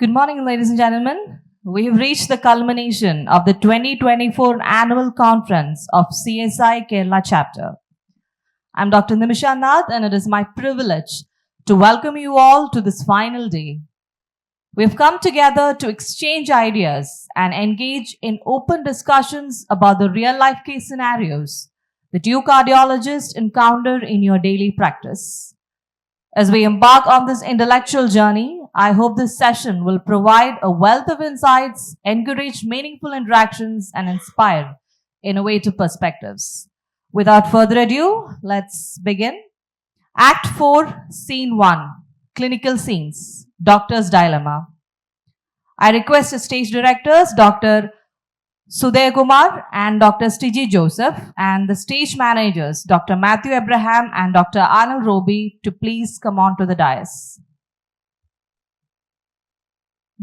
Good morning, ladies and gentlemen. We have reached the culmination of the 2024 annual conference of CSI Kerala chapter. I'm Dr. Nimisha Nath, and it is my privilege to welcome you all to this final day. We've come together to exchange ideas and engage in open discussions about the real life case scenarios that you cardiologists encounter in your daily practice. As we embark on this intellectual journey, I hope this session will provide a wealth of insights, encourage meaningful interactions, and inspire innovative perspectives. Without further ado, let's begin. Act 4, Scene 1, Clinical Scenes, Doctor's Dilemma. I request the stage directors, Dr. Sudhir Kumar and Dr. Stigi Joseph, and the stage managers, Dr. Matthew Abraham and Dr. Arnold Roby, to please come on to the dais.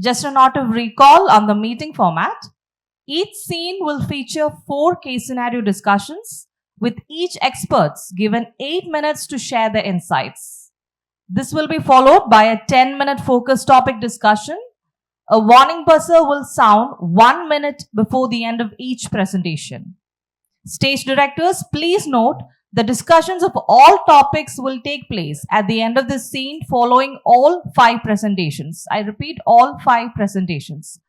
Just a note of recall on the meeting format. Each scene will feature 4 case scenario discussions, with each experts given 8 minutes to share their insights. This will be followed by a 10-minute focus topic discussion. A warning buzzer will sound 1 minute before the end of each presentation. Stage directors, please note the discussions of all topics will take place at the end of the scene following all 5 presentations. I repeat, all 5 presentations.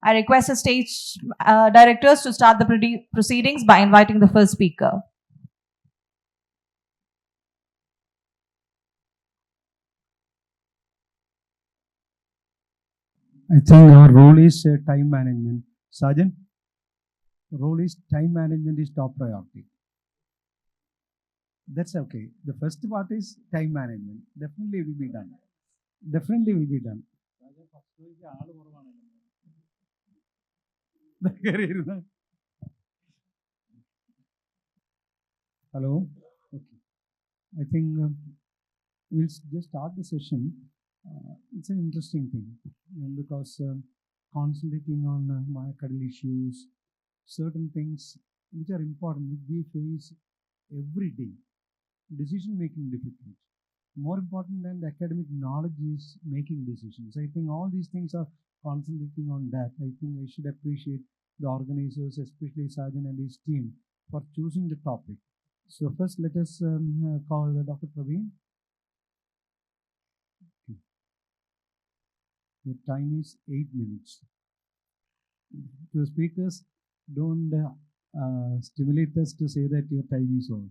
I request the stage directors to start the proceedings by inviting the first speaker. I think our role is time management. Sergeant, role is time management is top priority. That's okay. The first part is time management. Definitely will be done. Definitely will be done. Hello. Okay. I think we'll just start the session. It's an interesting thing because concentrating on myocardial issues, certain things which are important, which we face every day. Decision making difficult. More important than the academic knowledge is making decisions. I think all these things are concentrating on that. I think I should appreciate the organizers, especially Sajan and his team, for choosing the topic. So first, let us call Dr. Praveen. Okay. The time is 8 minutes. To speakers, don't stimulate us to say that your time is over.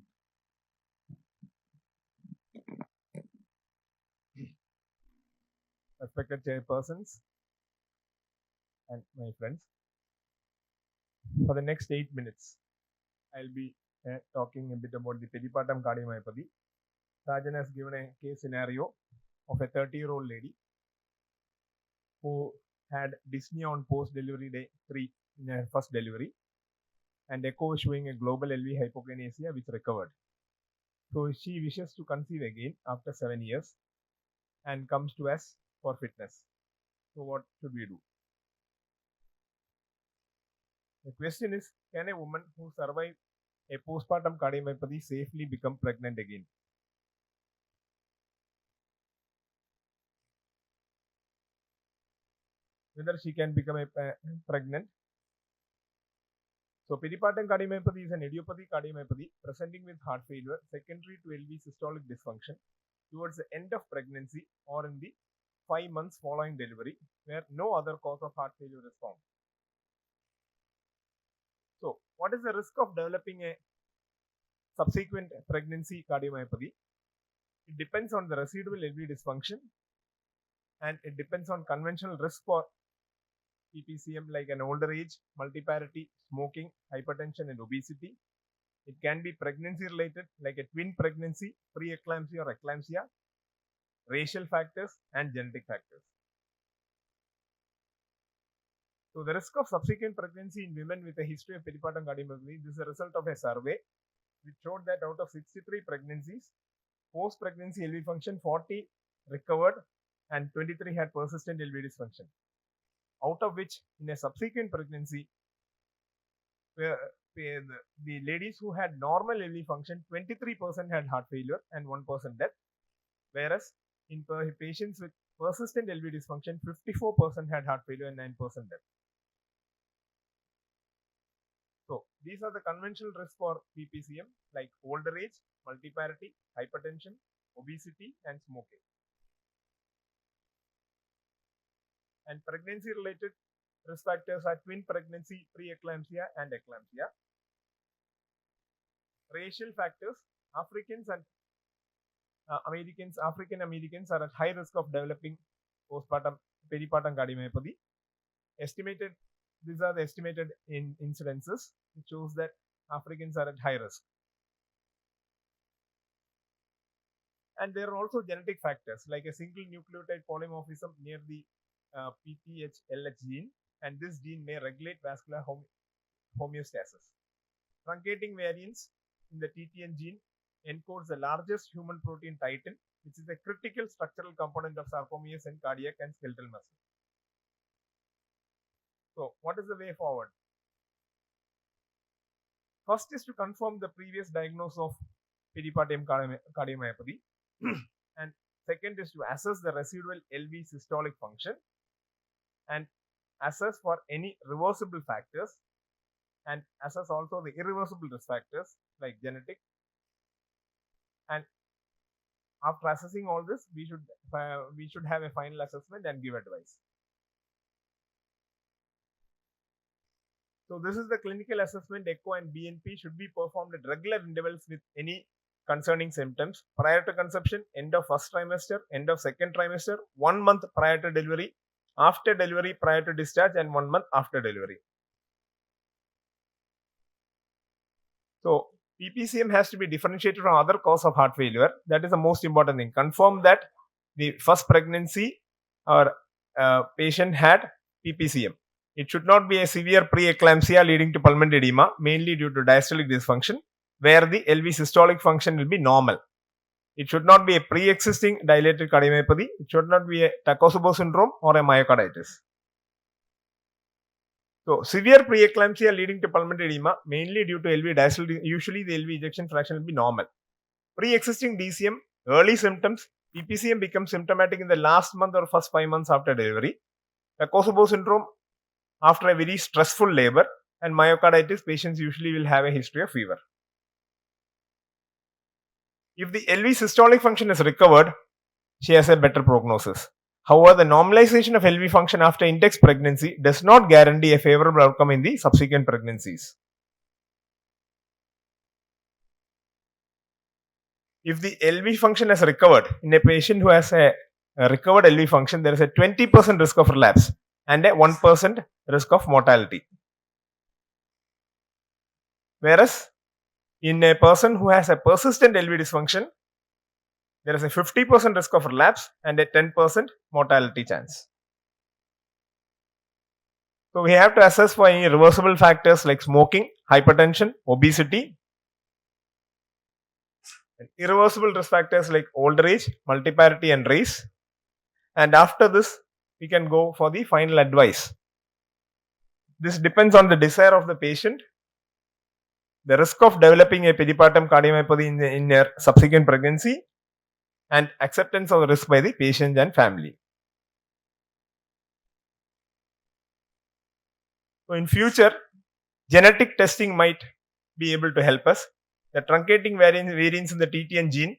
Respected chairpersons and my friends, for the next 8 minutes, I'll be talking a bit about the peripartum cardiomyopathy. Rajan has given a case scenario of a 30-year-old lady who had dyspnea on post-delivery day 3 in her first delivery, and echo showing a global LV hypokinesia which recovered. So she wishes to conceive again after 7 years and comes to us for fitness. So what should we do? The question is, can a woman who survived a postpartum cardiomyopathy safely become pregnant again? Whether she can become pregnant. So peripartum cardiomyopathy is an idiopathic cardiomyopathy presenting with heart failure secondary to LV systolic dysfunction towards the end of pregnancy or in the 5 months following delivery, where no other cause of heart failure is found. So, what is the risk of developing a subsequent pregnancy cardiomyopathy? It depends on the residual LV dysfunction, and it depends on conventional risk for PPCM like an older age, multiparity, smoking, hypertension, and obesity. It can be pregnancy related like a twin pregnancy, preeclampsia or eclampsia, racial factors, and genetic factors. So the risk of subsequent pregnancy in women with a history of peripartum cardiomyopathy, this is a result of a survey which showed that out of 63 pregnancies, post-pregnancy LV function 40 recovered and 23 had persistent LV dysfunction. Out of which, in a subsequent pregnancy, the ladies who had normal LV function, 23% had heart failure and 1% death. Whereas in patients with persistent LV dysfunction, 54% had heart failure and 9% death. So these are the conventional risks for PPCM like older age, multiparity, hypertension, obesity and smoking. And pregnancy related risk factors are twin pregnancy, preeclampsia and eclampsia. Racial factors, African Americans are at high risk of developing postpartum peripartum cardiomyopathy. These are the estimated incidences. It shows that Africans are at high risk. And there are also genetic factors like a single nucleotide polymorphism near the PTH-LH gene, and this gene may regulate vascular homeostasis. Truncating variants in the TTN gene encodes the largest human protein titin, which is a critical structural component of sarcomeres in cardiac and skeletal muscle. So, what is the way forward? First is to confirm the previous diagnosis of peripartum cardiomyopathy, and second is to assess the residual LV systolic function and assess for any reversible factors and assess also the irreversible risk factors like genetic. And after assessing all this, we should have a final assessment and give advice. So this is the clinical assessment. Echo and BNP should be performed at regular intervals with any concerning symptoms prior to conception, end of first trimester, end of second trimester, 1 month prior to delivery, after delivery prior to discharge, and 1 month after delivery. So PPCM has to be differentiated from other cause of heart failure. That is the most important thing. Confirm that the first pregnancy or patient had PPCM. It should not be a severe preeclampsia leading to pulmonary edema, mainly due to diastolic dysfunction, where the LV systolic function will be normal. It should not be a pre-existing dilated cardiomyopathy. It should not be a Takotsubo syndrome or a myocarditis. So, severe preeclampsia leading to pulmonary edema, mainly due to LV diastolic, usually the LV ejection fraction will be normal. Pre-existing DCM, early symptoms, PPCM becomes symptomatic in the last month or first 5 months after delivery. Takotsubo syndrome after a very stressful labor, and myocarditis, patients usually will have a history of fever. If the LV systolic function is recovered, she has a better prognosis. However, the normalization of LV function after index pregnancy does not guarantee a favorable outcome in the subsequent pregnancies. If the LV function has recovered, in a patient who has a recovered LV function, there is a 20% risk of relapse and a 1% risk of mortality. Whereas, in a person who has a persistent LV dysfunction, there is a 50% risk of relapse and a 10% mortality chance. So, we have to assess for any reversible factors like smoking, hypertension, obesity, and irreversible risk factors like older age, multiparity and race. And after this, we can go for the final advice. This depends on the desire of the patient, the risk of developing a peripartum cardiomyopathy in their subsequent pregnancy, and acceptance of the risk by the patient and family. So in future, genetic testing might be able to help us. The truncating variants in the TTN gene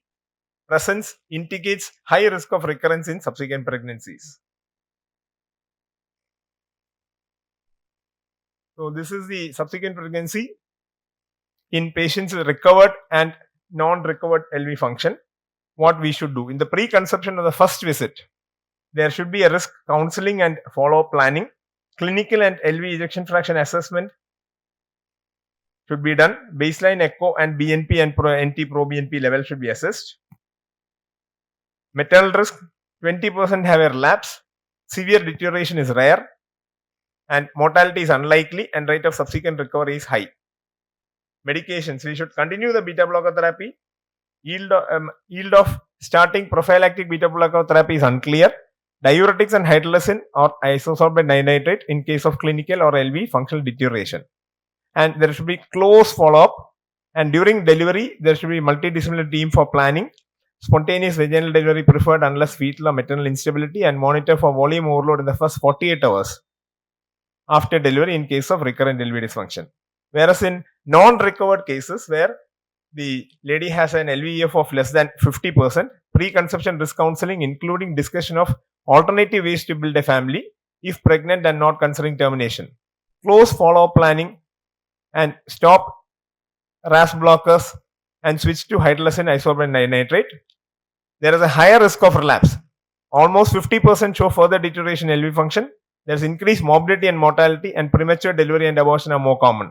presence indicates high risk of recurrence in subsequent pregnancies. So this is the subsequent pregnancy in patients with recovered and non-recovered LV function. What we should do in the pre-conception of the first visit, there should be a risk counseling and follow-up planning. Clinical and LV ejection fraction assessment should be done. Baseline echo and BNP and NT-proBNP level should be assessed. Maternal risk, 20% have a relapse. Severe deterioration is rare, and mortality is unlikely, and rate of subsequent recovery is high. Medications, we should continue the beta blocker therapy. Yield of starting prophylactic beta blocker therapy is unclear. Diuretics and hydralazine or isosorbate nitrate in case of clinical or LV functional deterioration. And there should be close follow-up, and during delivery there should be multidisciplinary team for planning, Spontaneous vaginal delivery preferred unless fetal or maternal instability, and monitor for volume overload in the first 48 hours after delivery in case of recurrent LV dysfunction. Whereas in non-recovered cases where the lady has an LVEF of less than 50%, pre-conception risk counseling including discussion of alternative ways to build a family if pregnant and not considering termination. Close follow-up planning and stop RAS blockers and switch to hydrolysin isoprene nitrate. There is a higher risk of relapse. Almost 50% show further deterioration in LV function. There is increased morbidity and mortality, and premature delivery and abortion are more common.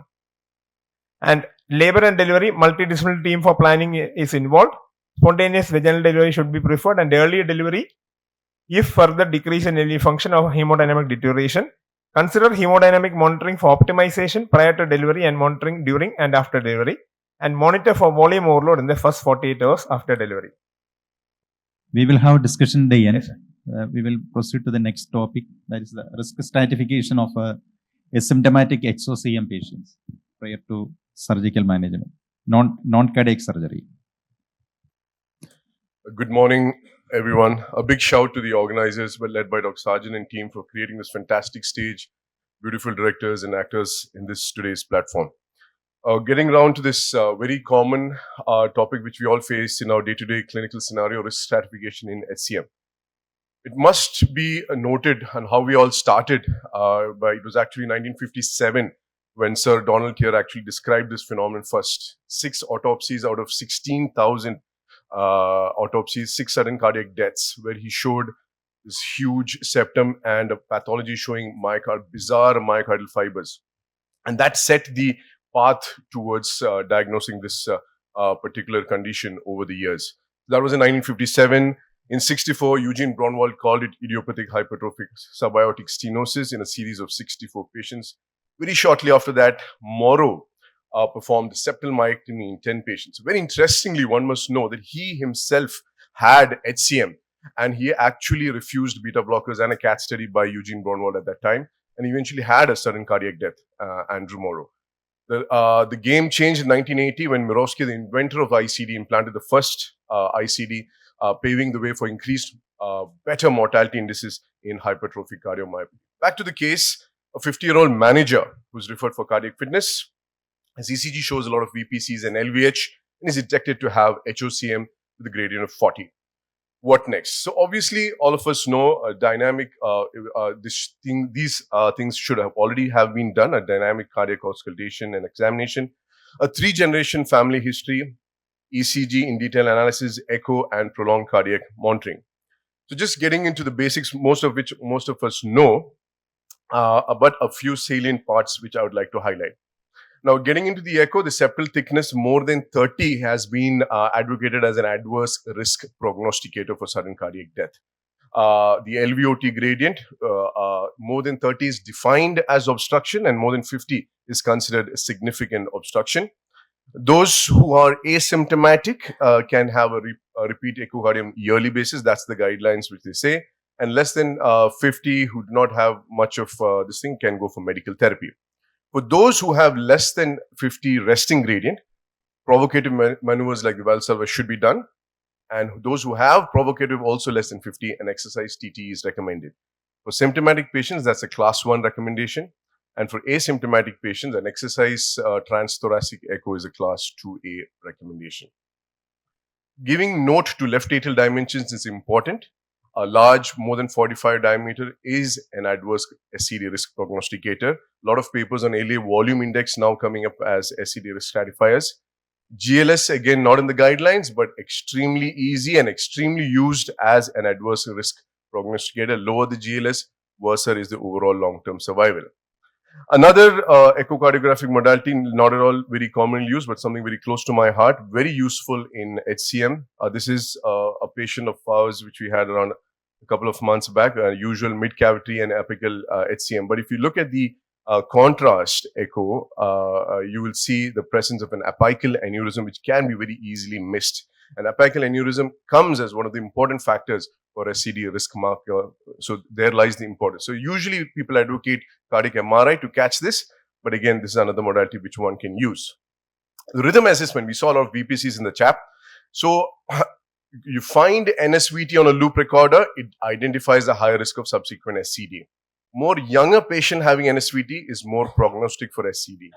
And labor and delivery, multidisciplinary team for planning is involved. Spontaneous vaginal delivery should be preferred, and early delivery if further decrease in LV function or hemodynamic deterioration. Consider hemodynamic monitoring for optimization prior to delivery and monitoring during and after delivery, and monitor for volume overload in the first 48 hours after delivery. We will have a discussion at the end. Yes, sir. We will proceed to the next topic, that is the risk stratification of asymptomatic HOCM patients prior to surgical management, non-cardiac surgery. Good morning, everyone. A big shout to the organizers, led by Dr. Sarjan and team, for creating this fantastic stage, beautiful directors and actors in this today's platform. Getting around to this very common topic which we all face in our day-to-day clinical scenario, risk stratification in HCM. It must be noted on how we all started. It was actually 1957 when Sir Donald Tier actually described this phenomenon first. 6 autopsies out of 16,000 autopsies, 6 sudden cardiac deaths, where he showed this huge septum and a pathology showing bizarre myocardial fibers. And that set the path towards diagnosing this particular condition over the years. That was in 1957. In 64, Eugene Braunwald called it idiopathic hypertrophic subaortic stenosis in a series of 64 patients. Very shortly after that, Morrow performed septal myectomy in 10 patients. Very interestingly, one must know that he himself had HCM, and he actually refused beta blockers and a CAT study by Eugene Braunwald at that time, and eventually had a sudden cardiac death, Andrew Morrow. The game changed in 1980 when Mirovsky, the inventor of ICD, implanted the first ICD, paving the way for increased, better mortality indices in hypertrophic cardiomyopathy. Back to the case, a 50-year-old manager who's referred for cardiac fitness. His ECG shows a lot of VPCs and LVH, and is detected to have HOCM with a gradient of 40. What next? So obviously, all of us know a dynamic. These things should have already have been done: a dynamic cardiac auscultation and examination, a 3-generation family history, ECG in detail analysis, echo, and prolonged cardiac monitoring. So just getting into the basics, most of which most of us know, but a few salient parts which I would like to highlight. Now, getting into the echo, the septal thickness more than 30 has been advocated as an adverse risk prognosticator for sudden cardiac death. The LVOT gradient, more than 30 is defined as obstruction, and more than 50 is considered a significant obstruction. Those who are asymptomatic can have a repeat echocardiogram yearly basis. That's the guidelines which they say. And less than 50 who do not have much of this thing can go for medical therapy. For those who have less than 50 resting gradient, provocative maneuvers like the Valsalva should be done. And those who have provocative also less than 50, an exercise TT is recommended. For symptomatic patients, that's a class 1 recommendation. And for asymptomatic patients, an exercise transthoracic echo is a class 2A recommendation. Giving note to left atrial dimensions is important. A large, more than 45 diameter is an adverse SCD risk prognosticator. A lot of papers on LA volume index now coming up as SCD risk stratifiers. GLS, again, not in the guidelines, but extremely easy and extremely used as an adverse risk prognosticator. Lower the GLS, worse is the overall long-term survival. Another echocardiographic modality, not at all very commonly used, but something very close to my heart, very useful in HCM. This is a patient of ours which we had around a couple of months back, usual mid-cavity and apical HCM. But if you look at the contrast echo, you will see the presence of an apical aneurysm, which can be very easily missed. An apical aneurysm comes as one of the important factors for SCD risk marker. So there lies the importance. So usually people advocate cardiac MRI to catch this, but again, this is another modality which one can use. The rhythm assessment, we saw a lot of VPCs in the chap. So you find NSVT on a loop recorder, it identifies a higher risk of subsequent SCD. More younger patient having NSVT is more prognostic for SCD.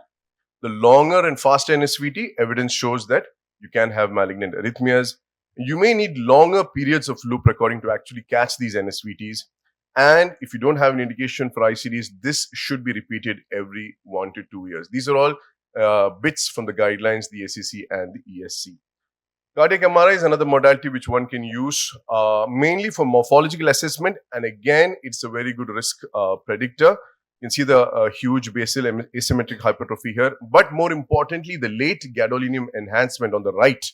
The longer and faster NSVT, evidence shows that you can have malignant arrhythmias. You may need longer periods of loop recording to actually catch these NSVTs. And if you don't have an indication for ICDs, this should be repeated every 1 to 2 years. These are all bits from the guidelines, the ACC and the ESC. Cardiac MRI is another modality which one can use mainly for morphological assessment. And again, it's a very good risk predictor. You can see the huge basal asymmetric hypertrophy here. But more importantly, the late gadolinium enhancement on the right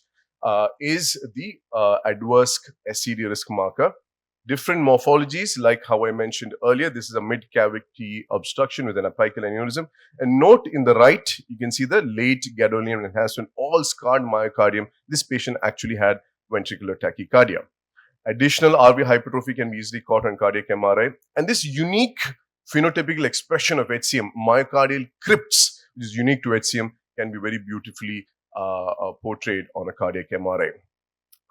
is the adverse SCD risk marker. Different morphologies, like how I mentioned earlier, this is a mid-cavity obstruction with an apical aneurysm. And note in the right, you can see the late gadolinium enhancement, all scarred myocardium. This patient actually had ventricular tachycardia. Additional RV hypertrophy can be easily caught on cardiac MRI. And this unique phenotypical expression of HCM, myocardial crypts, which is unique to HCM, can be very beautifully portrayed on a cardiac MRI.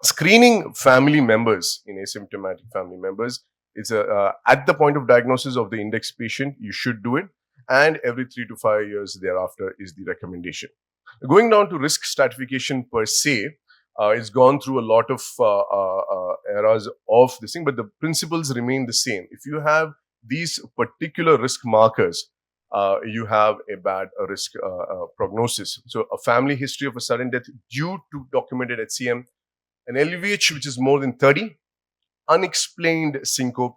Screening family members in asymptomatic family members is at the point of diagnosis of the index patient, you should do it, and every 3 to 5 years thereafter is the recommendation. Going down to risk stratification per se, it's gone through a lot of eras of this thing, but the principles remain the same. If you have these particular risk markers, you have a bad risk prognosis. So a family history of a sudden death due to documented HCM, an LVH which is more than 30, unexplained syncope,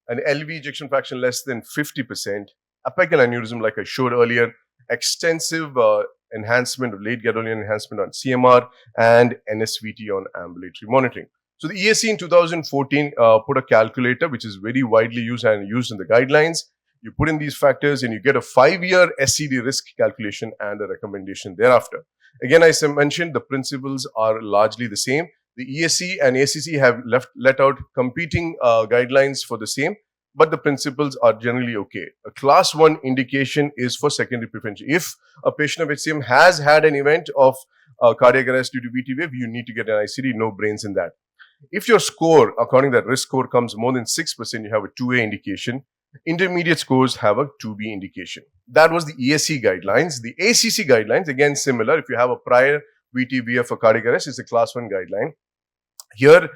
an LV ejection fraction less than 50%, apical aneurysm like I showed earlier, extensive enhancement of late gadolinium enhancement on CMR, and NSVT on ambulatory monitoring. So the ESC in 2014 put a calculator which is very widely used and used in the guidelines. You put in these factors and you get a 5-year SCD risk calculation and a recommendation thereafter. Again, as I mentioned, the principles are largely the same. The ESC and ACC have let out competing guidelines for the same, but the principles are generally okay. A class 1 indication is for secondary prevention. If a patient of HCM has had an event of cardiac arrest due to VT wave, you need to get an ICD, no brains in that. If your score, according to that risk score, comes more than 6%, you have a 2A indication. Intermediate scores have a 2B indication. That was the ESC guidelines. The ACC guidelines, again similar. If you have a prior VT-VF for cardiac arrest, it's a class 1 guideline. Here,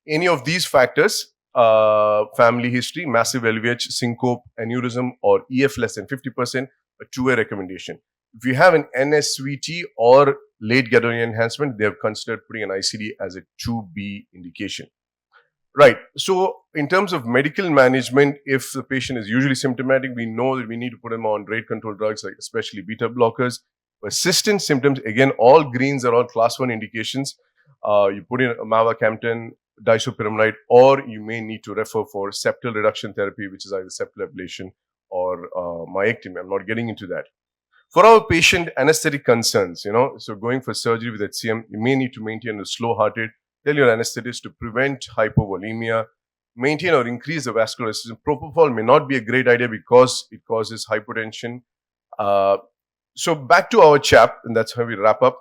any of these factors, family history, massive LVH, syncope, aneurysm, or EF less than 50%, a 2A recommendation. If you have an NSVT or late gadolinium enhancement, they have considered putting an ICD as a 2B indication. Right. So in terms of medical management, if the patient is usually symptomatic, we know that we need to put them on rate control drugs, like especially beta blockers. Persistent symptoms, again, all greens are all class 1 indications. You put in mavacamten, disopyramide, or you may need to refer for septal reduction therapy, which is either septal ablation or myectomy. I'm not getting into that. For our patient anesthetic concerns, so going for surgery with HCM, you may need to maintain a slow heart rate. Tell your anesthetist to prevent hypovolemia, maintain or increase the vascular resistance. Propofol may not be a great idea because it causes hypotension. So back to our chap, and that's how we wrap up.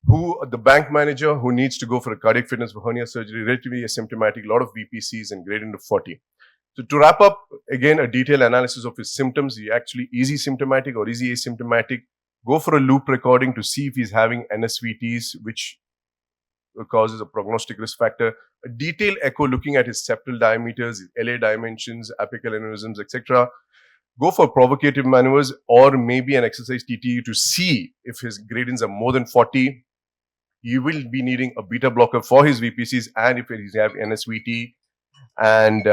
The bank manager who needs to go for a cardiac fitness for hernia surgery, relatively asymptomatic, a lot of VPCs and grade into 40. So to wrap up, again, a detailed analysis of his symptoms. He actually is he symptomatic or is he asymptomatic? Go for a loop recording to see if he's having NSVTs, which causes a prognostic risk factor. A detailed echo looking at his septal diameters, his LA dimensions, apical aneurysms, etc. Go for provocative maneuvers or maybe an exercise TTE to see if his gradients are more than 40. You will be needing a beta blocker for his VPCs and if he's having NSVT and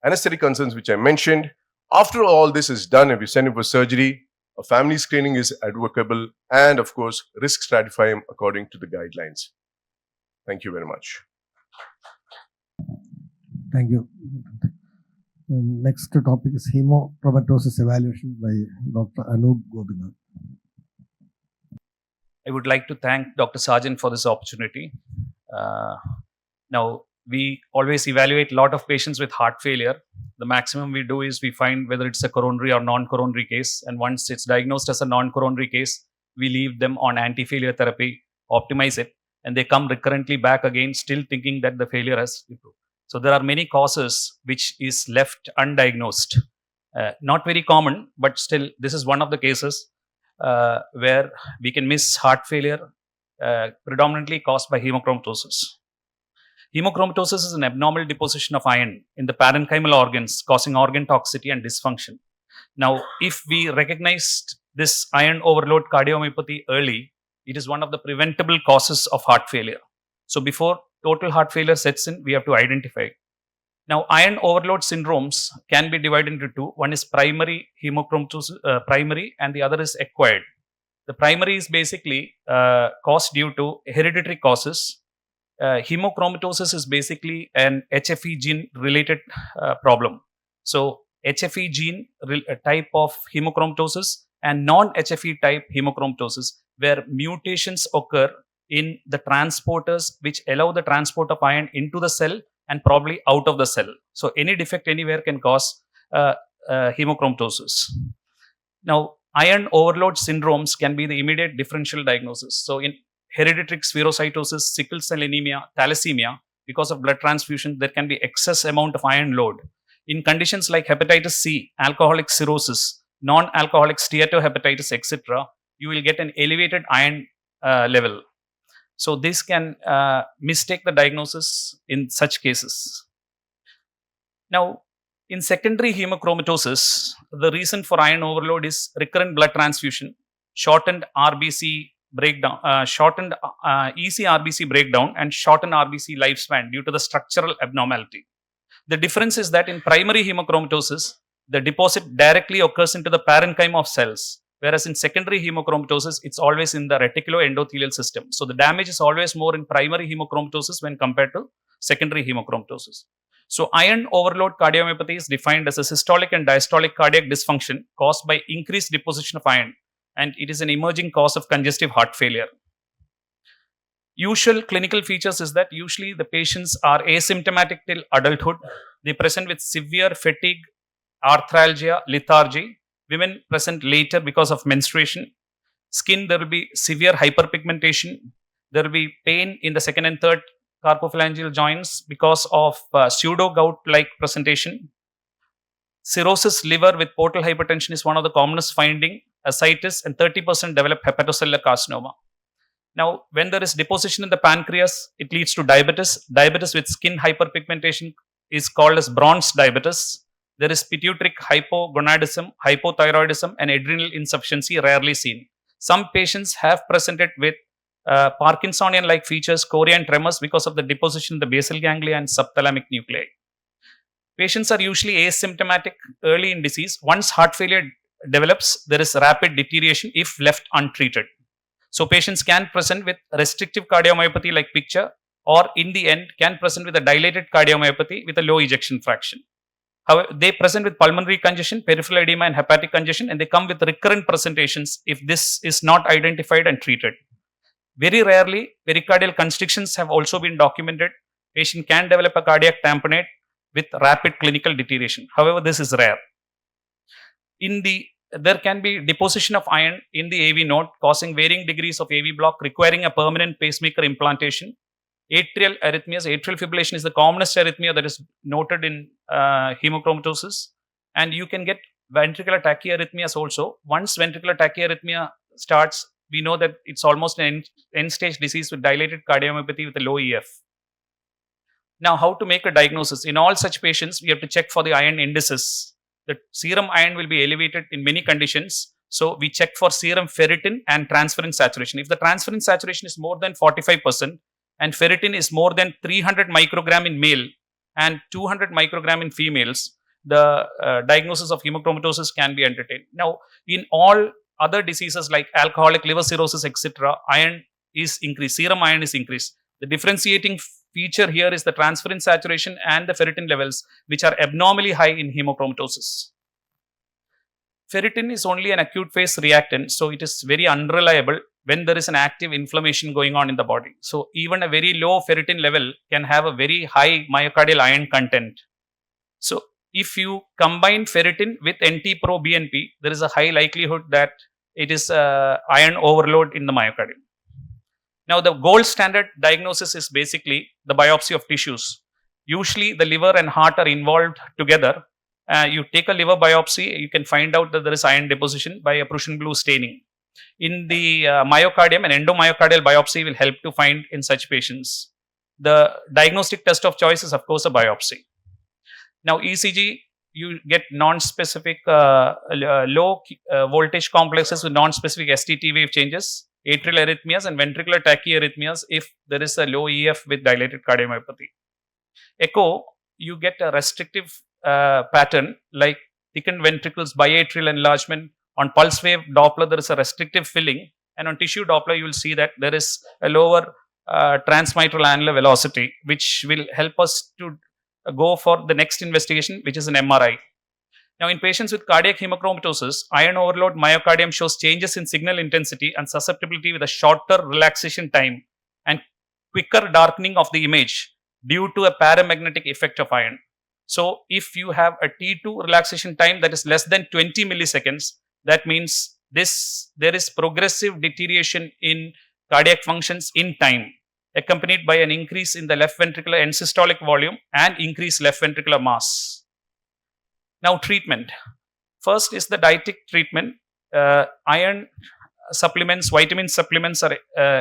anesthetic concerns, which I mentioned. After all this is done, if you send him for surgery, a family screening is advisable and, of course, risk stratify him according to the guidelines. Thank you very much. Thank you. The next topic is hemochromatosis evaluation by Dr. Anup Gopinath. I would like to thank Dr. Sargent for this opportunity. Now, we always evaluate a lot of patients with heart failure. The maximum we do is we find whether it's a coronary or non-coronary case. And once it's diagnosed as a non-coronary case, we leave them on anti-failure therapy, optimize it, and they come recurrently back again, still thinking that the failure has improved. So there are many causes which is left undiagnosed. Not very common, but still this is one of the cases where we can miss heart failure, predominantly caused by hemochromatosis. Hemochromatosis is an abnormal deposition of iron in the parenchymal organs, causing organ toxicity and dysfunction. Now, if we recognized this iron overload cardiomyopathy early, it is one of the preventable causes of heart failure. So before total heart failure sets in, we have to identify. Now, iron overload syndromes can be divided into two. One is primary hemochromatosis, primary, and the other is acquired. The primary is basically caused due to hereditary causes. Hemochromatosis is basically an HFE gene related problem. So, HFE gene type of hemochromatosis and non-HFE type hemochromatosis, where mutations occur in the transporters which allow the transport of iron into the cell and probably out of the cell. So, any defect anywhere can cause hemochromatosis. Now, iron overload syndromes can be the immediate differential diagnosis. So, in hereditary spherocytosis, sickle cell anemia, thalassemia, because of blood transfusion, there can be excess amount of iron load. In conditions like hepatitis C, alcoholic cirrhosis, non-alcoholic steatohepatitis, etc., you will get an elevated iron level. So this can mistake the diagnosis in such cases. Now, in secondary hemochromatosis, the reason for iron overload is recurrent blood transfusion, shortened RBC breakdown, shortened EC RBC breakdown, and shortened RBC lifespan due to the structural abnormality. The difference is that in primary hemochromatosis, the deposit directly occurs into the parenchyma of cells, whereas in secondary hemochromatosis, it's always in the reticuloendothelial system. So the damage is always more in primary hemochromatosis when compared to secondary hemochromatosis. So iron overload cardiomyopathy is defined as a systolic and diastolic cardiac dysfunction caused by increased deposition of iron, and it is an emerging cause of congestive heart failure. Usual clinical features is that usually the patients are asymptomatic till adulthood. They present with severe fatigue, arthralgia, lethargy. Women present later because of menstruation. Skin, there will be severe hyperpigmentation. There will be pain in the second and third carpophalangeal joints because of pseudo-gout-like presentation. Cirrhosis liver with portal hypertension is one of the commonest finding. Ascites, and 30% develop hepatocellular carcinoma. Now, when there is deposition in the pancreas, it leads to diabetes. Diabetes with skin hyperpigmentation is called as bronze diabetes. There is pituitary hypogonadism, hypothyroidism, and adrenal insufficiency rarely seen. Some patients have presented with Parkinsonian-like features, chorea and tremors because of the deposition in the basal ganglia and subthalamic nuclei. Patients are usually asymptomatic early in disease. Once heart failure develops, there is rapid deterioration if left untreated. So patients can present with restrictive cardiomyopathy like picture, or in the end can present with a dilated cardiomyopathy with a low ejection fraction. However, they present with pulmonary congestion, peripheral edema, and hepatic congestion, and they come with recurrent presentations if this is not identified and treated. Very rarely, pericardial constrictions have also been documented. Patient can develop a cardiac tamponade with rapid clinical deterioration. However, this is rare. There can be deposition of iron in the AV node causing varying degrees of AV block requiring a permanent pacemaker implantation. Atrial arrhythmias, atrial fibrillation is the commonest arrhythmia that is noted in hemochromatosis, and you can get ventricular tachyarrhythmias also. Once ventricular tachyarrhythmia starts, we know that it's almost an end-stage disease with dilated cardiomyopathy with a low EF. Now, how to make a diagnosis? In all such patients, we have to check for the iron indices. The serum iron will be elevated in many conditions. So, we check for serum ferritin and transferrin saturation. If the transferrin saturation is more than 45% and ferritin is more than 300 microgram in male and 200 microgram in females, the diagnosis of hemochromatosis can be entertained. Now, in all other diseases like alcoholic liver cirrhosis, etc., iron is increased, serum iron is increased. The differentiating feature here is the transferrin saturation and the ferritin levels, which are abnormally high in hemochromatosis. Ferritin is only an acute phase reactant, so it is very unreliable when there is an active inflammation going on in the body. So even a very low ferritin level can have a very high myocardial iron content. So if you combine ferritin with NT-proBNP, there is a high likelihood that it is iron overload in the myocardium. Now, the gold standard diagnosis is basically the biopsy of tissues. Usually, the liver and heart are involved together. You take a liver biopsy, you can find out that there is iron deposition by a Prussian blue staining. In the myocardium, an endomyocardial biopsy will help to find in such patients. The diagnostic test of choice is, of course, a biopsy. Now, ECG, you get non-specific low voltage complexes with non-specific STT wave changes, atrial arrhythmias and ventricular tachyarrhythmias if there is a low EF with dilated cardiomyopathy. Echo, you get a restrictive pattern like thickened ventricles, biatrial enlargement. On pulse wave Doppler, there is a restrictive filling, and on tissue Doppler, you will see that there is a lower transmitral annular velocity, which will help us to go for the next investigation, which is an MRI. Now, in patients with cardiac hemochromatosis, iron overload myocardium shows changes in signal intensity and susceptibility with a shorter relaxation time and quicker darkening of the image due to a paramagnetic effect of iron. So, if you have a T2 relaxation time that is less than 20 milliseconds, that means there is progressive deterioration in cardiac functions in time, accompanied by an increase in the left ventricular end systolic volume and increased left ventricular mass. Now, treatment. First is the dietic treatment. Iron supplements, vitamin supplements are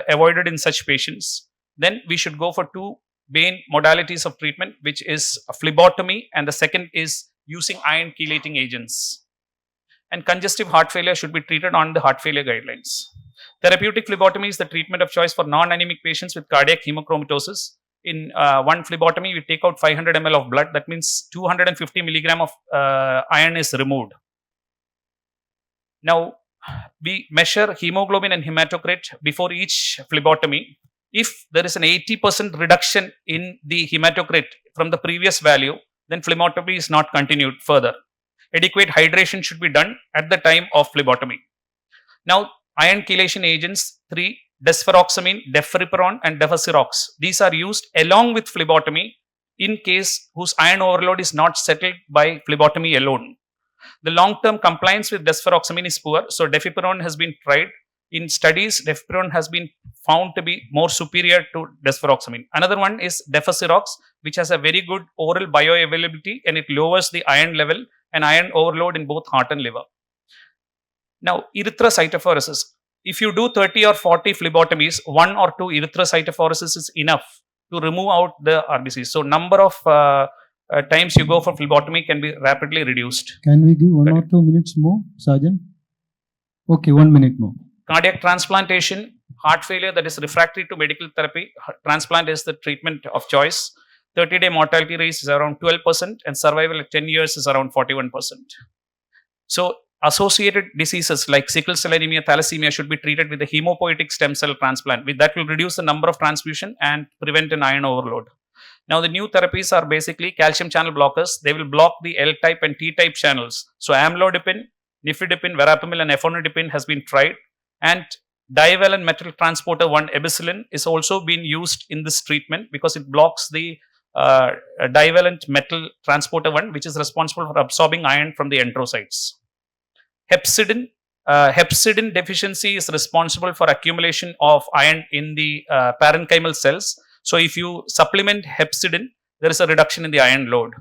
avoided in such patients. Then we should go for two main modalities of treatment, which is a phlebotomy, and the second is using iron chelating agents. And congestive heart failure should be treated on the heart failure guidelines. Therapeutic phlebotomy is the treatment of choice for non-anemic patients with cardiac hemochromatosis. In one phlebotomy, we take out 500 ml of blood. That means 250 milligram of iron is removed. Now, we measure hemoglobin and hematocrit before each phlebotomy. If there is an 80% reduction in the hematocrit from the previous value, then phlebotomy is not continued further. Adequate hydration should be done at the time of phlebotomy. Now, iron chelation agents 3, desferoxamine, deferriperon and defersirox. These are used along with phlebotomy in case whose iron overload is not settled by phlebotomy alone. The long-term compliance with desferoxamine is poor, so deferriperon has been tried. In studies, deferriperon has been found to be more superior to desferoxamine. Another one is defersirox, which has a very good oral bioavailability and it lowers the iron level and iron overload in both heart and liver. Now, erythrocytophoresis. If you do 30 or 40 phlebotomies, 1 or 2 erythrocytophoresis is enough to remove out the RBCs. So, number of times you go for phlebotomy can be rapidly reduced. Can we give 1 or 2 minutes more, Sergeant? Okay, 1 minute more. Cardiac transplantation, heart failure that is refractory to medical therapy, transplant is the treatment of choice. 30-day mortality rate is around 12% and survival at 10 years is around 41%. So, associated diseases like sickle cell anemia, thalassemia should be treated with a hemopoietic stem cell transplant. With that will reduce the number of transfusion and prevent an iron overload. Now, the new therapies are basically calcium channel blockers. They will block the L-type and T-type channels. So, amlodipine, nifedipine, verapamil and ephonidipine has been tried. And divalent metal transporter 1 ebisilin is also being used in this treatment because it blocks the divalent metal transporter 1, which is responsible for absorbing iron from the enterocytes. Hepcidin. Hepcidin deficiency is responsible for accumulation of iron in the parenchymal cells. So, if you supplement hepcidin, there is a reduction in the iron load.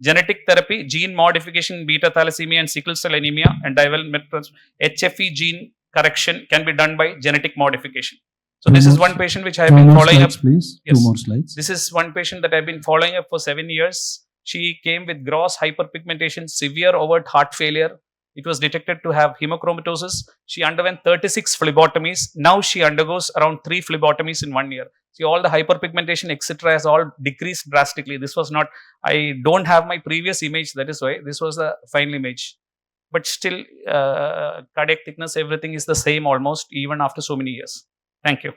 Genetic therapy, gene modification, beta thalassemia and sickle cell anemia and divalent metal HFE gene correction can be done by genetic modification. So, this is one patient which I have been following up. Please. Yes. 2 more slides. This is one patient that I have been following up for 7 years. She came with gross hyperpigmentation, severe overt heart failure. It was detected to have hemochromatosis. She underwent 36 phlebotomies. Now she undergoes around 3 phlebotomies in 1 year. See, all the hyperpigmentation, etc., has all decreased drastically. This was not, I don't have my previous image, that is why this was the final image. But still, cardiac thickness, everything is the same almost, even after so many years. Thank you.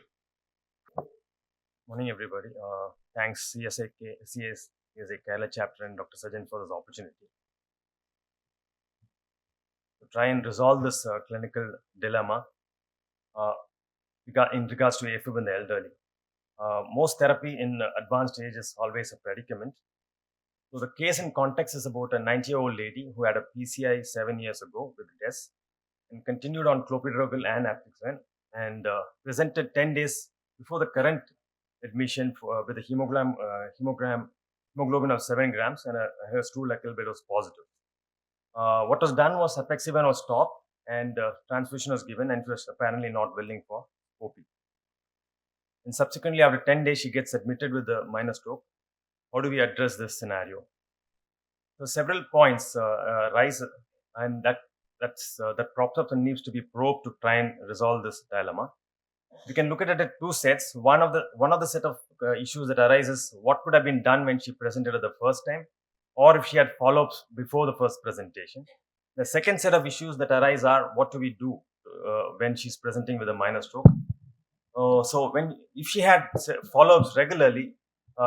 Morning, everybody. Thanks CSA Kerala chapter and Dr. Sajan for this opportunity. To try and resolve this clinical dilemma in regards to AFib in the elderly. Most therapy in advanced age is always a predicament. So the case in context is about a 90-year-old lady who had a PCI 7 years ago with DES and continued on clopidogrel and apixaban and presented 10 days before the current admission with a hemoglobin of 7 grams and her stool Achilbert was positive. What was done was apexaban was stopped and transfusion was given, and she was apparently not willing for OP. And subsequently, after 10 days, she gets admitted with a minor stroke. How do we address this scenario? So several points rise, and that props up and needs to be probed to try and resolve this dilemma. We can look at it at two sets. One of the set of issues that arises: what could have been done when she presented it the first time, or if she had follow-ups before the first presentation. The second set of issues that arise are: what do we do when she's presenting with a minor stroke? So if she had follow-ups regularly,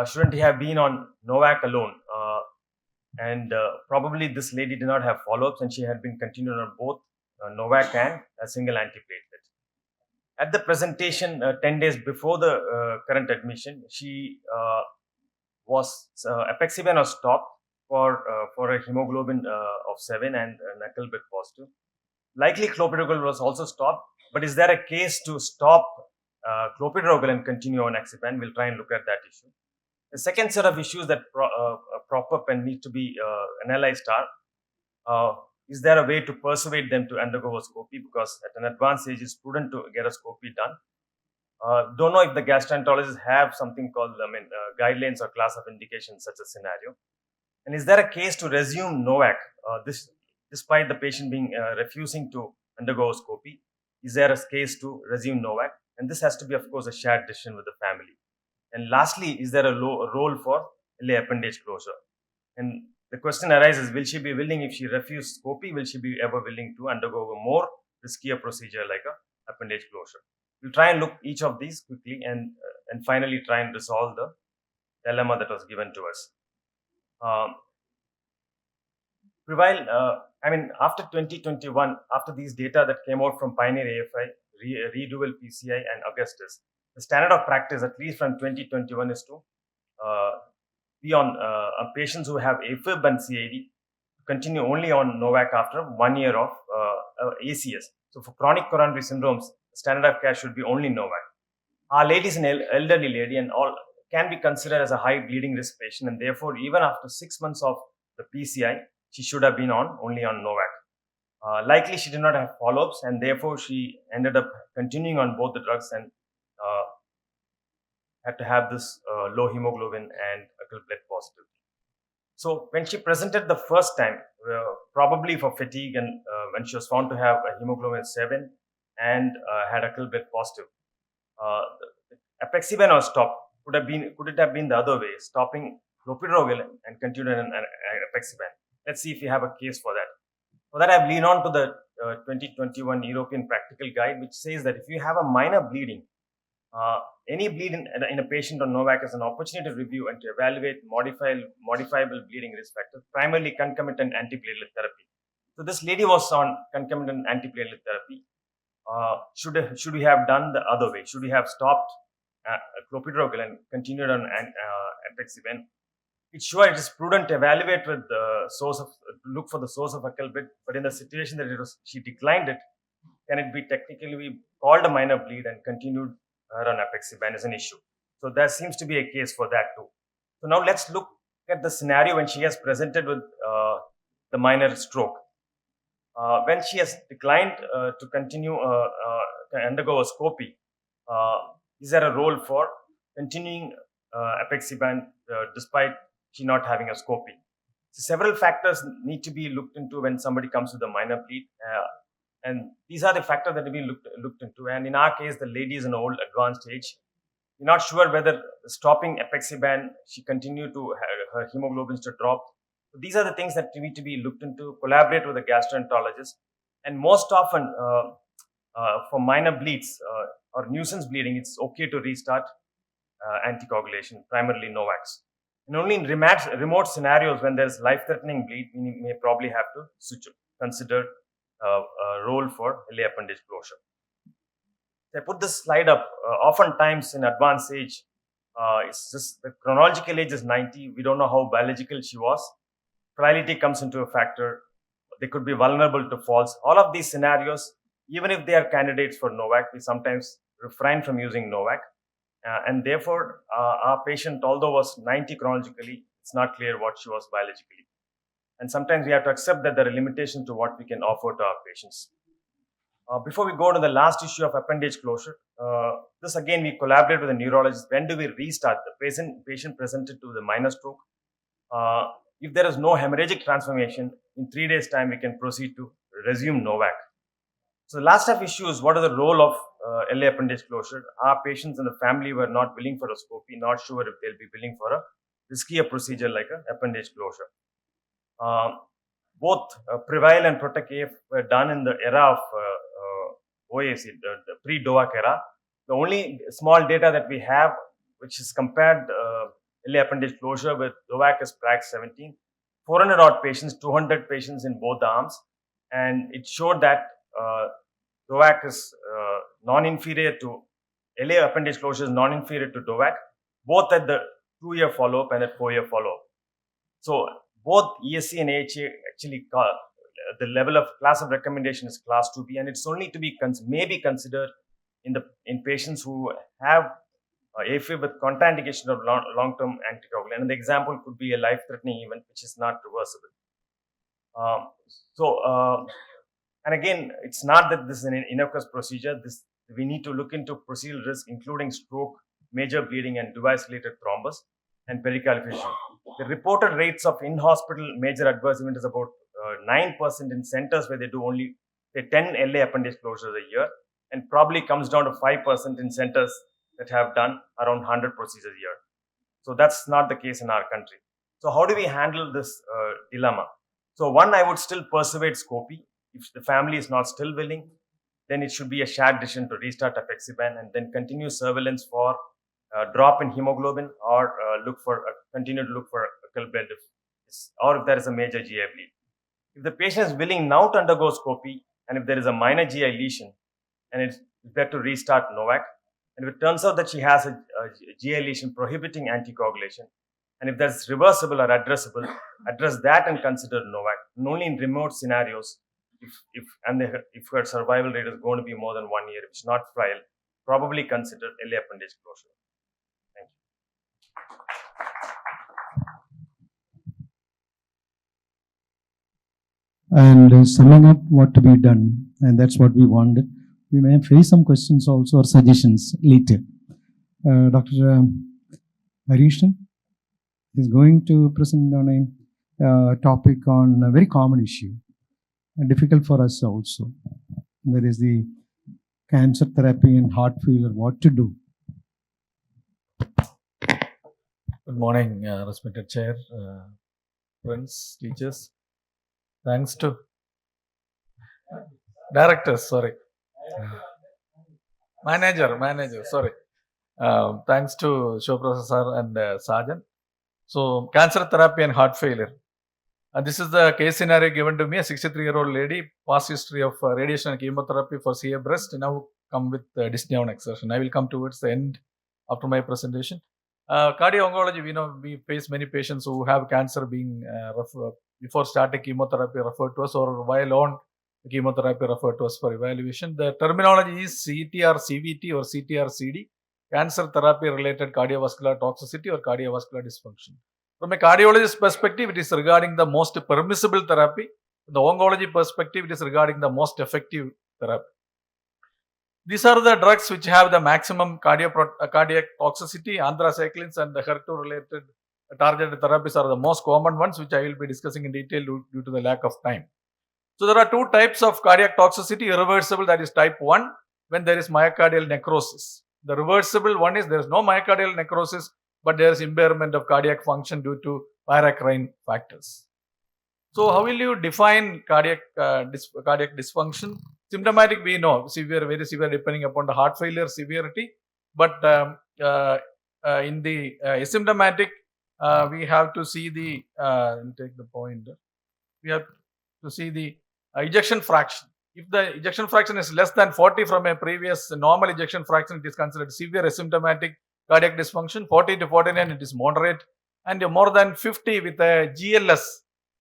shouldn't he have been on Novak alone? And probably this lady did not have follow-ups, and she had been continued on both Novak and a single antiplatelet. At the presentation 10 days before the current admission, she was apexaban was stopped for a hemoglobin of 7 and an Achilbert positive. Likely clopidogrel was also stopped, but is there a case to stop clopidogrel and continue on apexaban? We'll try and look at that issue. The second set of issues that prop up and need to be analyzed are: is there a way to persuade them to undergo a scopy? Because at an advanced age, it's prudent to get a scopy done. Don't know if the gastroenterologists have something called guidelines or class of indication such a scenario. And is there a case to resume Novak? Despite the patient being refusing to undergo a scopy, is there a case to resume Novak? And this has to be, of course, a shared decision with the family. And lastly, is there a role for LA appendage closure? And the question arises: will she be willing, if she refuses scopy, will she be ever willing to undergo a more riskier procedure like a appendage closure? We'll try and look each of these quickly and finally try and resolve the dilemma that was given to us. After 2021, after these data that came out from Pioneer AFI, Redual PCI and Augustus, the standard of practice, at least from 2021, is to be on patients who have AFib and CAD, continue only on Novak after 1 year of ACS. So for chronic coronary syndromes, the standard of care should be only Novak. Our lady is an elderly lady and all can be considered as a high bleeding risk patient, and therefore even after 6 months of the PCI, she should have been only on Novak. Likely she did not have follow-ups, and therefore she ended up continuing on both the drugs and had to have this low hemoglobin and Achilbert positive. So when she presented the first time, probably for fatigue, and when she was found to have a hemoglobin 7 and had Achilbert positive, apexaban was stopped. Could it have been the other way, stopping clopidogrel and continuing an apexaban? Let's see if we have a case for that. For that, I've leaned on to the 2021 European Practical Guide, which says that if you have a minor bleeding, any bleed in a patient on Novak is an opportunity to review and to evaluate modifiable bleeding risk factors, primarily concomitant antiplatelet therapy. So this lady was on concomitant antiplatelet therapy. Should we have done the other way? Should we have stopped clopidogrel and continued on apexaban? It's sure it is prudent to evaluate with the look for the source of Achilbert, but in the situation that she declined it, can it be technically called a minor bleed and continued her on apexaban is an issue. So there seems to be a case for that too. So now let's look at the scenario when she has presented with the minor stroke. When she has declined to continue to undergo a scopy, is there a role for continuing apexaban despite she not having a scopy? So several factors need to be looked into when somebody comes with a minor bleed. And these are the factors that will be looked into. And in our case, the lady is an old, advanced age. We're not sure whether stopping apexaban, she continued to her hemoglobins to drop. So these are the things that need to be looked into, collaborate with the gastroenterologist. And most often, for minor bleeds or nuisance bleeding, it's okay to restart anticoagulation, primarily Novaks. And only in remote scenarios when there's life-threatening bleed, we may probably have to consider a role for LA appendage closure. I put this slide up. Oftentimes in advanced age, it's just the chronological age is 90. We don't know how biological she was. Frailty comes into a factor. They could be vulnerable to falls. All of these scenarios, even if they are candidates for Novak, we sometimes refrain from using Novak. And therefore, our patient, although was 90 chronologically, it's not clear what she was biologically. And sometimes we have to accept that there are limitations to what we can offer to our patients. Before we go to the last issue of appendage closure, this again we collaborate with the neurologist. When do we restart? The patient presented to the minor stroke. If there is no hemorrhagic transformation, in 3 days' time we can proceed to resume NOVAC. So the last of issue is what is the role of LA appendage closure. Our patients and the family were not willing for a scopy, not sure if they'll be willing for a riskier procedure like an appendage closure. Both Prevail and Protect AF were done in the era of OAC, the pre-DOAC era. The only small data that we have, which is compared LA appendage closure with DOAC is PRAC 17, 400 odd patients, 200 patients in both arms, and it showed that DOAC is non-inferior to LA appendage closure is non-inferior to DOAC, both at the 2-year follow-up and at 4-year follow-up. So both ESC and AHA actually the level of class of recommendation is class 2B, and it's only to be maybe considered in patients who have AFib with contraindication of long-term anticoagulant. And the example could be a life-threatening event which is not reversible. And again, it's not that this is an innocuous procedure. We need to look into procedural risk, including stroke, major bleeding, and device-related thrombus and pericardial. The reported rates of in-hospital major adverse event is about 9% in centers where they do only 10 LA appendage closures a year, and probably comes down to 5% in centers that have done around 100 procedures a year. So that's not the case in our country. So how do we handle this dilemma? So one, I would still persuade scopy. If the family is not still willing, then it should be a shared decision to restart apexaban and then continue surveillance for drop in hemoglobin, or continue to look for a bed or if there is a major GI bleed. If the patient is willing now to undergo scopy, and if there is a minor GI lesion, and it's better to restart NOVAC, and if it turns out that she has a GI lesion prohibiting anticoagulation, and if that's reversible or addressable, address that and consider NOVAC. And only in remote scenarios, if her survival rate is going to be more than 1 year, if it's not trial, probably consider LA appendage closure. Thank you. And summing up what to be done, and that's what we wanted. We may face some questions also or suggestions later. Dr. Harishan is going to present on a topic on a very common issue and difficult for us also. That is the cancer therapy and heart failure, what to do. Good morning, respected chair, friends, teachers. Thanks to directors, sorry. Manager, sorry. Thanks to Showprasa sir and Sajan. So, cancer therapy and heart failure. This is the case scenario given to me, a 63-year-old lady, past history of radiation and chemotherapy for CA breast, now come with dyspnea on exertion. I will come towards the end after my presentation. Cardio-oncology, we face many patients who have cancer being before starting chemotherapy referred to us, or while on chemotherapy referred to us for evaluation. The terminology is CTR-CVT or CTR-CD, cancer therapy related cardiovascular toxicity or cardiovascular dysfunction. From a cardiologist perspective, it is regarding the most permissible therapy. From the oncology perspective, it is regarding the most effective therapy. These are the drugs which have the maximum cardiac toxicity. Anthracyclines and the HER2-related targeted therapies are the most common ones, which I will be discussing in detail due to the lack of time. So there are two types of cardiac toxicity: irreversible, that is type 1, when there is myocardial necrosis. The reversible one is there is no myocardial necrosis, but there is impairment of cardiac function due to paracrine factors. So how will you define cardiac dysfunction? Symptomatic, we know, severe, very severe, depending upon the heart failure severity. But in the asymptomatic, we have to see the, I'll take the point, we have to see the ejection fraction. If the ejection fraction is less than 40 from a previous normal ejection fraction, it is considered severe asymptomatic cardiac dysfunction. 40 to 49, it is moderate. And more than 50 with a GLS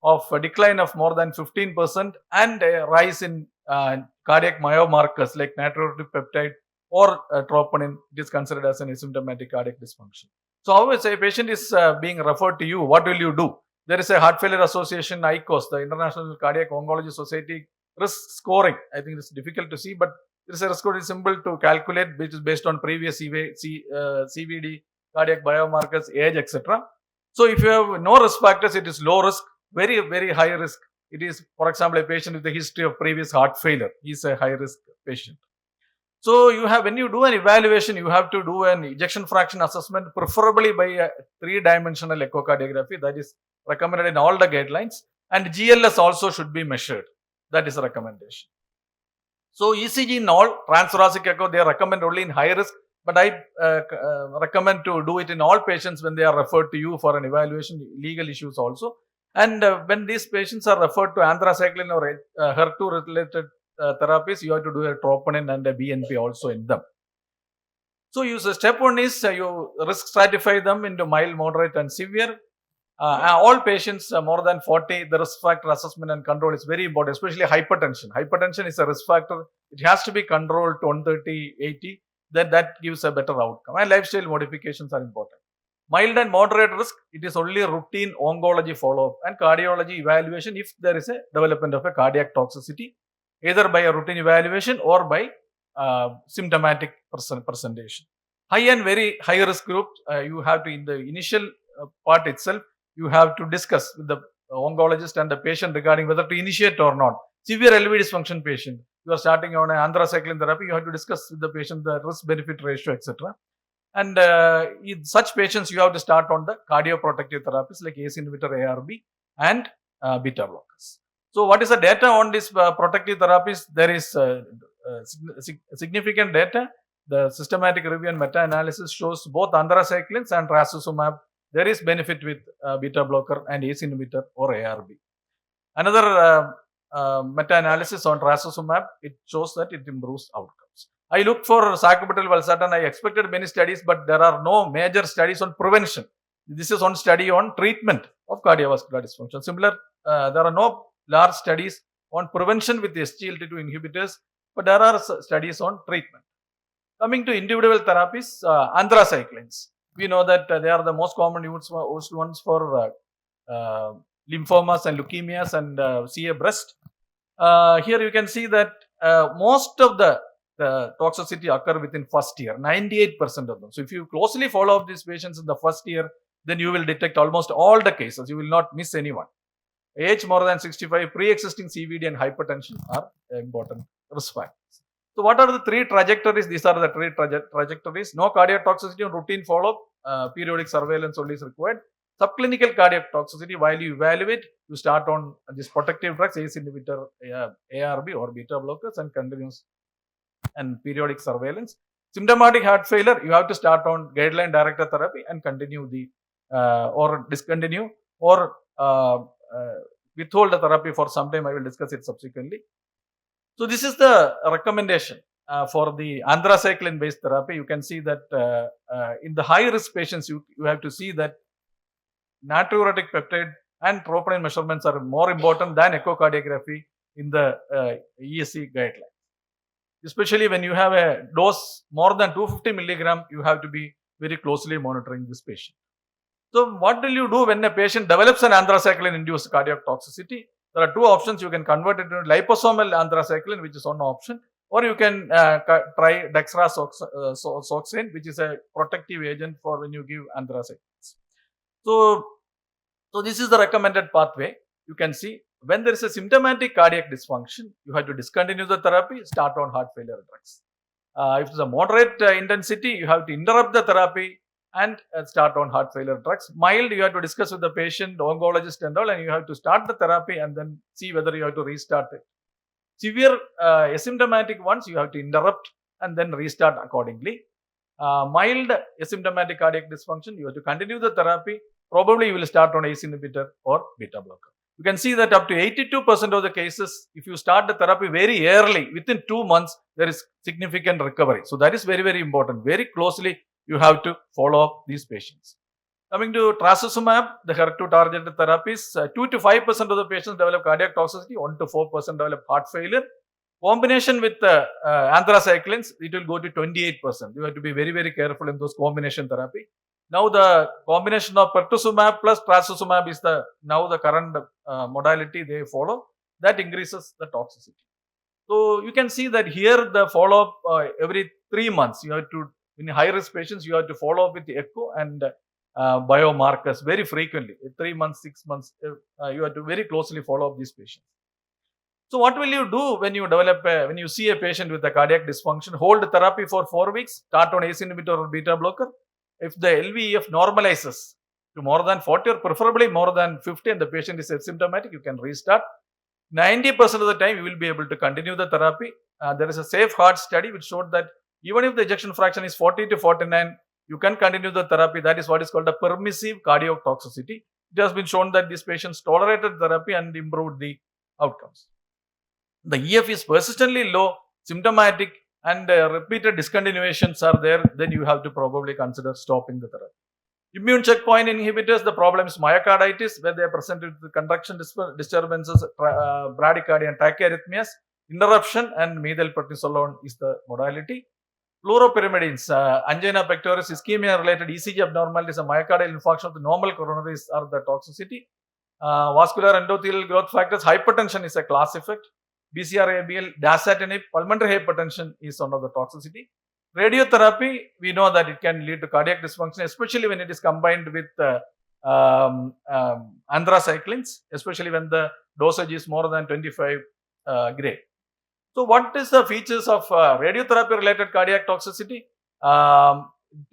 of a decline of more than 15% and a rise in cardiac biomarkers like natriuretic peptide, or troponin, it is considered as an asymptomatic cardiac dysfunction. So, how is a patient is being referred to you? What will you do? There is a heart failure association, ICOS, the International Cardiac Oncology Society risk scoring. I think it's difficult to see, but there is a risk score simple to calculate, which is based on previous CVD, cardiac biomarkers, age, etc. So, if you have no risk factors, it is low risk. Very, very high risk. It is, for example, a patient with a history of previous heart failure. He is a high risk patient. So, you have, when you do an evaluation, you have to do an ejection fraction assessment, preferably by a 3-dimensional echocardiography. That is recommended in all the guidelines. And GLS also should be measured. That is a recommendation. So, ECG in all, transthoracic echo, they recommend only in high risk. But I recommend to do it in all patients when they are referred to you for an evaluation, legal issues also. And when these patients are referred to anthracycline or HER2 related therapies, you have to do a troponin and a BNP also in them. So, step one is you risk stratify them into mild, moderate and severe. All patients more than 40, the risk factor assessment and control is very important, especially hypertension. Hypertension is a risk factor. It has to be controlled to 130, 80. That gives a better outcome. And lifestyle modifications are important. Mild and moderate risk, it is only routine oncology follow-up and cardiology evaluation if there is a development of a cardiac toxicity, either by a routine evaluation or by symptomatic presentation. High and very high risk group, you have to, in the initial part itself, you have to discuss with the oncologist and the patient regarding whether to initiate or not. Severe LV dysfunction patient, you are starting on an anthracycline therapy, you have to discuss with the patient the risk-benefit ratio, etc. And in such patients, you have to start on the cardioprotective therapies like ACE inhibitor, ARB, and beta blockers. So, what is the data on these protective therapies? There is significant data. The systematic review and meta-analysis shows both anthracyclines and trastuzumab. There is benefit with beta blocker and ACE inhibitor or ARB. Another meta-analysis on trastuzumab, it shows that it improves outcomes. I looked for sacubitril valsartan. I expected many studies, but there are no major studies on prevention. This is one study on treatment of cardiovascular dysfunction. Similar, there are no large studies on prevention with SGLT2 inhibitors, but there are studies on treatment. Coming to individual therapies, anthracyclines. We know that they are the most common used ones for lymphomas and leukemias and CA breast. Here you can see that most of the toxicity occur within first year, 98% of them. So, if you closely follow up these patients in the first year, then you will detect almost all the cases. You will not miss anyone. Age more than 65, pre-existing CVD and hypertension are important risk factors. So, what are the three trajectories? These are the three trajectories. No cardiac toxicity on routine follow-up, periodic surveillance only is required. Subclinical cardiac toxicity, while you evaluate, you start on these protective drugs, ACE inhibitor, ARB or beta blockers, and continuous and periodic surveillance. Symptomatic heart failure, you have to start on guideline directed therapy and continue the or discontinue or withhold the therapy for some time. I will discuss it subsequently. So, this is the recommendation for the anthracycline based therapy. You can see that in the high risk patients, you have to see that natriuretic peptide and troponin measurements are more important than echocardiography in the ESC guidelines. Especially when you have a dose more than 250 milligram, you have to be very closely monitoring this patient. So, what will you do when a patient develops an anthracycline induced cardiac toxicity? There are two options. You can convert it into liposomal anthracycline, which is one option, or you can try dexrazoxane, which is a protective agent for when you give anthracyclines. So this is the recommended pathway. You can see when there is a symptomatic cardiac dysfunction, you have to discontinue the therapy, start on heart failure drugs. If it's a moderate intensity, you have to interrupt the therapy and start on heart failure drugs. Mild, you have to discuss with the patient, oncologist and all, and you have to start the therapy and then see whether you have to restart it. Severe asymptomatic ones, you have to interrupt and then restart accordingly. Mild asymptomatic cardiac dysfunction, you have to continue the therapy. Probably you will start on ACE inhibitor or beta blocker. You can see that up to 82% of the cases, if you start the therapy very early, within 2 months, there is significant recovery. So that is very, very important. Very closely, you have to follow up these patients. Coming to trastuzumab, the HER2 targeted therapies, 2 to 5% of the patients develop cardiac toxicity, 1 to 4% develop heart failure. Combination with anthracyclines, it will go to 28%. You have to be very, very careful in those combination therapy. Now the combination of pertuzumab plus trastuzumab is now the current modality they follow. That increases the toxicity. So you can see that here the follow-up every 3 months. You have to, in high-risk patients, you have to follow up with the echo and biomarkers very frequently. 3 months, 6 months, you have to very closely follow up these patients. So what will you do when you when you see a patient with a cardiac dysfunction? Hold therapy for 4 weeks, start on ACE inhibitor or beta blocker. If the LVEF normalizes to more than 40 or preferably more than 50 and the patient is asymptomatic, you can restart. 90% of the time you will be able to continue the therapy. There is a safe heart study which showed that even if the ejection fraction is 40 to 49, you can continue the therapy. That is what is called a permissive cardiotoxicity. It has been shown that these patients tolerated therapy and improved the outcomes. The EF is persistently low, symptomatic, and repeated discontinuations are there, then you have to probably consider stopping the therapy. Immune checkpoint inhibitors, the problem is myocarditis, where they are presented with conduction disturbances, bradycardia and tachyarrhythmias. Interruption and methylprednisolone is the modality. Fluoropyrimidines, angina pectoris, ischemia-related ECG abnormalities, and myocardial infarction of the normal coronaries are the toxicity. Vascular endothelial growth factors, hypertension is a class effect. BCR-ABL, dasatinib, pulmonary hypertension is one of the toxicity. Radiotherapy, we know that it can lead to cardiac dysfunction, especially when it is combined with anthracyclines, especially when the dosage is more than 25 gray. So what is the features of radiotherapy related cardiac toxicity?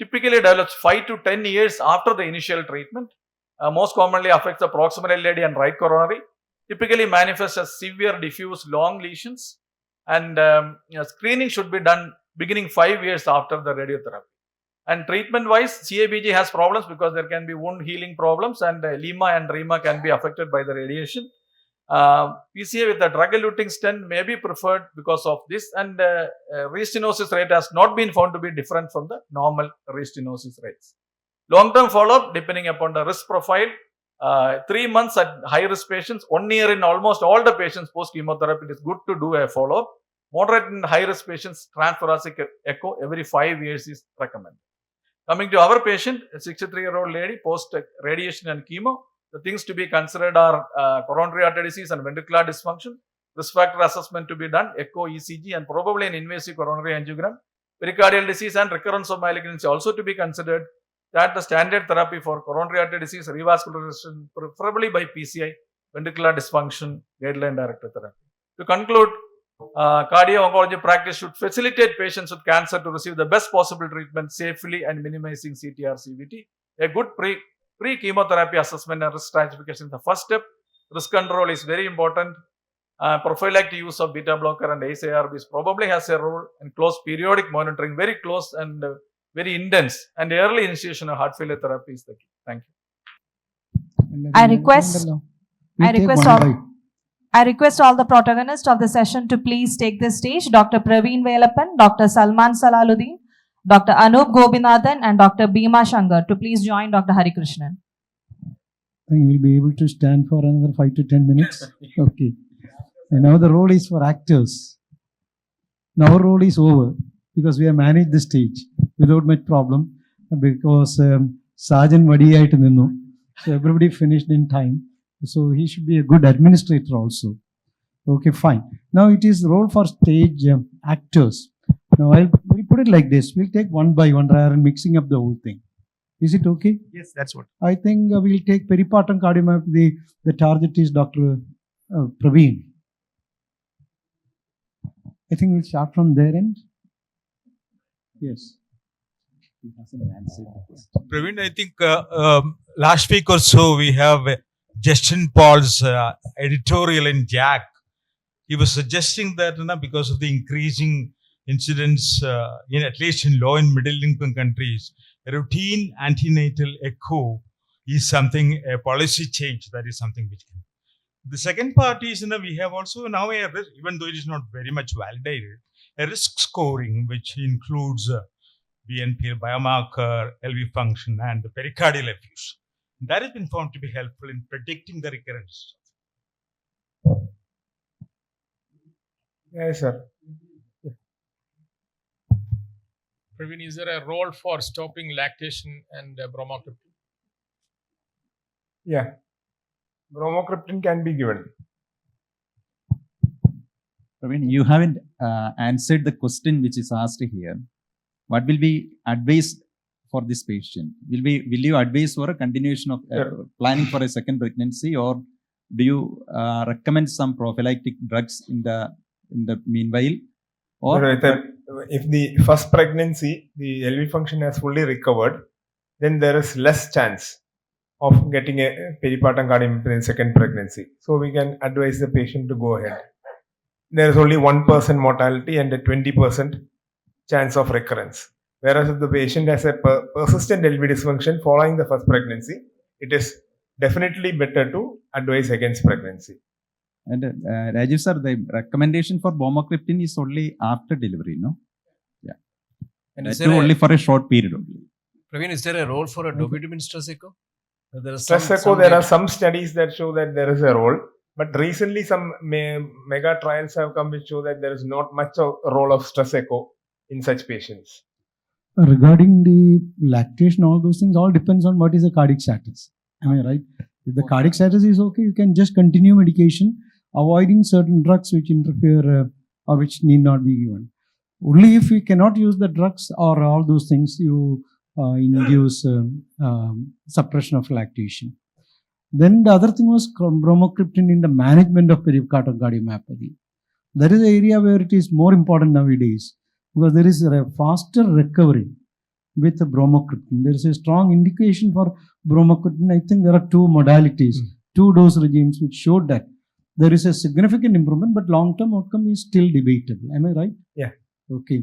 Typically develops 5 to 10 years after the initial treatment. Most commonly affects the proximal LAD and right coronary. Typically manifests as severe diffuse long lesions, and screening should be done beginning 5 years after the radiotherapy. And treatment wise, CABG has problems because there can be wound healing problems, and lima and rima can be affected by the radiation. PCA with a drug-eluting stent may be preferred because of this, and restenosis rate has not been found to be different from the normal restenosis rates. Long-term follow-up depending upon the risk profile. 3 months at high-risk patients, 1 year in almost all the patients post-chemotherapy. It is good to do a follow-up. Moderate and high-risk patients, transthoracic echo every 5 years is recommended. Coming to our patient, a 63-year-old lady post-radiation and chemo, the things to be considered are coronary artery disease and ventricular dysfunction, risk factor assessment to be done, echo, ECG, and probably an invasive coronary angiogram. Pericardial disease and recurrence of malignancy also to be considered. That the standard therapy for coronary artery disease, revascularization, preferably by PCI, ventricular dysfunction, guideline directed therapy. To conclude, cardio-oncology practice should facilitate patients with cancer to receive the best possible treatment safely and minimizing CTR-CVT. A good pre-chemotherapy assessment and risk stratification is the first step. Risk control is very important. Prophylactic use of beta blocker and ACE-ARBs probably has a role, and close periodic monitoring, very close and very intense, and early initiation of heart failure therapy is the key. Thank you. I request all the protagonists of the session to please take the stage. Dr. Praveen Velappan, Dr. Salman Salaluddin, Dr. Anup Gobinathan, and Dr. Bhima Shankar to please join Dr. Harikrishnan. You will be able to stand for another 5 to 10 minutes. Okay. And now the role is for actors. Now our role is over because we have managed the stage without much problem, because Sergeant Vadiyaittu ninnu. So everybody finished in time. So he should be a good administrator also. Okay, fine. Now it is the role for stage actors. Now we'll put it like this. We'll take one by one rather than mixing up the whole thing. Is it okay? Yes, that's what. I think we'll take peripartum cardiomyopathy. The target is Dr. Praveen. I think we'll start from their end. Yes. Praveen, I think last week or so we have Justin Paul's editorial in Jack. He was suggesting that because of the increasing incidents, at least in low and middle income countries, routine antenatal echo is something, a policy change that is something which can. The second part is we have also now a risk, even though it is not very much validated, a risk scoring which includes BNP biomarker, LV function, and the pericardial effusion. That has been found to be helpful in predicting the recurrence. Yes, sir. Praveen, is there a role for stopping lactation and bromocriptine? Yeah. Bromocriptine can be given. Praveen, you haven't answered the question which is asked here. What will be advised for this patient? Will you advise for a continuation of planning for a second pregnancy, or do you recommend some prophylactic drugs in the meanwhile? Or If the first pregnancy, the LV function has fully recovered, then there is less chance of getting a peripartum cardiomyopathy in second pregnancy. So we can advise the patient to go ahead. There is only 1% mortality and a 20% chance of recurrence. Whereas if the patient has a persistent LV dysfunction following the first pregnancy, it is definitely better to advise against pregnancy. And Rajiv sir, the recommendation for bromocriptine is only after delivery, no? Yeah. And that too only for a short period only. Praveen, is there a role for a dobutamine stress echo? Stress echo, there are some studies that show that there is a role. But recently, some mega trials have come which show that there is not much of a role of stress echo in such patients. Regarding the lactation, all those things all depends on what is the cardiac status. Am I right? If the cardiac status is okay, you can just continue medication, avoiding certain drugs which interfere or which need not be given. Only if you cannot use the drugs or all those things, you induce suppression of lactation. Then the other thing was bromocriptine in the management of pericardial cardiomyopathy. That is the area where it is more important nowadays, because there is a faster recovery with bromocriptine. There is a strong indication for bromocriptine. I think there are two modalities, 2 dose regimes which showed that there is a significant improvement, but long-term outcome is still debatable. Am I right? Yeah. Okay.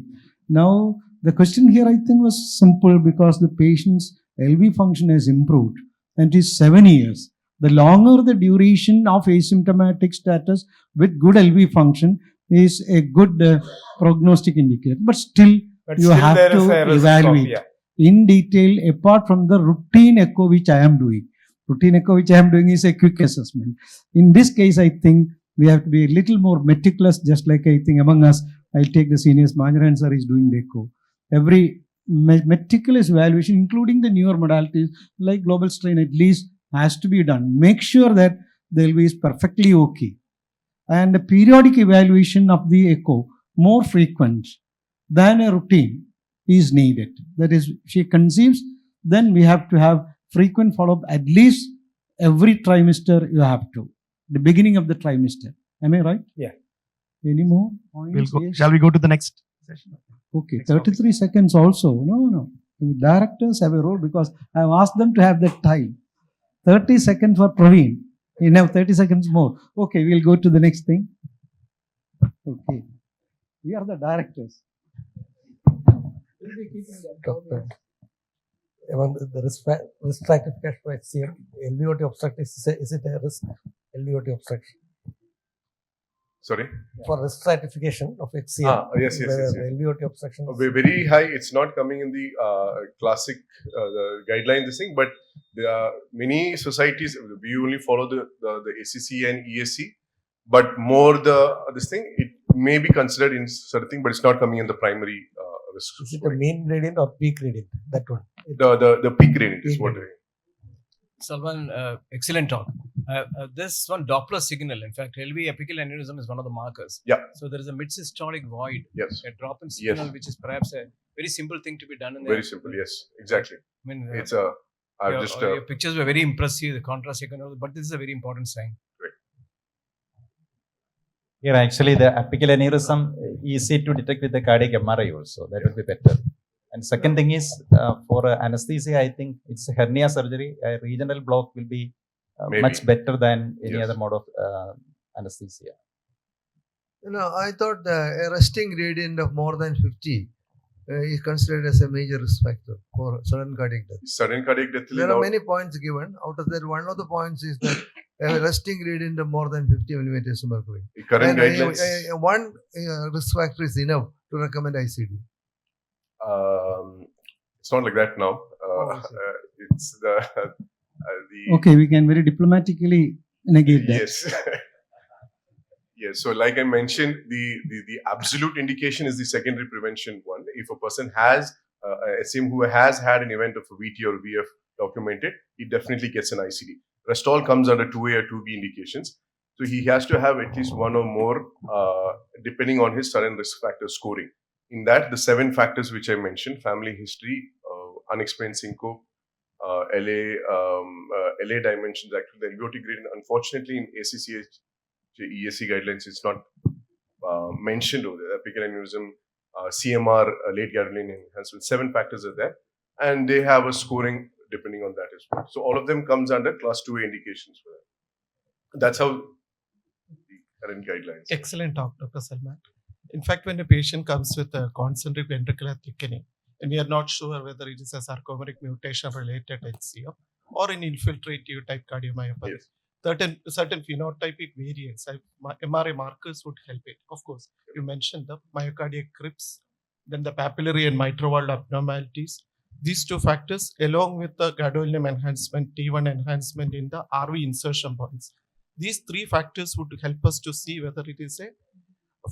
Now, the question here I think was simple, because the patient's LV function has improved and it is 7 years. The longer the duration of asymptomatic status with good LV function is a good prognostic indicator. But still, you have to evaluate in detail apart from the routine echo which I am doing. Routine echo which I am doing is a quick assessment. In this case, I think we have to be a little more meticulous, just like I think among us, I'll take the seniors, Manjaran sir is doing the echo. Every meticulous evaluation, including the newer modalities like global strain, at least has to be done. Make sure that the LV is perfectly okay. And a periodic evaluation of the echo, more frequent than a routine, is needed. That is, if she conceives, then we have to have frequent follow-up, at least every trimester you have to. The beginning of the trimester. Am I right? Yeah. Any more points? Yes. Shall we go to the next session? Okay, 33 seconds also. No. The directors have a role, because I have asked them to have that time. 30 seconds for Praveen. You have 30 seconds more. Okay, we'll go to the next thing. Okay. We are the directors. Among the risk stratification for HCM, LVOT obstruction, is it a risk? LVOT obstruction? Sorry? For risk stratification of HCM. Yes. LVOT obstruction. Very high. It's not coming in the classic guideline, this thing, but there are many societies, we only follow the ACC and ESC, but more this thing, it may be considered in certain thing, but it's not coming in the primary risk. Is it a mean gradient or peak gradient? That one. The peak gradient is what. Salman, excellent talk. This one Doppler signal, in fact, LV apical aneurysm is one of the markers. Yeah. So there is a mid-systolic void, yes, a drop in signal, which is perhaps a very simple thing to be done in there. Very simple, yes, exactly. I mean, it's your pictures were very impressive, the contrast signal, but this is a very important sign. Right. Here, actually, the apical aneurysm is easy to detect with the cardiac MRI also. That would be better. And second thing is, for anesthesia, I think it's hernia surgery. A regional block will be much better than any other mode of anesthesia. I thought a resting gradient of more than 50 is considered as a major risk factor for sudden cardiac death. Sudden cardiac death. There are many points given. Out of that, one of the points is that a resting gradient of more than 50 millimeters of mercury. Current guidelines. One risk factor is enough to recommend ICD. It's not like that now. It's the Okay, we can very diplomatically negate that. Yes. Yes, so like I mentioned, the absolute indication is the secondary prevention one. If a person has assume who has had an event of a VT or VF documented, he definitely gets an ICD. Rest all comes under 2A or 2B indications. So he has to have at least one or more, depending on his sudden risk factor scoring. In that, the 7 factors which I mentioned: family history, unexplained syncope, LA dimensions, actually the LVOT gradient. Unfortunately, in ACCH ESC guidelines, it's not mentioned over there. Apical aneurysm, CMR, late gadolinium enhancement, 7 factors are there, and they have a scoring depending on that as well. So all of them comes under class 2A indications for that. That's how the current guidelines. Excellent talk, Dr. Salman. In fact, when a patient comes with a concentric ventricular thickening, and we are not sure whether it is a sarcomeric mutation related HCM or an infiltrative type cardiomyopathy, Yes. certain phenotypic variants, MRI markers would help it. Of course, you mentioned the myocardial crypts, then the papillary and mitral valve abnormalities. These 2 factors, along with the gadolinium enhancement, T1 enhancement in the RV insertion points, these 3 factors would help us to see whether it is a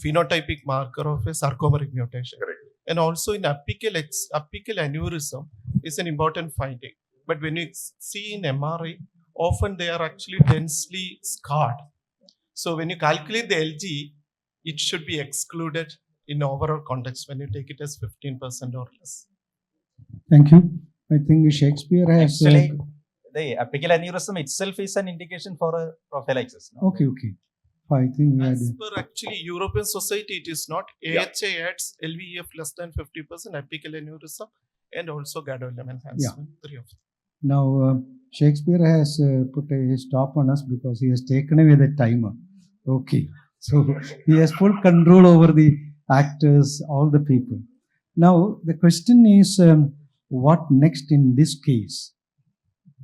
phenotypic marker of a sarcomeric mutation. Correct. And also in apical aneurysm is an important finding. But when you see in MRI, often they are actually densely scarred. So when you calculate the LG, it should be excluded in overall context when you take it as 15% or less. Thank you. I think Shakespeare has. Actually, the apical aneurysm itself is an indication for a prophylaxis. No? Okay. I think we had. As per actually European Society, it is not. AHA adds LVEF less than 50%, apical aneurysm, and also gadolinium enhancement. 3 of them. Now, Shakespeare has put a stop on us because he has taken away the timer. Okay. So he has full control over the actors, all the people. Now, the question is, what next in this case?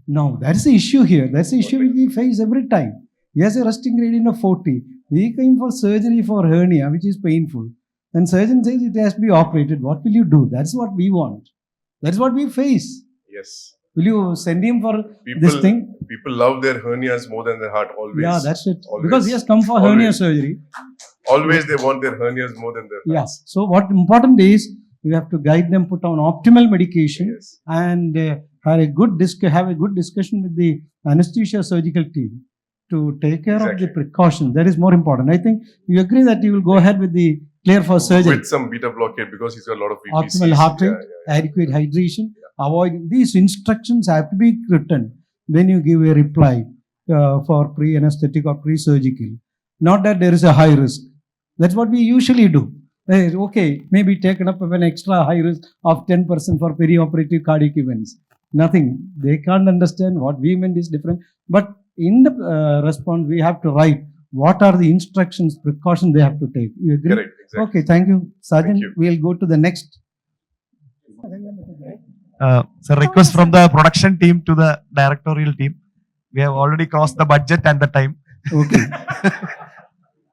Now, that's the issue here. That's the issue we face every time. He has a resting gradient of 40. He came for surgery for hernia, which is painful. And surgeon says it has to be operated. What will you do? That's what we want. That's what we face. Yes. Will you send him for this thing? People love their hernias more than their heart, always. Yeah, that's it. Always. Because he has come for hernia surgery. Always they want their hernias more than their heart. Yes. So what important is, you have to guide them, put on optimal medication, and have a good discussion with the anesthesia surgical team to take care of the precaution. That is more important. I think you agree that you will go ahead with the clear for surgery. With some beta blockade because he's got a lot of VPCs. Optimal heart rate, adequate hydration. Avoid these instructions have to be written when you give a reply for pre-anesthetic or pre-surgical. Not that there is a high risk. That's what we usually do. Okay, maybe taken up of an extra high risk of 10% for perioperative cardiac events. Nothing. They can't understand what we meant is different. But in the response, we have to write what are the instructions, precautions they have to take. You agree? Correct, exactly. Okay, thank you. Sergeant, we'll go to the next. So request from the production team to the directorial team. We have already crossed the budget and the time. Okay.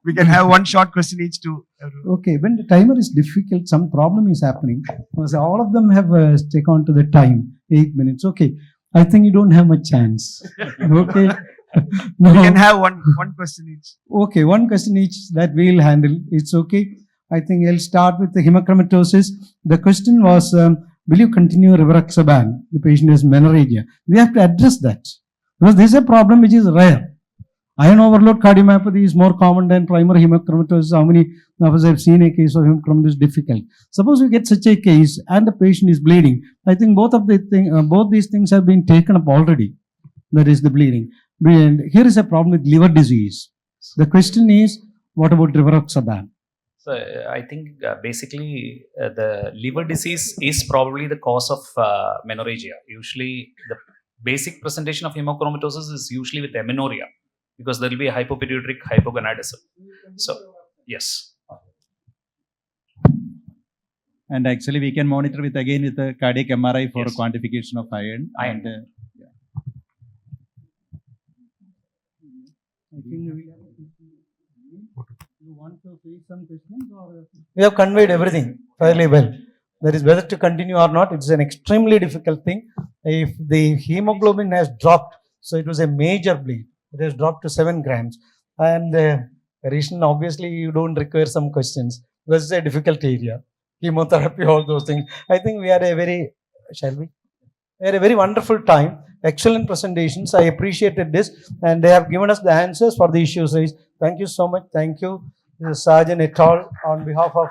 We can have one short question each to everyone. Okay, when the timer is difficult, some problem is happening. Because all of them have taken on to the time, 8 minutes. Okay, I think you don't have much chance. Okay. No. We can have one question each. Okay, one question each that we'll handle. It's okay. I think I'll start with the hemochromatosis. The question was, will you continue rivaroxaban? The patient has menorrhagia. We have to address that. Because this is a problem which is rare. Iron overload cardiomyopathy is more common than primary hemochromatosis. How many of us have seen a case of hemochromatosis? Difficult. Suppose you get such a case and the patient is bleeding. I think both these things have been taken up already. That is the bleeding. And here is a problem with liver disease. The question is, what about rivaroxaban? So I think basically the liver disease is probably the cause of menorrhagia. Usually the basic presentation of hemochromatosis is usually with amenorrhea because there will be a hypopituitaric hypogonadism. So yes. And actually we can monitor with the cardiac MRI for quantification of iron. Iron. And, I think you want to face some questions or? We have conveyed everything fairly well. That is whether to continue or not. It's an extremely difficult thing. If the hemoglobin has dropped, so it was a major bleed. It has dropped to 7 grams. And Karishan, obviously you don't require some questions because it's a difficult area. Chemotherapy, all those things. I think we are a very, shall we? We had a very wonderful time. Excellent presentations. I appreciated this, and they have given us the answers for the issues raised. Thank you so much. Thank you, Sergeant et al. On behalf of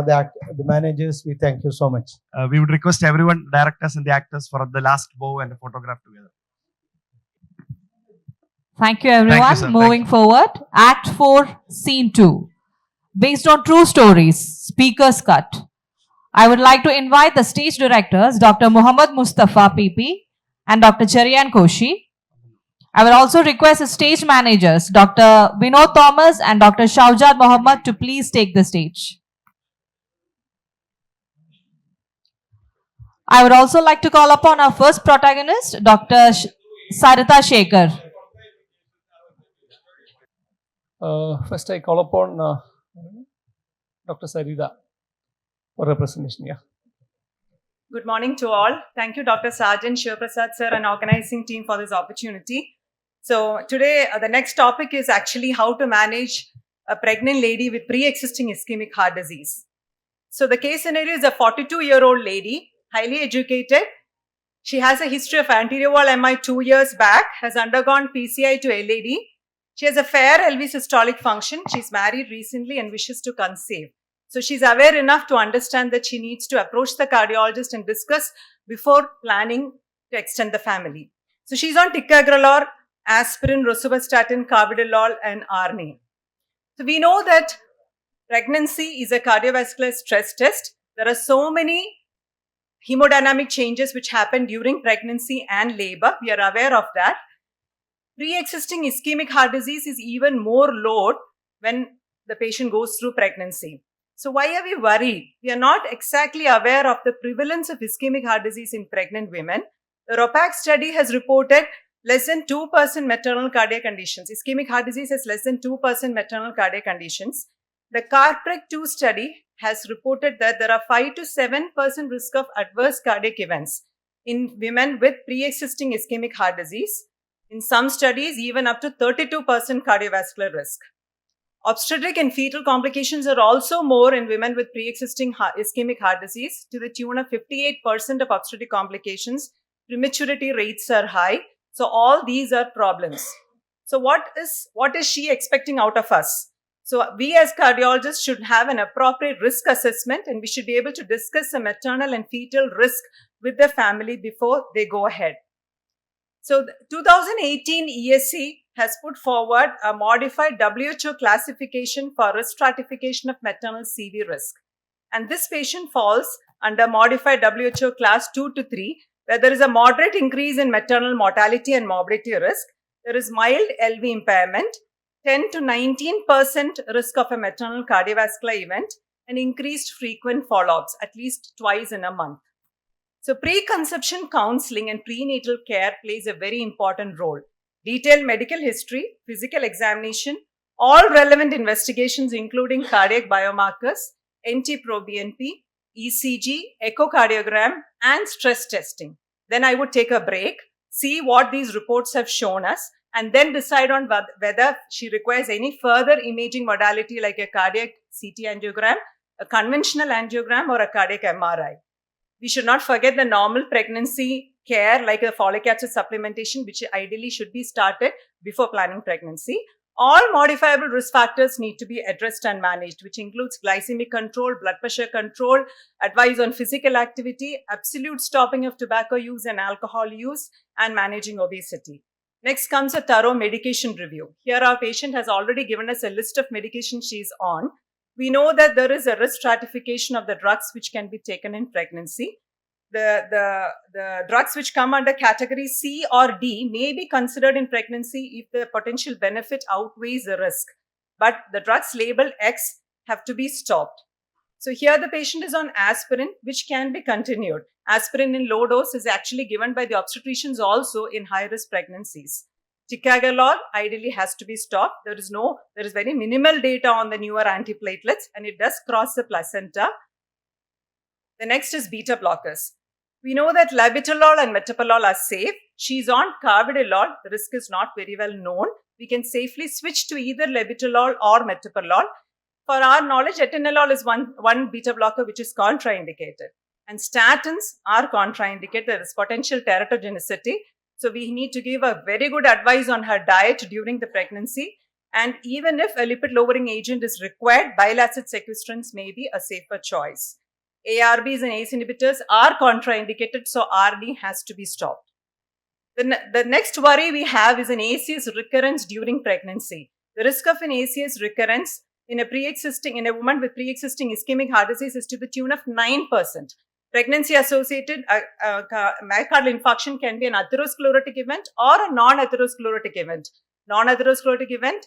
the managers, we thank you so much. We would request everyone, directors and the actors, for the last bow and a photograph together. Thank you, everyone. sir. Moving forward, Act 4, Scene 2. Based on true stories, Speaker's Cut. I would like to invite the stage directors, Dr. Muhammad Mustafa PP and Dr. Cherian Koshi. I will also request the stage managers, Dr. Vinod Thomas and Dr. Shaujad Mohammed, to please take the stage. I would also like to call upon our first protagonist, Dr. Sarita Shekhar. First, I call upon Dr. Sarita for a presentation. Yeah. Good morning to all. Thank you, Dr. Sarjan, Shivaprasad sir, and organizing team for this opportunity. So today, the next topic is actually how to manage a pregnant lady with pre-existing ischemic heart disease. So the case scenario is a 42-year-old lady, highly educated. She has a history of anterior wall MI 2 years back, has undergone PCI to LAD. She has a fair LV systolic function. She's married recently and wishes to conceive. So she's aware enough to understand that she needs to approach the cardiologist and discuss before planning to extend the family. So she's on ticagrelor, aspirin, rosuvastatin, carvedilol, and ARNI. So we know that pregnancy is a cardiovascular stress test. There are so many hemodynamic changes which happen during pregnancy and labor. We are aware of that. Pre-existing ischemic heart disease is even more load when the patient goes through pregnancy. So why are we worried? We are not exactly aware of the prevalence of ischemic heart disease in pregnant women. The ROPAC study has reported less than 2% maternal cardiac conditions. Ischemic heart disease has less than 2% maternal cardiac conditions. The CARPREC-2 study has reported that there are 5 to 7% risk of adverse cardiac events in women with pre-existing ischemic heart disease. In some studies, even up to 32% cardiovascular risk. Obstetric and fetal complications are also more in women with pre-existing ischemic heart disease, to the tune of 58% of obstetric complications. Prematurity rates are high. So all these are problems. So what is she expecting out of us? So we as cardiologists should have an appropriate risk assessment, and we should be able to discuss the maternal and fetal risk with the family before they go ahead. So the 2018 ESC has put forward a modified WHO classification for risk stratification of maternal CV risk. And this patient falls under modified WHO class 2 to 3, where there is a moderate increase in maternal mortality and morbidity risk. There is mild LV impairment, 10 to 19% risk of a maternal cardiovascular event, and increased frequent follow-ups, at least twice in a month. So preconception counseling and prenatal care plays a very important role. Detailed medical history, physical examination, all relevant investigations including cardiac biomarkers, NT-proBNP, ECG, echocardiogram, and stress testing. Then I would take a break, see what these reports have shown us, and then decide on whether she requires any further imaging modality like a cardiac CT angiogram, a conventional angiogram, or a cardiac MRI. We should not forget the normal pregnancy care like a folic acid supplementation, which ideally should be started before planning pregnancy. All modifiable risk factors need to be addressed and managed, which includes glycemic control, blood pressure control, advice on physical activity, absolute stopping of tobacco use and alcohol use, and managing obesity. Next comes a thorough medication review. Here our patient has already given us a list of medications she is on. We know that there is a risk stratification of the drugs which can be taken in pregnancy. The drugs which come under category C or D may be considered in pregnancy if the potential benefit outweighs the risk. But the drugs labeled X have to be stopped. So here the patient is on aspirin, which can be continued. Aspirin in low dose is actually given by the obstetricians also in high-risk pregnancies. Ticagrelor ideally has to be stopped. There is very minimal data on the newer antiplatelets, and it does cross the placenta. The next is beta blockers. We know that labetalol and metoprolol are safe. She's on carvedilol. The risk is not very well known. We can safely switch to either labetalol or metoprolol. For our knowledge, atenolol is one beta blocker which is contraindicated. And statins are contraindicated. There is potential teratogenicity. So we need to give a very good advice on her diet during the pregnancy. And even if a lipid-lowering agent is required, bile acid sequestrants may be a safer choice. ARBs and ACE inhibitors are contraindicated, so RD has to be stopped. The next worry we have is an ACS recurrence during pregnancy. The risk of an ACS recurrence in a woman with pre-existing ischemic heart disease is to the tune of 9%. Pregnancy-associated myocardial infarction can be an atherosclerotic event or a non-atherosclerotic event. Non-atherosclerotic event,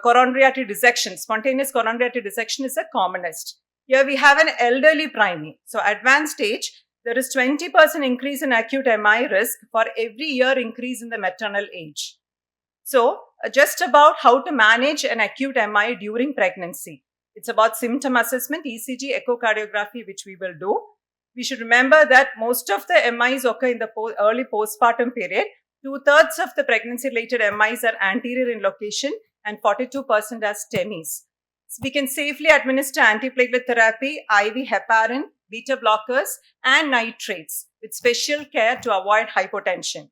coronary artery dissection, spontaneous coronary artery dissection is the commonest. Here we have an elderly primate. So advanced stage, there is 20% increase in acute MI risk for every year increase in the maternal age. So just about how to manage an acute MI during pregnancy. It's about symptom assessment, ECG, echocardiography, which we will do. We should remember that most of the MIs occur in the early postpartum period. 2/3 of the pregnancy-related MIs are anterior in location and 42% are STEMIs. So we can safely administer antiplatelet therapy, IV heparin, beta blockers, and nitrates with special care to avoid hypotension.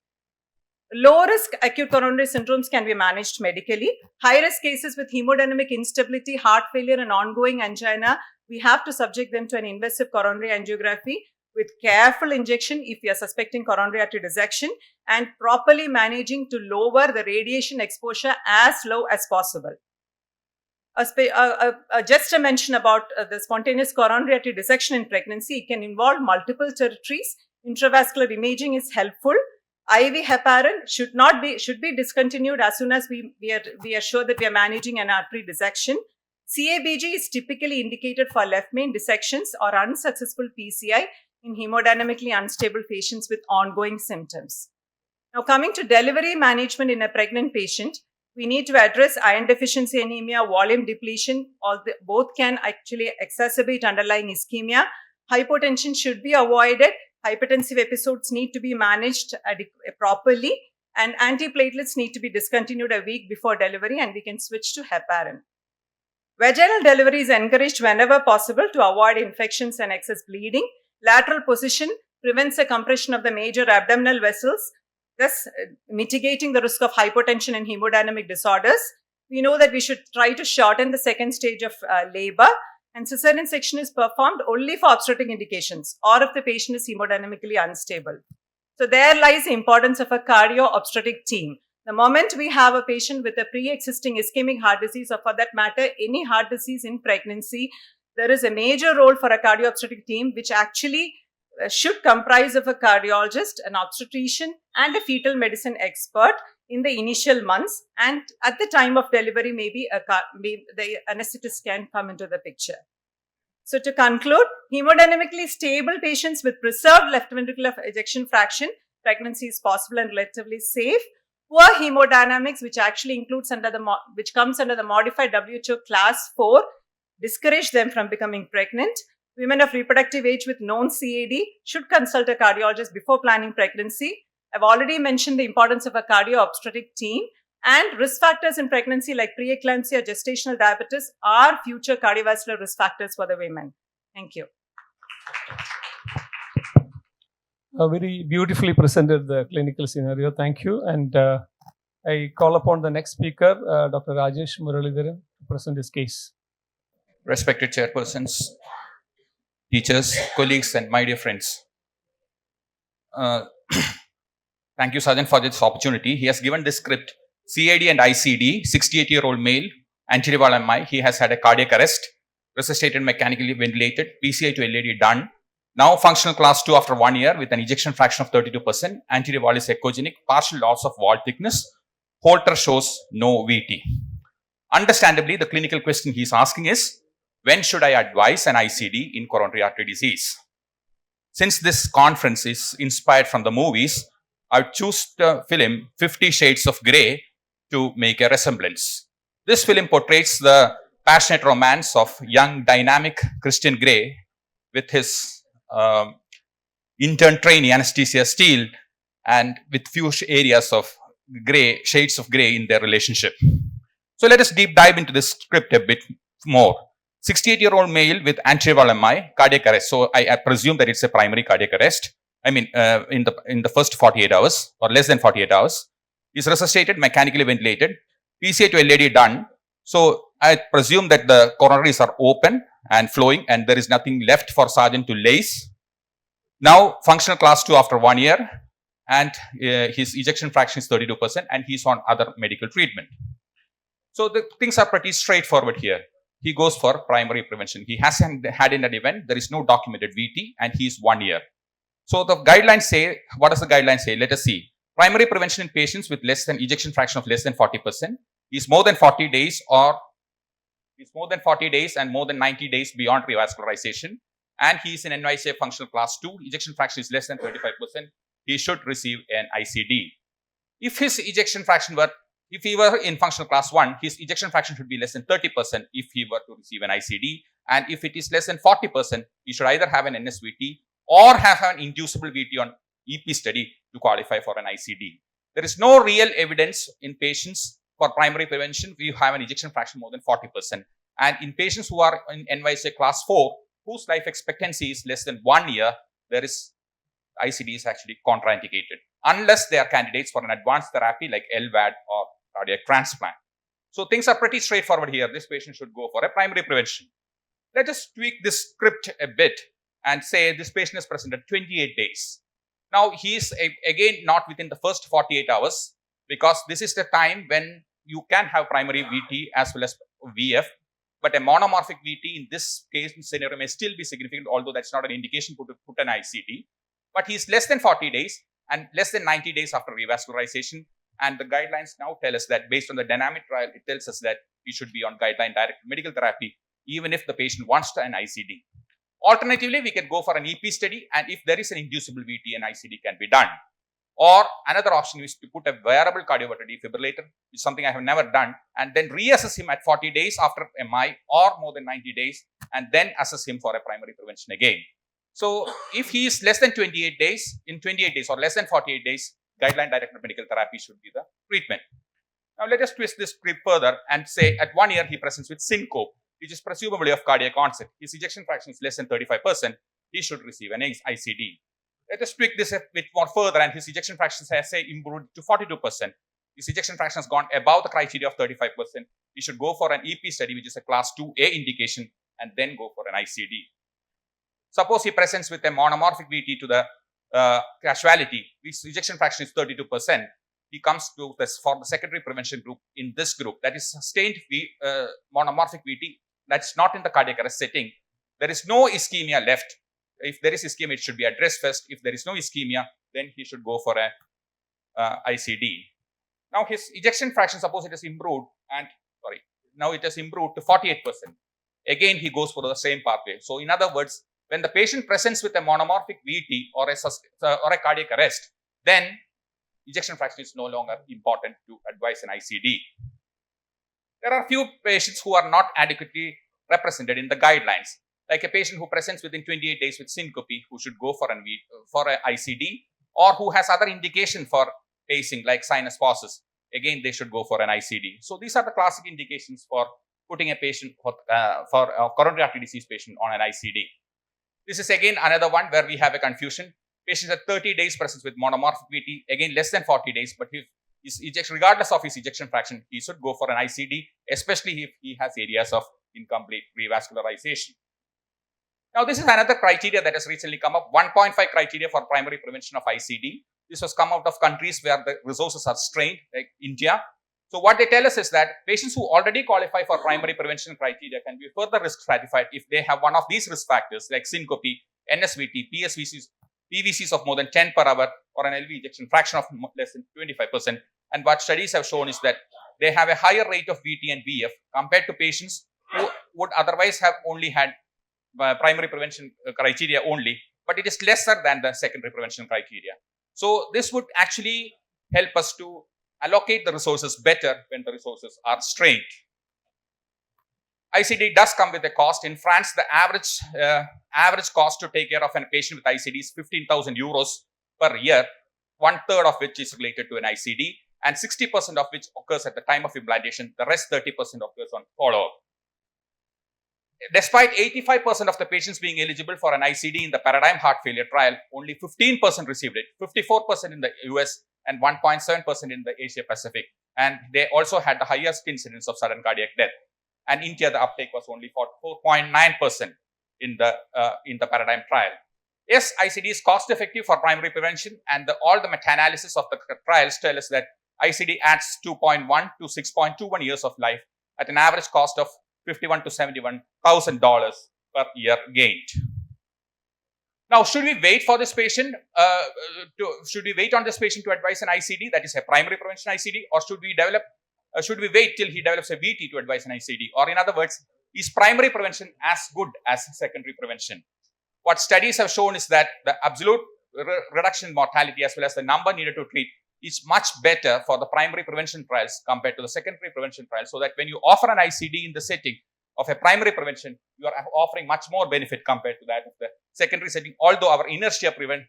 Low-risk acute coronary syndromes can be managed medically. High-risk cases with hemodynamic instability, heart failure, and ongoing angina, we have to subject them to an invasive coronary angiography with careful injection if we are suspecting coronary artery dissection and properly managing to lower the radiation exposure as low as possible. Just a mention about the spontaneous coronary artery dissection in pregnancy. It can involve multiple territories. Intravascular imaging is helpful. IV heparin should be discontinued as soon as we are sure that we are managing an artery dissection. CABG is typically indicated for left main dissections or unsuccessful PCI in hemodynamically unstable patients with ongoing symptoms. Now, coming to delivery management in a pregnant patient, we need to address iron deficiency anemia, volume depletion. Both can actually exacerbate underlying ischemia. Hypotension should be avoided. Hypertensive episodes need to be managed properly, and antiplatelets need to be discontinued a week before delivery, and we can switch to heparin. Vaginal delivery is encouraged whenever possible to avoid infections and excess bleeding. Lateral position prevents the compression of the major abdominal vessels, thus mitigating the risk of hypotension and hemodynamic disorders. We know that we should try to shorten the second stage of labor, and cesarean section is performed only for obstetric indications or if the patient is hemodynamically unstable. So there lies the importance of a cardio-obstetric team. The moment we have a patient with a pre-existing ischemic heart disease, or for that matter, any heart disease in pregnancy, there is a major role for a cardio-obstetric team, which actually should comprise of a cardiologist, an obstetrician, and a fetal medicine expert in the initial months. And at the time of delivery, maybe the anesthetist can come into the picture. So to conclude, hemodynamically stable patients with preserved left ventricular ejection fraction, pregnancy is possible and relatively safe. Poor hemodynamics, which actually includes which comes under the modified WHO class 4, discourage them from becoming pregnant. Women of reproductive age with known CAD should consult a cardiologist before planning pregnancy. I've already mentioned the importance of a cardio-obstetric team, and risk factors in pregnancy like preeclampsia, gestational diabetes are future cardiovascular risk factors for the women. Thank you. Very beautifully presented the clinical scenario. Thank you. And I call upon the next speaker, Dr. Rajesh Muralidharan, to present his case. Respected chairpersons, teachers, colleagues, and my dear friends. Thank you, Sergeant, for this opportunity. He has given this script, CAD and ICD, 68-year-old male, anterior wall MI. He has had a cardiac arrest, resuscitated mechanically ventilated, PCI to LAD done. Now functional class 2 after 1 year with an ejection fraction of 32%, anterior wall is echogenic, partial loss of wall thickness, Holter shows no VT. Understandably, the clinical question he is asking is, when should I advise an ICD in coronary artery disease? Since this conference is inspired from the movies, I choose the film 50 Shades of Grey to make a resemblance. This film portrays the passionate romance of young, dynamic Christian Grey with his intern trainee anesthesia still, and with few areas of gray, shades of gray in their relationship. So let us deep dive into this script a bit more. 68-year-old male with anterior MI, cardiac arrest. So I presume that it's a primary cardiac arrest. I mean, in the first 48 hours or less than 48 hours. Is resuscitated, mechanically ventilated, PCA to LAD done. So I presume that the coronaries are open and flowing and there is nothing left for Sergeant to lace. Now functional class 2 after 1 year, and his ejection fraction is 32% and he's on other medical treatment. So the things are pretty straightforward here. He goes for primary prevention. He hasn't had an event, there is no documented VT, and he's 1 year. So the guidelines say, what does the guidelines say? Let us see. Primary prevention in patients with less than ejection fraction of less than 40% is more than 40 days or is more than 40 days and more than 90 days beyond revascularization, and he is in NYHA functional class 2, ejection fraction is less than 35%, he should receive an ICD. If his ejection fraction were, if he were in functional class 1, his ejection fraction should be less than 30% if he were to receive an ICD, and if it is less than 40%, he should either have an NSVT or have an inducible VT on EP study to qualify for an ICD. There is no real evidence in patients for primary prevention we have an ejection fraction more than 40%. And in patients who are in NYHA class 4, whose life expectancy is less than 1 year, there is ICD is actually contraindicated unless they are candidates for an advanced therapy like LVAD or cardiac transplant. So things are pretty straightforward here. This patient should go for a primary prevention. Let us tweak this script a bit and say this patient is present at 28 days. Now, he is again not within the first 48 hours because this is the time when you can have primary VT as well as VF, but a monomorphic VT in this case scenario may still be significant, although that's not an indication to put an ICD. But he is less than 40 days and less than 90 days after revascularization, and the guidelines now tell us that based on the dynamic trial, it tells us that he should be on guideline-directed medical therapy even if the patient wants an ICD. Alternatively, we can go for an EP study, and if there is an inducible VT, an ICD can be done. Or another option is to put a wearable cardioverter defibrillator, which is something I have never done, and then reassess him at 40 days after MI or more than 90 days, and then assess him for a primary prevention again. So if he is less than 28 days, in 28 days or less than 48 days, guideline-directed medical therapy should be the treatment. Now let us twist this script further and say at 1 year he presents with syncope, which is presumably of cardiac onset. His ejection fraction is less than 35%. He should receive an ICD. Let us tweak this a bit more further, and his ejection fraction has say improved to 42%. His ejection fraction has gone above the criteria of 35%. He should go for an EP study, which is a class 2A indication, and then go for an ICD. Suppose he presents with a monomorphic VT to the casualty, his ejection fraction is 32%. He comes to this for the secondary prevention group in this group, that is sustained monomorphic VT. That's not in the cardiac arrest setting. There is no ischemia left. If there is ischemia, it should be addressed first. If there is no ischemia, then he should go for a ICD. Now his ejection fraction, suppose it has improved, now it has improved to 48%. Again, he goes for the same pathway. So in other words, when the patient presents with a monomorphic VT or a cardiac arrest, then ejection fraction is no longer important to advise an ICD. There are few patients who are not adequately represented in the guidelines, like a patient who presents within 28 days with syncope, who should go for an ICD, or who has other indication for pacing like sinus pauses. Again, they should go for an ICD. So these are the classic indications for putting a patient for a coronary artery disease patient on an ICD. This is again another one where we have a confusion. Patients at 30 days presents with monomorphic VT, again less than 40 days, but regardless of his ejection fraction, he should go for an ICD, especially if he has areas of incomplete revascularization. Now, this is another criteria that has recently come up, 1.5 criteria for primary prevention of ICD. This has come out of countries where the resources are strained, like India. So what they tell us is that patients who already qualify for primary prevention criteria can be further risk stratified if they have one of these risk factors like syncope, NSVT, PVCs of more than 10 per hour, or an LV ejection fraction of less than 25%. And what studies have shown is that they have a higher rate of VT and VF compared to patients who would otherwise have only had primary prevention criteria only, but it is lesser than the secondary prevention criteria. So this would actually help us to allocate the resources better when the resources are strained. ICD does come with a cost. In France, the average cost to take care of a patient with ICD is 15,000 euros per year, 1/3 of which is related to an ICD, and 60% of which occurs at the time of implantation. The rest 30% occurs on follow-up. Despite 85% of the patients being eligible for an ICD in the Paradigm heart failure trial, only 15% received it, 54% in the US, and 1.7% in the Asia Pacific. And they also had the highest incidence of sudden cardiac death. And in India, the uptake was only 4.9% in the Paradigm trial. Yes, ICD is cost effective for primary prevention, and all the meta-analysis of the trials tell us that ICD adds 2.1 to 6.21 years of life at an average cost of $51,000 to $71,000 per year gained. Now, should we wait for this patient? Should we wait on this patient to advise an ICD, that is a primary prevention ICD, or should we wait till he develops a VT to advise an ICD? Or in other words, is primary prevention as good as secondary prevention? What studies have shown is that the absolute reduction in mortality as well as the number needed to treat is much better for the primary prevention trials compared to the secondary prevention trials, so that when you offer an ICD in the setting of a primary prevention, you are offering much more benefit compared to that of the secondary setting. Although our inertia prevent,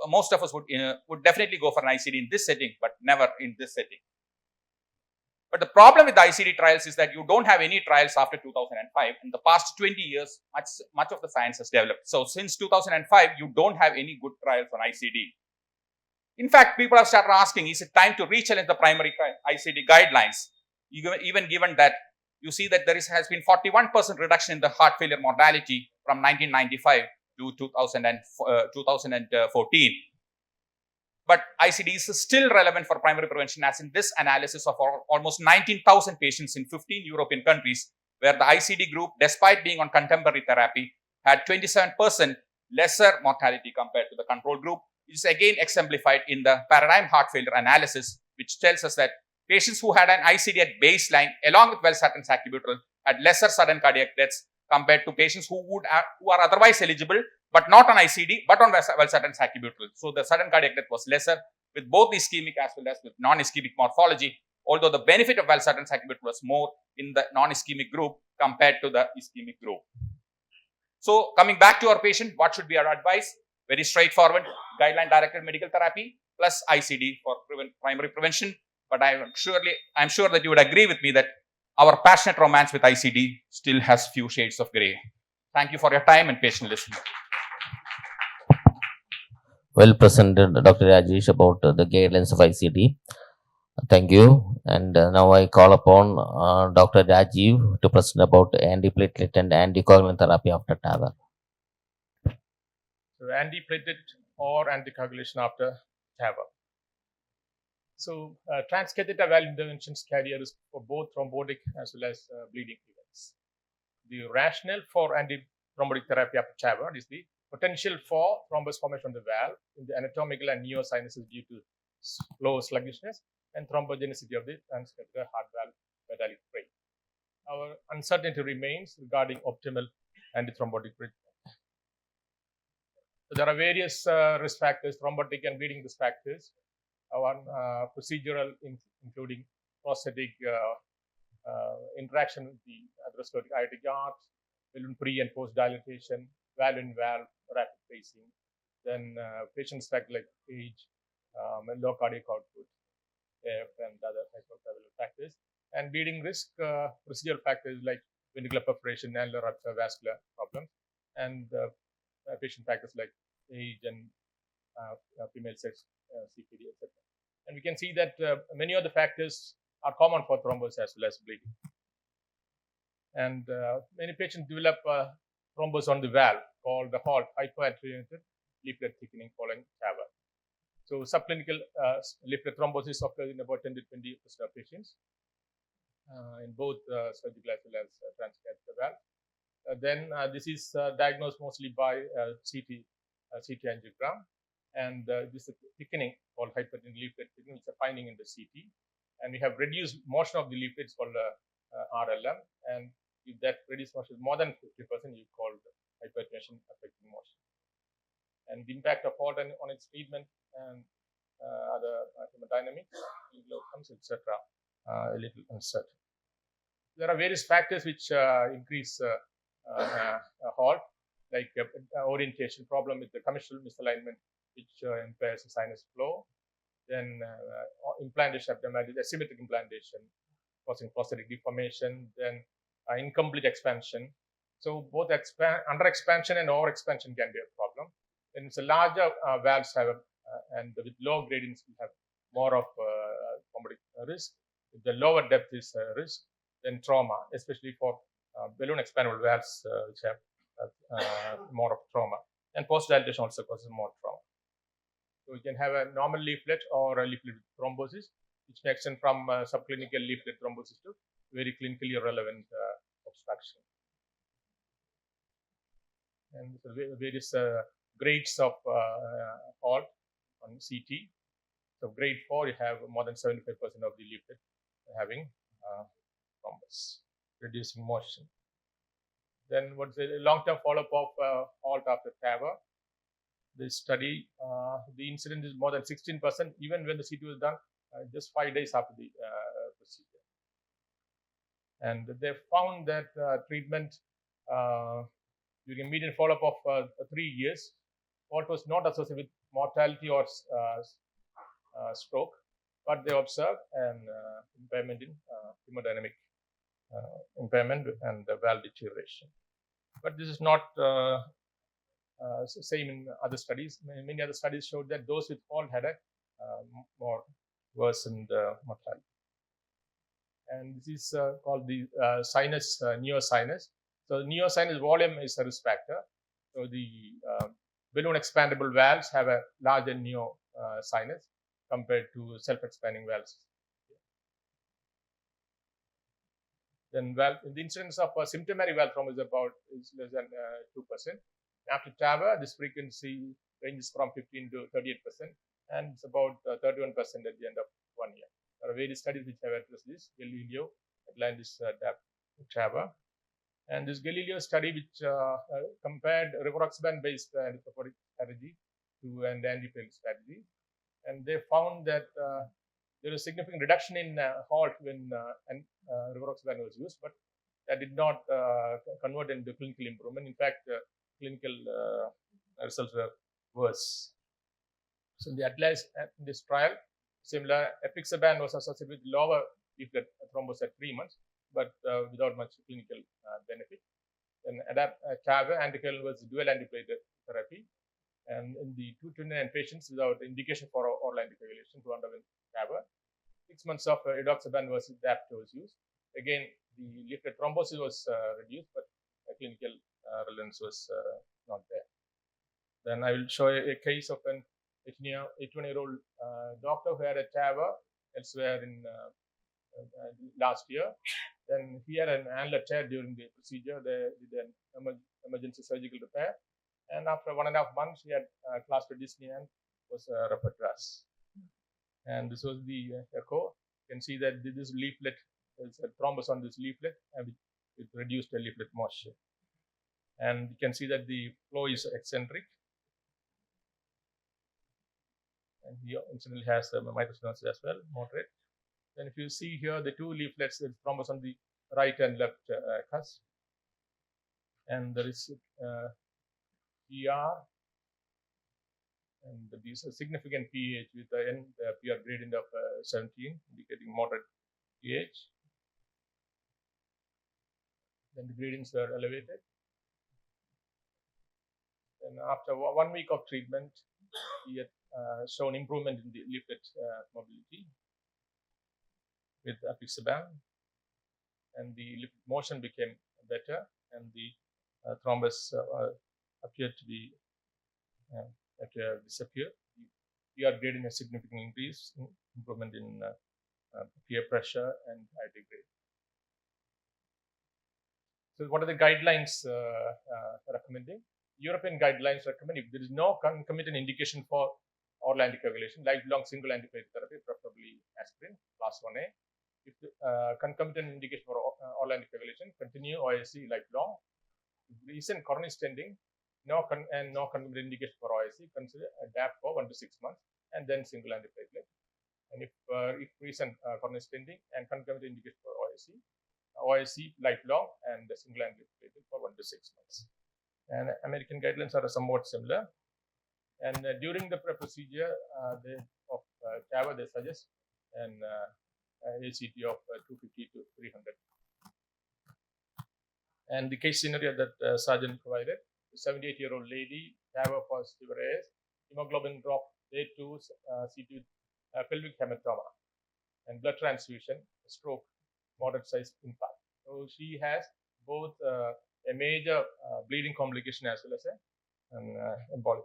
most of us would definitely go for an ICD in this setting, but never in this setting. But the problem with the ICD trials is that you don't have any trials after 2005. In the past 20 years, much of the science has developed. So since 2005, you don't have any good trials on ICD. In fact, people have started asking, is it time to re-challenge the primary ICD guidelines? Even given that you see that there has been 41% reduction in the heart failure mortality from 1995 to 2014. But ICD is still relevant for primary prevention, as in this analysis of almost 19,000 patients in 15 European countries, where the ICD group, despite being on contemporary therapy, had 27% lesser mortality compared to the control group. It is again exemplified in the Paradigm heart failure analysis, which tells us that patients who had an ICD at baseline, along with valsartan sacubitril, had lesser sudden cardiac deaths compared to patients who are otherwise eligible, but not on ICD, but on valsartan sacubitril. So the sudden cardiac death was lesser with both the ischemic as well as with non-ischemic morphology, although the benefit of valsartan sacubitril was more in the non-ischemic group compared to the ischemic group. So coming back to our patient, what should be our advice? Very straightforward, guideline-directed medical therapy plus ICD for primary prevention. But I'm sure that you would agree with me that our passionate romance with ICD still has few shades of grey. Thank you for your time and patient listening. Well presented, Dr. Rajesh, about the guidelines of ICD. Thank you. And now I call upon Dr. Rajiv to present about antiplatelet and anticoagulant therapy afher TAVR. So antiplatelet or anticoagulation after TAVR. So transcatheter valve interventions carry a risk for both thrombotic as well as bleeding events. The rationale for antithrombotic therapy after TAVR is the potential for thrombus formation on the valve in the anatomical and neosinuses due to flow sluggishness and thrombogenicity of the transcatheter heart valve metallic frame. Our uncertainty remains regarding optimal antithrombotic treatment. So there are various risk factors, thrombotic and bleeding risk factors. One procedural, including prosthetic interaction with the atherosclerotic aortic arch, balloon pre and post dilatation, valve in valve, rapid pacing, then patient factors like age, low cardiac output, AF, and other hypervalvular factors, and bleeding risk procedural factors like ventricular perforation, annular rupture, vascular problems, and patient factors like age and female sex, CKD, etc. And we can see that many of the factors are common for thrombus as well as bleeding. And many patients develop thrombus on the valve called the HALT, hypoattenuated leaflet thickening following TAVR. So subclinical leaflet thrombosis occurs in about 10 to 20% of patients in both surgical as well as transcatheter valve. Then this is diagnosed mostly by CT angiogram, and this is thickening called hypoattenuated leaflet thickening. It's a finding in the CT, and we have reduced motion of the leaflets called RLM, and if that reduced motion is more than 50%, you call hypoattenuation affecting motion. And the impact of HALT on its treatment and other hemodynamics, outcomes, etc., a little uncertain. There are various factors which increase halt, like orientation problem with the commissural misalignment, which impairs the sinus flow. Then implantation abnormality, asymmetric implantation, causing prosthetic deformation. Then incomplete expansion. So both under expansion and over expansion can be a problem. And it's a larger valves have and with low gradients we have more of thrombotic risk. If the lower depth is risk, then trauma, especially for balloon expandable valves, which have more of trauma. And post dilatation also causes more trauma. So we can have a normal leaflet or a leaflet with thrombosis, which may extend from subclinical leaflet thrombosis to very clinically relevant obstruction. And so various grades of halt on CT. So grade 4, you have more than 75% of the leaflet having thrombus, reducing motion. Then what's the long-term follow-up of halt after TAVR? This study, the incidence is more than 16%, even when the CT was done just 5 days after the procedure. And they found that treatment during median follow-up of 3 years, halt was not associated with mortality or stroke, but they observed an impairment in hemodynamic impairment and valve deterioration. But this is not same in other studies. Many other studies showed that those with halt had a more worsened mortality. And this is called the sinus, neosinus. So neosinus volume is a risk factor. So the balloon expandable valves have a larger neosinus compared to self-expanding valves. Then the incidence of symptomatic valve trauma is less than 2%. After TAVR, this frequency ranges from 15 to 38%, and it's about 31% at the end of 1 year. There are various studies which have addressed this: Galileo, Atlantis, TAVR. And this Galileo study, which compared rivaroxaban-based antithrombotic strategy to an antiplatelet strategy, and they found that there was significant reduction in halt when rivaroxaban was used, but that did not convert into clinical improvement. In fact, clinical results were worse. So in the Atlas, in this trial, similar apixaban was associated with lower leaflet thrombus at 3 months, but without much clinical benefit. Then TAVR, anticoagulant was dual antiplatelet therapy, and in the 229 patients without indication for oral anticoagulation who underwent TAVR, 6 months of edoxaban versus DAPT was used. Again, the leaflet thrombosis was reduced, but clinical relevance was not there. Then I will show a case of an 81-year-old doctor who had a TAVR elsewhere in last year. Then he had an annular tear during the procedure. They did an emergency surgical repair, and after 1.5 months, he had cluster dyspnea and was referred to us. And this was the echo. You can see that this leaflet, there's a thrombus on this leaflet, and it reduced the leaflet moisture. And you can see that the flow is eccentric. And he incidentally has mitral stenosis as well, moderate. Then if you see here, the two leaflets, there's thrombus on the right and left cusp. And there is PR. And these are significant pH with the PR gradient of 17, indicating moderate pH. Then the gradients were elevated. And after 1 week of treatment, he had shown improvement in the leaflet mobility with apixaban, and the leaflet motion became better, and the thrombus appeared to be disappear. The PR gradient has significant increase, improvement in peer pressure and ID grade. So what are the guidelines recommending? European guidelines recommend if there is no concomitant indication for oral anticoagulation, lifelong single antiplatelet therapy, preferably aspirin, class 1A. If the concomitant indication for oral anticoagulation, continue OSC lifelong. If recent coronary stenting, no concomitant indication for OSC, consider a DAPT for 1 to 6 months, and then single antiplatelet. And if recent coronary stenting and concomitant indication for OSC, OIC lifelong, and the single antiplatelet for 1 to 6 months. And American guidelines are somewhat similar. And during the procedure of TAVR, they suggest an ACT of 250 to 300. And the case scenario that Sergeant provided, a 78-year-old lady, TAVR positive AS, hemoglobin drop, day 2, C2, pelvic hematoma, and blood transfusion, stroke, moderate sized infarct. So she has both a major bleeding complication as well as an embolic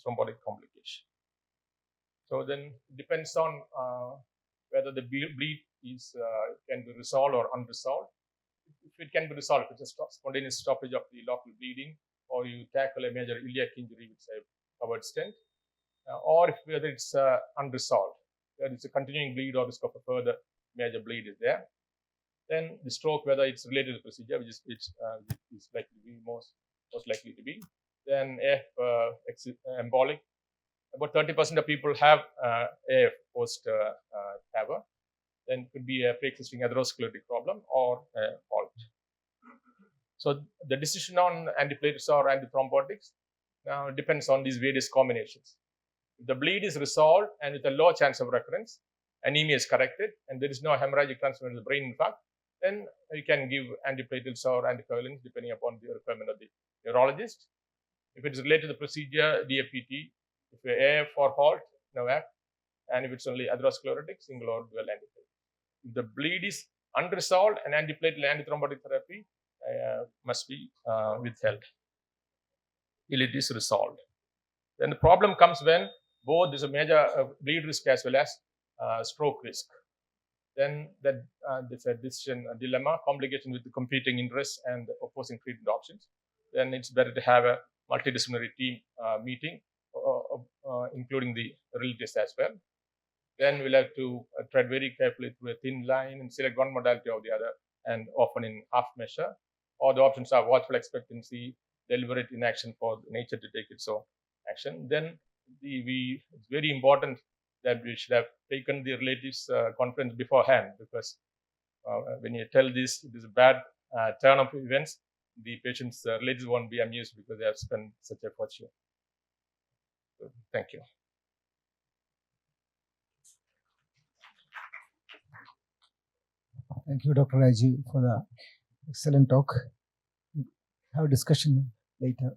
thrombotic complication. So then it depends on whether the bleed is can be resolved or unresolved. If it can be resolved, if it's a spontaneous stoppage of the local bleeding, or you tackle a major iliac injury with a covered stent, or if whether it's unresolved, whether it's a continuing bleed or risk of a further major bleed is there, then the stroke, whether it's related to the procedure, which is likely to be most likely to be, then AF embolic. About 30% of people have AF post TAVR. Then it could be a pre-existing atherosclerotic problem or halt. So the decision on antiplatelets or antithrombotics now depends on these various combinations. If the bleed is resolved and with a low chance of recurrence, anemia is corrected, and there is no hemorrhagic transmission of the brain infarct, then you can give antiplatelets or anticoagulants depending upon the requirement of the neurologist. If it is related to the procedure, DFPT. If AF or halt, no AF. And if it's only atherosclerotic, single or dual antiplatelet. If the bleed is unresolved, an antiplatelet antithrombotic therapy must be withheld till it is resolved. Then the problem comes when both there's a major bleed risk as well as stroke risk. Then there's a decision dilemma, complication with the competing interests and opposing treatment options. Then it's better to have a multidisciplinary team meeting, including the relatives as well. Then we'll have to tread very carefully through a thin line and select one modality or the other, and often in half measure. Or the options are watchful expectancy, deliberate inaction for nature to take its own action. Then it's very important that we should have taken the relatives conference beforehand, because when you tell this, it is a bad turn of events. The patient's relatives won't be amused because they have spent such a fortune. So, thank you. Thank you, Dr. Rajiv, for the excellent talk. Have a discussion later.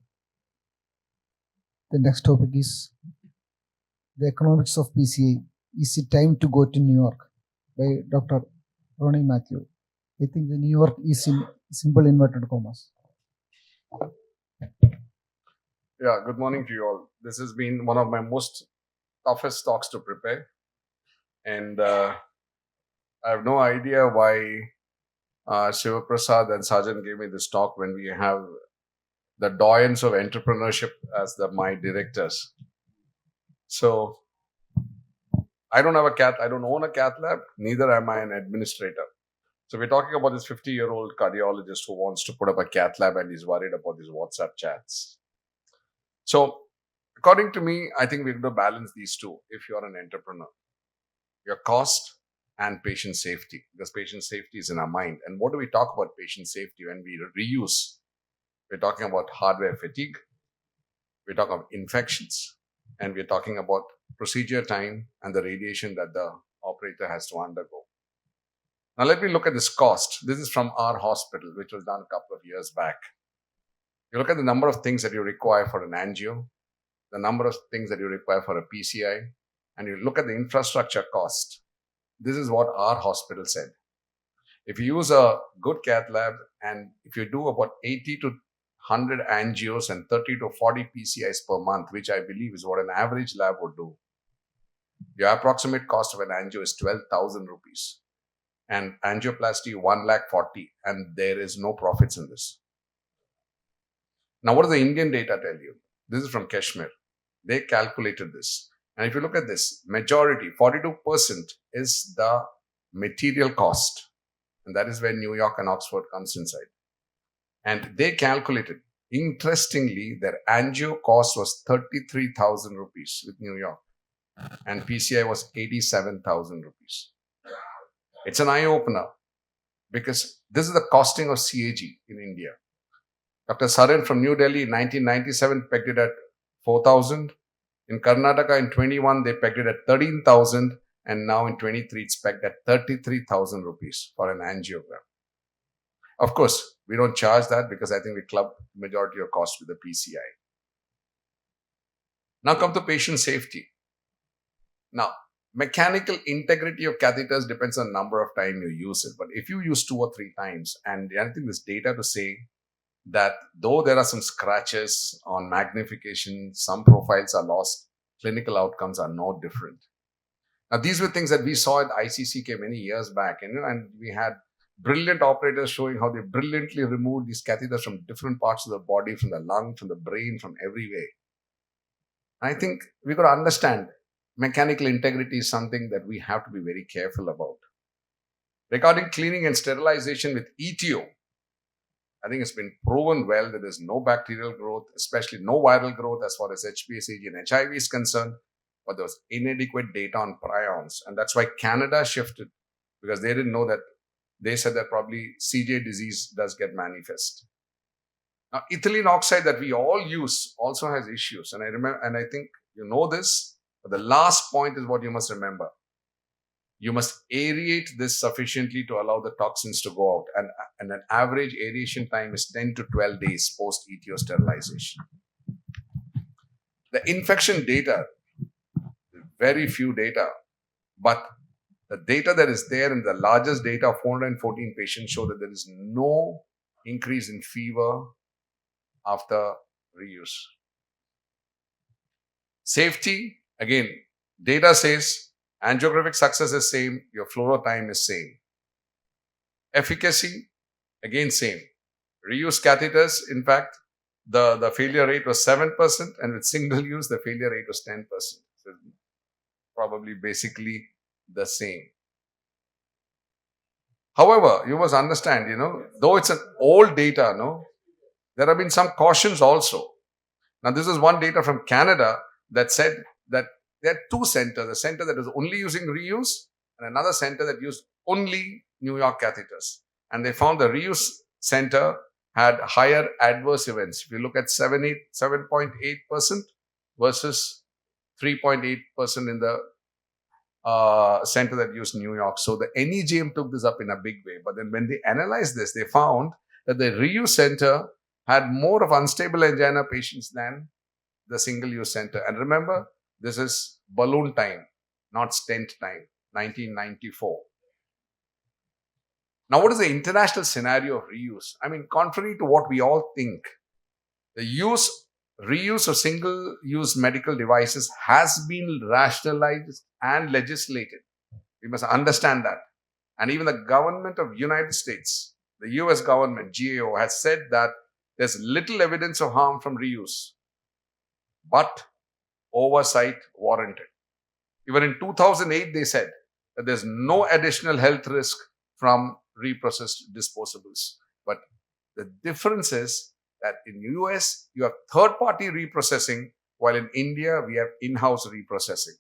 The next topic is the economics of PCI. Is it time to go to New York? By Dr. Ronnie Matthew. I think the New York is in simple inverted commas. Yeah, good morning to you all. This has been one of my most toughest talks to prepare. And I have no idea why Shiva Prasad and Sajan gave me this talk when we have the doyens of entrepreneurship as my directors. So I don't own a cath lab, neither am I an administrator. So we're talking about this 50-year-old cardiologist who wants to put up a cath lab and is worried about these WhatsApp chats. So according to me, I think we're going to balance these two if you're an entrepreneur. Your cost and patient safety, because patient safety is in our mind. And what do we talk about patient safety when we reuse? We're talking about hardware fatigue, we're talking about infections, and we're talking about procedure time and the radiation that the operator has to undergo. Now let me look at this cost. This is from our hospital, which was done a couple of years back. You look at the number of things that you require for an angio, the number of things that you require for a PCI, and you look at the infrastructure cost. This is what our hospital said. If you use a good cath lab and if you do about 80 to 100 angios and 30 to 40 PCIs per month, which I believe is what an average lab would do, your approximate cost of an angio is 12,000 rupees. And angioplasty 1,40,000, and there is no profits in this. Now, what does the Indian data tell you? This is from Kashmir. They calculated this. And if you look at this, majority, 42% is the material cost. And that is where New York and Oxford comes inside. And they calculated, interestingly, their angio cost was 33,000 rupees with New York. And PCI was 87,000 rupees. It's an eye-opener. because this is the costing of CAG in India. Dr. Sarin from New Delhi in 1997 pegged it at 4,000. In Karnataka in 21, they pegged it at 13,000. And now in 23, it's pegged at 33,000 rupees for an angiogram. Of course, we don't charge that because I think we club majority of cost with the PCI. Now come to patient safety. Now, mechanical integrity of catheters depends on number of time you use it. But if you use 2 or 3 times, and I think there's data to say that though there are some scratches on magnification, some profiles are lost, clinical outcomes are no different. Now, these were things that we saw at ICCK many years back, and we had brilliant operators showing how they brilliantly removed these catheters from different parts of the body, from the lung, from the brain, from every way. I think we've got to understand mechanical integrity is something that we have to be very careful about. Regarding cleaning and sterilization with ETO, I think it's been proven well that there's no bacterial growth, especially no viral growth as far as HPSAG and HIV is concerned, but there was inadequate data on prions. And that's why Canada shifted, because they didn't know that. They said that probably CJ disease does get manifest. Now, ethylene oxide that we all use also has issues. And I think you know this, but the last point is what you must remember. You must aerate this sufficiently to allow the toxins to go out. And an average aeration time is 10 to 12 days post-ETO sterilization. The infection data, very few data, but the data that is there in the largest data of 414 patients show that there is no increase in fever after reuse. Safety, again, data says angiographic success is same, your fluoro time is same. Efficacy, again same. Reuse catheters, in fact, the failure rate was 7%, and with single use, the failure rate was 10%. So probably basically the same. However, you must understand, though it's an old data, there have been some cautions also. Now, this is one data from Canada that said that there are 2 centers, a center that is only using reuse and another center that used only New York catheters. And they found the reuse center had higher adverse events. If you look at 7.8% versus 3.8% in the center that used New York. So the NEJM took this up in a big way. But then when they analyzed this, they found that the reuse center had more of unstable angina patients than the single-use center. And remember, this is balloon time, not stent time, 1994. Now, what is the international scenario of reuse? I mean, contrary to what we all think, the reuse of single-use medical devices has been rationalized and legislated. We must understand that. And even the government of United States, the US government, GAO, has said that there's little evidence of harm from reuse, but oversight warranted. Even in 2008, they said that there's no additional health risk from reprocessed disposables. But the difference is that in US, you have third-party reprocessing, while in India, we have in-house reprocessing.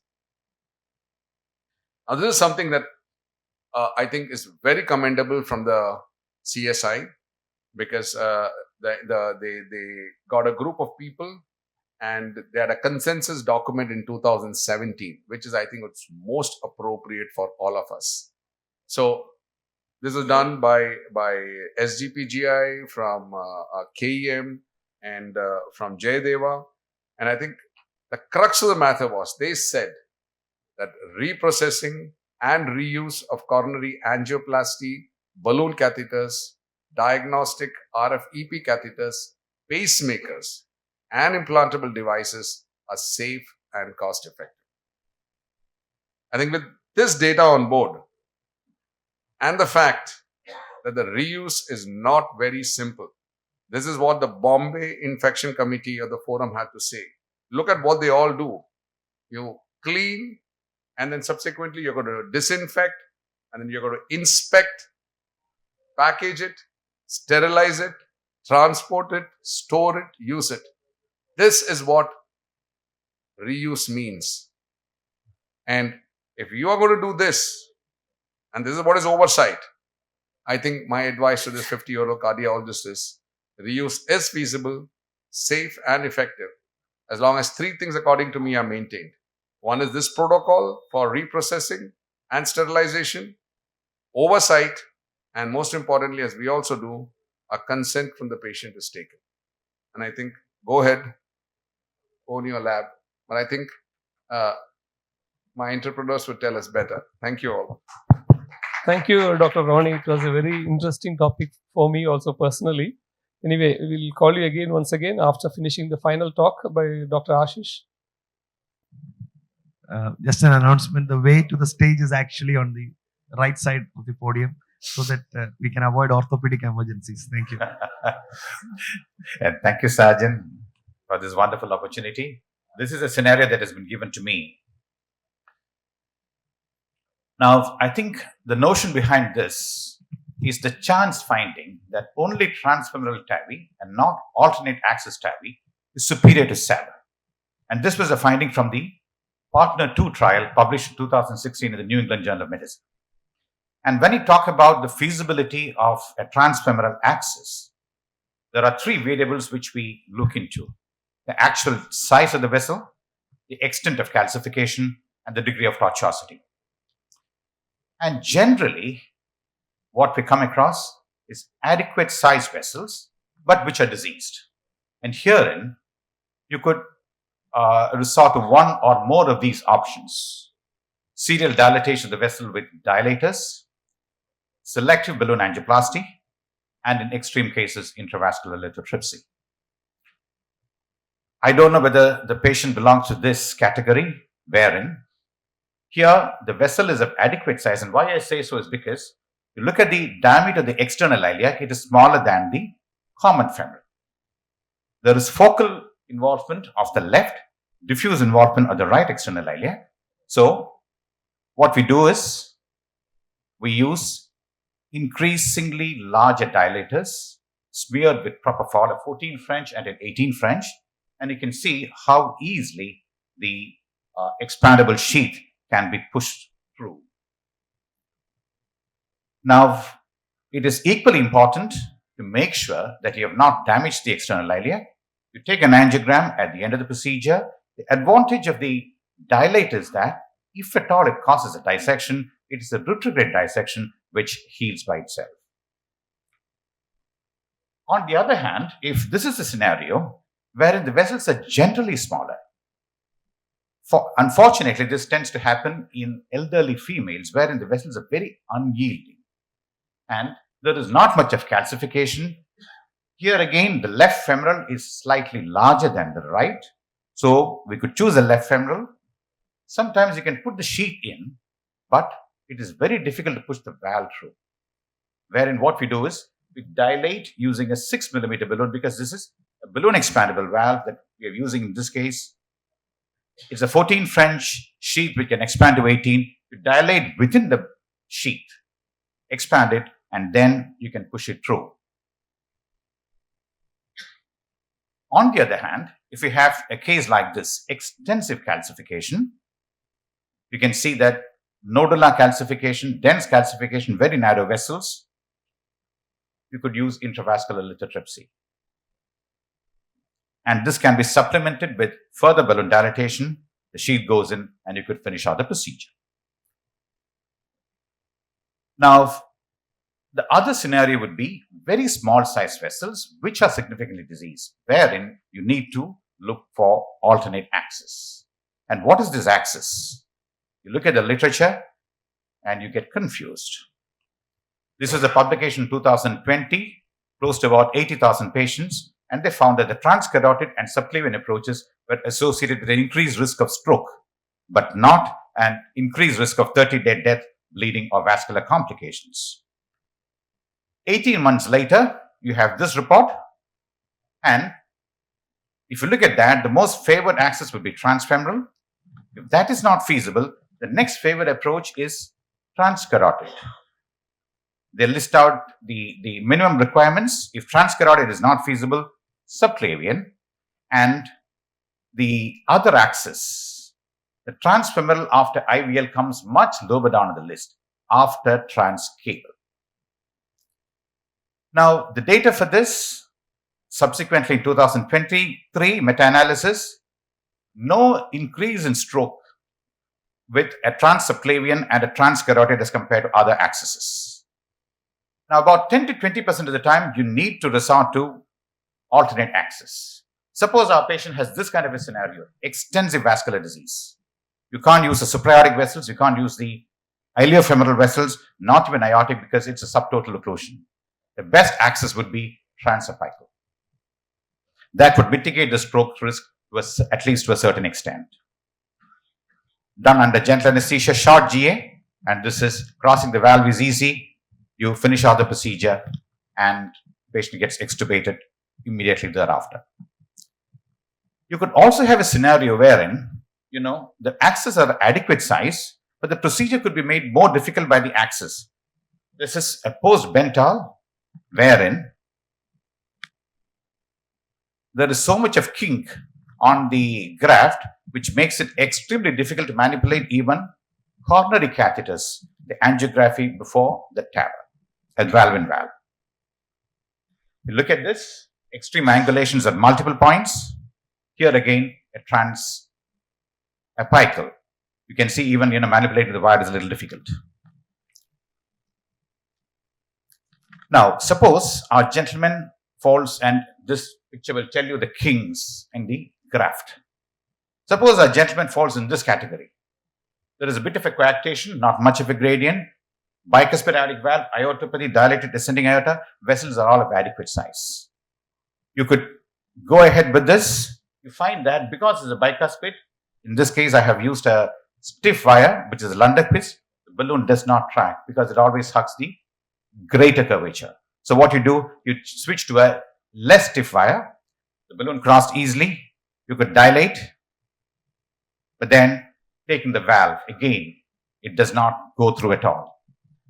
Now, this is something that I think is very commendable from the CSI, because they got a group of people and they had a consensus document in 2017, which is, I think, what's most appropriate for all of us. So this was done by SGPGI, from KEM, and from Jayadeva. And I think the crux of the matter was they said that reprocessing and reuse of coronary angioplasty, balloon catheters, diagnostic RF EP catheters, pacemakers, and implantable devices are safe and cost effective. I think with this data on board, and the fact that the reuse is not very simple, this is what the Bombay Infection Committee or the forum had to say. Look at what they all do. You clean, and then subsequently you're going to disinfect, and then you're going to inspect, package it, sterilize it, transport it, store it, use it. This is what reuse means. And if you are going to do this, and this is what is oversight, I think my advice to this 50-year-old cardiologist is reuse is feasible, safe, and effective as long as three things, according to me, are maintained. One is this protocol for reprocessing and sterilization, oversight, and most importantly, as we also do, a consent from the patient is taken. And I think, go ahead, own your lab. But I think my entrepreneurs would tell us better. Thank you all. Thank you, Dr. Ronnie. It was a very interesting topic for me also personally. Anyway, we'll call you again once again after finishing the final talk by Dr. Ashish. Just an announcement, the way to the stage is actually on the right side of the podium so that we can avoid orthopedic emergencies. Thank you. And thank you, Sarjan, for this wonderful opportunity. This is a scenario that has been given to me. Now, I think the notion behind this is the chance finding that only transfemoral TAVI and not alternate access TAVI is superior to SAVR. And this was a finding from the Partner 2 trial published in 2016 in the New England Journal of Medicine. And when you talk about the feasibility of a transfemoral access, there are three variables which we look into: the actual size of the vessel, the extent of calcification, and the degree of tortuosity. And generally, what we come across is adequate size vessels, but which are diseased. And herein, you could resort to one or more of these options: serial dilatation of the vessel with dilators, selective balloon angioplasty, and in extreme cases, intravascular lithotripsy. I don't know whether the patient belongs to this category, wherein here the vessel is of adequate size. And why I say so is because you look at the diameter of the external iliac, it is smaller than the common femoral. There is focal involvement of the left, diffuse involvement of the right external iliac. So what we do is we use increasingly larger dilators smeared with propofol, a 14 French and an 18 French, and you can see how easily the expandable sheath can be pushed through. Now, it is equally important to make sure that you have not damaged the external iliac. You take an angiogram at the end of the procedure. The advantage of the dilator is that if at all it causes a dissection, it is a retrograde dissection which heals by itself. On the other hand, if this is a scenario wherein the vessels are generally smaller, unfortunately, this tends to happen in elderly females wherein the vessels are very unyielding and there is not much of calcification. Here again, the left femoral is slightly larger than the right. So we could choose a left femoral. Sometimes you can put the sheath in, but it is very difficult to push the valve through. Wherein what we do is we dilate using a 6 millimeter balloon, because this is a balloon expandable valve that we are using in this case. It's a 14 French sheath which can expand to 18. You dilate within the sheath, expand it, and then you can push it through. On the other hand, if we have a case like this, extensive calcification, you can see that nodular calcification, dense calcification, very narrow vessels, you could use intravascular lithotripsy. And this can be supplemented with further balloon dilatation. The sheath goes in and you could finish out the procedure. Now, the other scenario would be very small size vessels which are significantly diseased, wherein you need to look for alternate access. And what is this access? You look at the literature and you get confused. This is a publication in 2020, close to about 80,000 patients, and they found that the transcarotid and subclavian approaches were associated with an increased risk of stroke, but not an increased risk of 30-day death, bleeding, or vascular complications. 18 months later, you have this report, and if you look at that, the most favored access would be transfemoral. If that is not feasible, the next favored approach is transcarotid. They list out the minimum requirements. If transcarotid is not feasible, subclavian, and the other axis, the transfemoral after IVL comes much lower down on the list, after transcaval. Now, the data for this, subsequently in 2023 meta-analysis, no increase in stroke with a transsubclavian and a transcarotid as compared to other accesses. Now, about 10 to 20% of the time, you need to resort to alternate access. Suppose our patient has this kind of a scenario, extensive vascular disease. You can't use the supraortic vessels, you can't use the iliofemoral vessels, not even aortic because it's a subtotal occlusion. The best access would be transapical. That would mitigate the stroke risk at least to a certain extent. Done under gentle anesthesia, short GA, and this is crossing the valve is easy. You finish out the procedure and patient gets extubated immediately thereafter. You could also have a scenario wherein, the access are adequate size, but the procedure could be made more difficult by the access. This is a post-Bentall wherein there is so much of kink on the graft which makes it extremely difficult to manipulate even coronary catheters, the angiography before the TAVR, at valve in valve. You look at this, extreme angulations at multiple points. Here again, a transapical. You can see even manipulating the wire is a little difficult. Now, suppose our gentleman falls, and this picture will tell you the kinks in the graft. Suppose our gentleman falls in this category. There is a bit of a coarctation, not much of a gradient. Bicuspid aortic valve, aortopathy, dilated descending aorta, vessels are all of adequate size. You could go ahead with this. You find that because it's a bicuspid, in this case I have used a stiff wire, which is a Lunderquist. The balloon does not track because it always hugs the greater curvature. So what you do, you switch to a less stiff wire. The balloon crossed easily. You could dilate, but then taking the valve again, it does not go through at all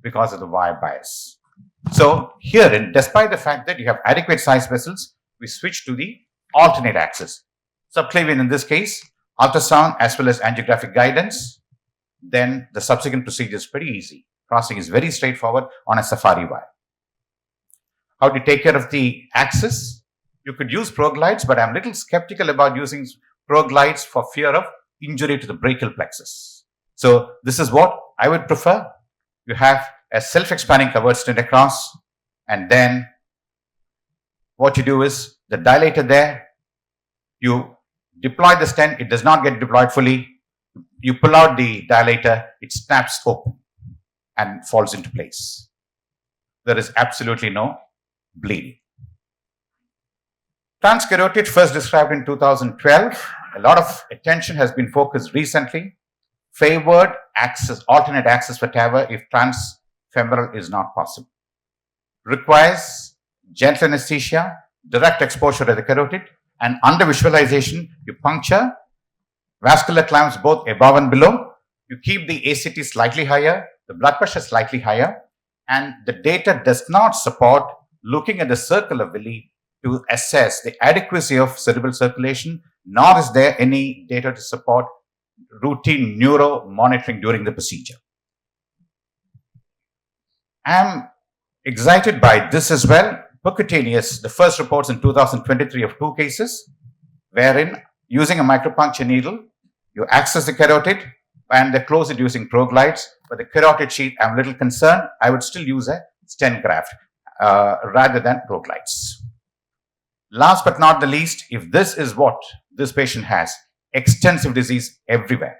because of the wire bias. So herein, despite the fact that you have adequate size vessels, we switch to the alternate axis. Subclavian in this case, ultrasound as well as angiographic guidance. Then the subsequent procedure is pretty easy. Crossing is very straightforward on a safari wire. How do you take care of the axis? You could use ProGlides, but I'm a little skeptical about using ProGlides for fear of injury to the brachial plexus. So this is what I would prefer. You have a self-expanding covered stent across, and then what you do is the dilator there, you deploy the stent, it does not get deployed fully. You pull out the dilator, it snaps open and falls into place. There is absolutely no bleeding. Transcarotid, first described in 2012. A lot of attention has been focused recently. Favored access, alternate access for TAVR if transfemoral is not possible. Requires gentle anesthesia, direct exposure to the carotid, and under visualization, you puncture vascular clamps both above and below. You keep the ACT slightly higher, the blood pressure slightly higher, and the data does not support looking at the circle of villi to assess the adequacy of cerebral circulation, nor is there any data to support routine neuro monitoring during the procedure. I am excited by this as well. Percutaneous, the first reports in 2023 of 2 cases, wherein using a micropuncture needle, you access the carotid and they close it using ProGlides. But the carotid sheath, I'm a little concerned. I would still use a stent graft rather than ProGlides. Last but not the least, if this is what this patient has, extensive disease everywhere.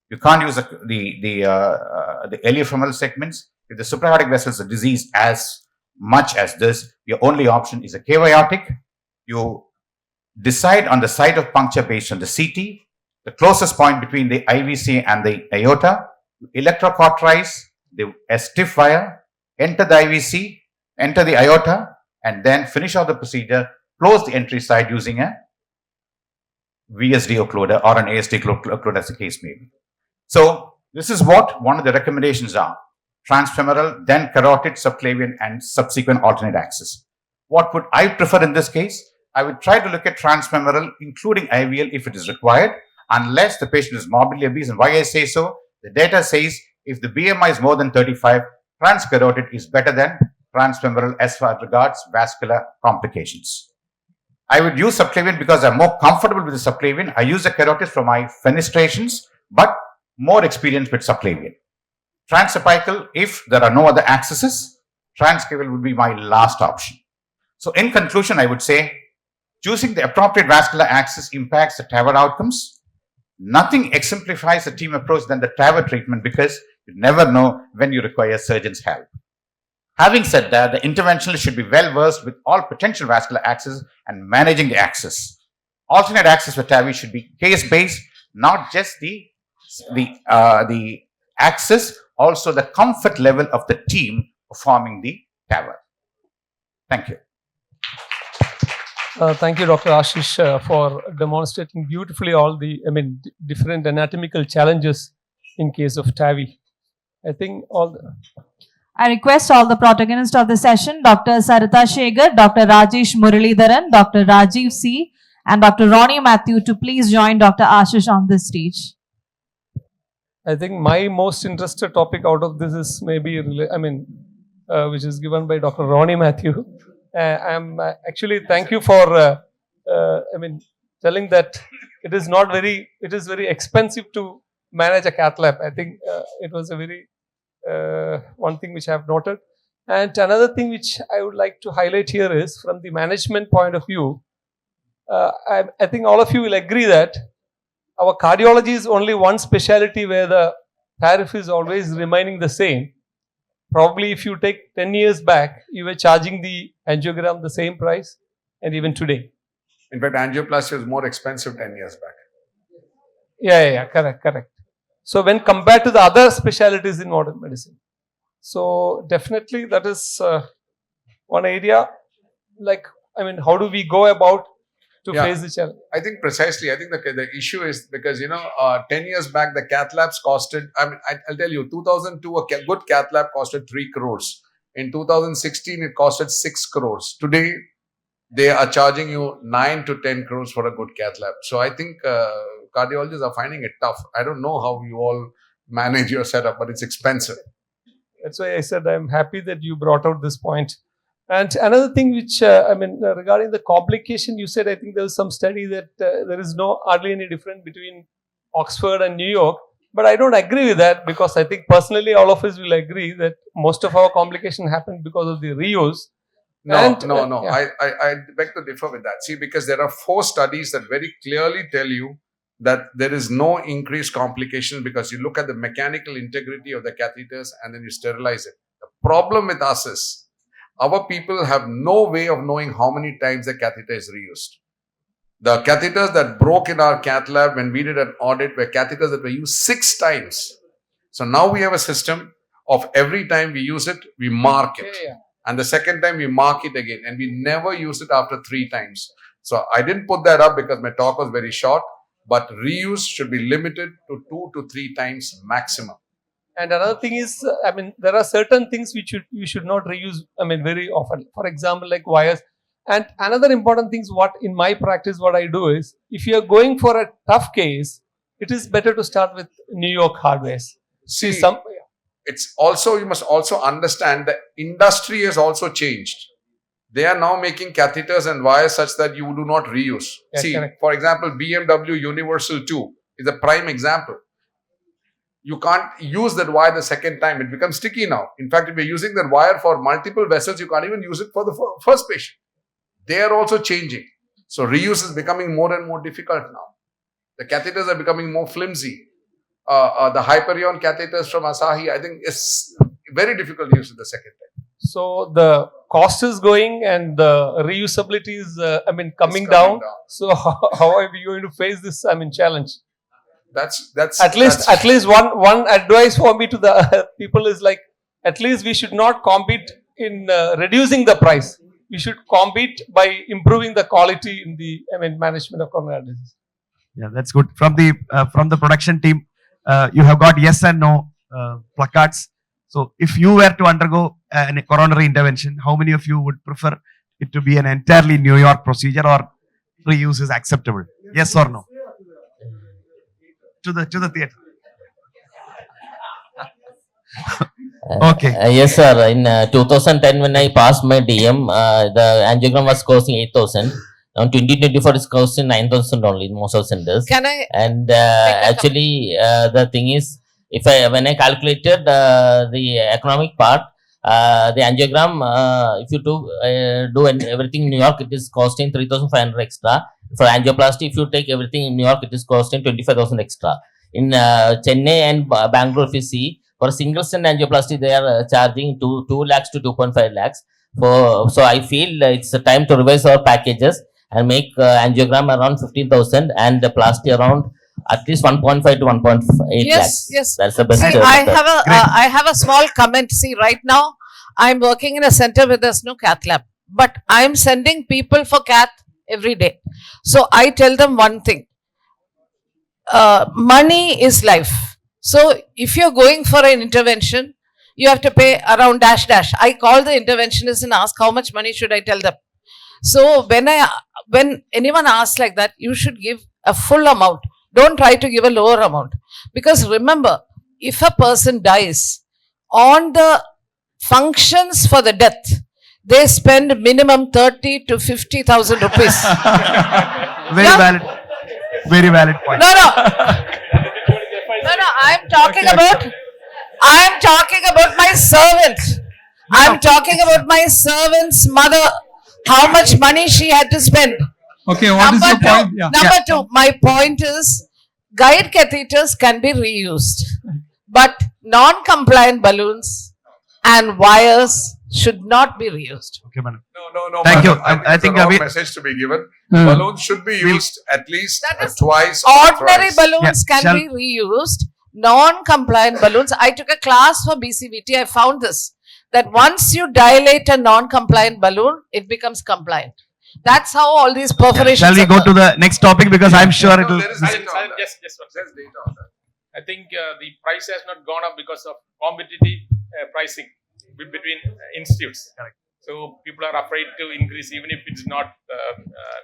You can't use the iliofemoral segments. If the supraortic vessels are diseased as much as this, your only option is a cave aortic. You decide on the site of puncture based on the CT, the closest point between the IVC and the aorta, electrocauterize a stiff wire, enter the IVC, enter the aorta, and then finish out the procedure, close the entry side using a VSD occluder or an ASD occluder as the case may be. So this is what one of the recommendations are. Transfemoral, then carotid, subclavian, and subsequent alternate axis. What would I prefer in this case? I would try to look at transfemoral, including IVL if it is required, unless the patient is morbidly obese. And why I say so? The data says if the BMI is more than 35, transcarotid is better than transfemoral as far as regards vascular complications. I would use subclavian because I'm more comfortable with the subclavian. I use the carotids for my fenestrations, but more experience with subclavian. Transapical, if there are no other accesses, transcaval would be my last option. So in conclusion, I would say choosing the appropriate vascular access impacts the TAVR outcomes. Nothing exemplifies a team approach than the TAVR treatment because you never know when you require surgeon's help. Having said that, the interventionalist should be well versed with all potential vascular access and managing the access. Alternate access for TAVI should be case-based, not just the access, also the comfort level of the team performing the TAVR. Thank you. Thank you, Dr. Ashish, for demonstrating beautifully all the, different anatomical challenges in case of TAVI. I think I request all the protagonists of the session, Dr. Sarita Shegar, Dr. Rajesh Muralidharan, Dr. Rajiv C. and Dr. Ronnie Matthew to please join Dr. Ashish on this stage. I think my most interested topic out of this is maybe, which is given by Dr. Ronnie Matthew. I'm actually thank you for, telling that it is very expensive to manage a cath lab. I think it was a very one thing which I have noted. And another thing which I would like to highlight here is from the management point of view, I think all of you will agree that our cardiology is only one specialty where the tariff is always remaining the same. Probably if you take 10 years back, you were charging the angiogram the same price, and even today. In fact, angioplasty was more expensive 10 years back. Yeah, correct. So when compared to the other specialties in modern medicine. So definitely that is one area, how do we go about to face the challenge? I think precisely. I think the issue is because, 10 years back, the cath labs costed, I'll tell you, 2002, a good cath lab costed 3 crores. In 2016, it costed 6 crores. Today, they are charging you 9 to 10 crores for a good cath lab. So I think cardiologists are finding it tough. I don't know how you all manage your setup, but it's expensive. That's why I said I'm happy that you brought out this point. And another thing which, regarding the complication, you said, I think there was some study that there is hardly any difference between Oxford and New York. But I don't agree with that because I think personally all of us will agree that most of our complication happened because of the reuse. No. Yeah. I beg to differ with that. See, because there are 4 studies that very clearly tell you that there is no increased complication because you look at the mechanical integrity of the catheters and then you sterilize it. The problem with us is our people have no way of knowing how many times the catheter is reused. The catheters that broke in our cath lab when we did an audit were catheters that were used 6 times. So now we have a system of every time we use it, we mark it. Yeah. And the second time we mark it again. And we never use it after 3 times. So I didn't put that up because my talk was very short. But reuse should be limited to 2 to 3 times maximum. And another thing is, there are certain things which you should not reuse, very often. For example, like wires. And another important thing is in my practice, what I do is, if you are going for a tough case, it is better to start with New York hardwares. See, it's also, you must also understand the industry has also changed. They are now making catheters and wires such that you do not reuse. Yeah, See, correct. for example, BMW Universal 2 is a prime example. You can't use that wire the second time. It becomes sticky now. In fact, if you're using that wire for multiple vessels, you can't even use it for the first patient. They are also changing. So reuse is becoming more and more difficult now. The catheters are becoming more flimsy. The Hyperion catheters from Asahi, I think, is very difficult to use it the second time. So the cost is going and the reusability is, coming down. So how are we going to face this, challenge? That's at least one advice for me to the people is like, at least we should not compete in reducing the price. We should compete by improving the quality in the management of coronary disease. Yeah, that's good. From the production team, you have got yes and no placards. So if you were to undergo a coronary intervention, how many of you would prefer it to be an entirely New York procedure or reuse is acceptable? Yes or no? To the theatre. Okay. Yes, sir. In 2010, when I passed my DM, the angiogram was costing 8,000. Now 2024 is costing 9,000 only in most of centers. Can I? And actually, the thing is, when I calculated the economic part, the angiogram, if you do everything in New York, it is costing 3,500 extra. For angioplasty, if you take everything in New York, it is costing 25,000 extra. In Chennai and Bangalore, if you see, for a single stent angioplasty, they are charging 2 lakhs to 2.5 lakhs. So I feel it's a time to revise our packages and make angiogram around 15,000 and the plasty around at least 1.5 to 1.8 lakhs. Yes. That's the best. See, I have a small comment. See, right now, I'm working in a center where there's no cath lab, but I'm sending people for cath every day. So I tell them one thing. Money is life. So if you're going for an intervention, you have to pay around dash dash. I call the interventionist and ask how much money should I tell them. So when anyone asks like that, you should give a full amount. Don't try to give a lower amount. Because remember, if a person dies, on the functions for the death, they spend minimum 30 to 50,000 rupees. Very valid. Very valid point. No, I'm talking about my servant. I'm talking about my servant's mother. How much money she had to spend. Okay, what is your point? Yeah. Number two, my point is guide catheters can be reused, but non-compliant balloons and wires should not be reused. Okay, madam. No. Thank you. I think it's a wrong message to be given. Balloons should be used at least twice. or Ordinary thrice. balloons can be reused. Non-compliant balloons. I took a class for BCVT. I found this, that once you dilate a non-compliant balloon, it becomes compliant. That's how all these perforations. Shall we go to the next topic, because I'm sure it will. Just one second. I think the price has not gone up because of competitive pricing between institutes. Correct. So people are afraid to increase even if it's not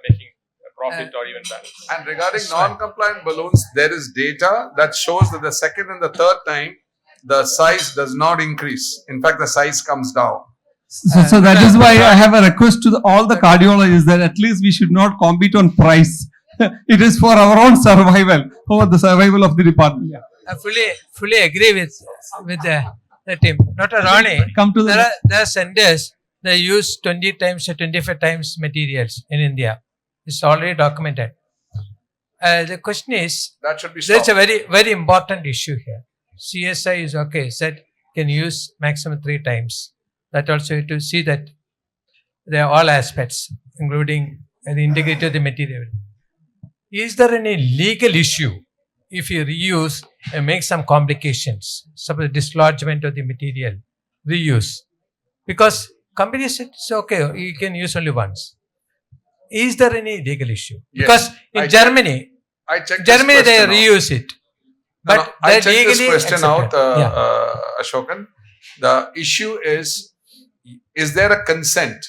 making a profit or even balance. And regarding non-compliant balloons, there is data that shows that the second and the third time, the size does not increase. In fact, the size comes down. So that is why I have a request to all the cardiologists that at least we should not compete on price. It is for our own survival, for the survival of the department. Yeah. I fully agree with the team. Dr. Ronnie, there are centers that use 20 times or 25 times materials in India. It's already documented. The question is, that should be there's a very important issue here. CSI is okay, said can use maximum 3 times. That also to see that there are all aspects, including the integrity of the material. Is there any legal issue if you reuse and make some complications, suppose dislodgement of the material, reuse? Because company said it's okay, you can use only once. Is there any legal issue? Yes. Because in Germany, they reuse it. But I checked this legally question out, accepted. Ashokan. The issue is there a consent?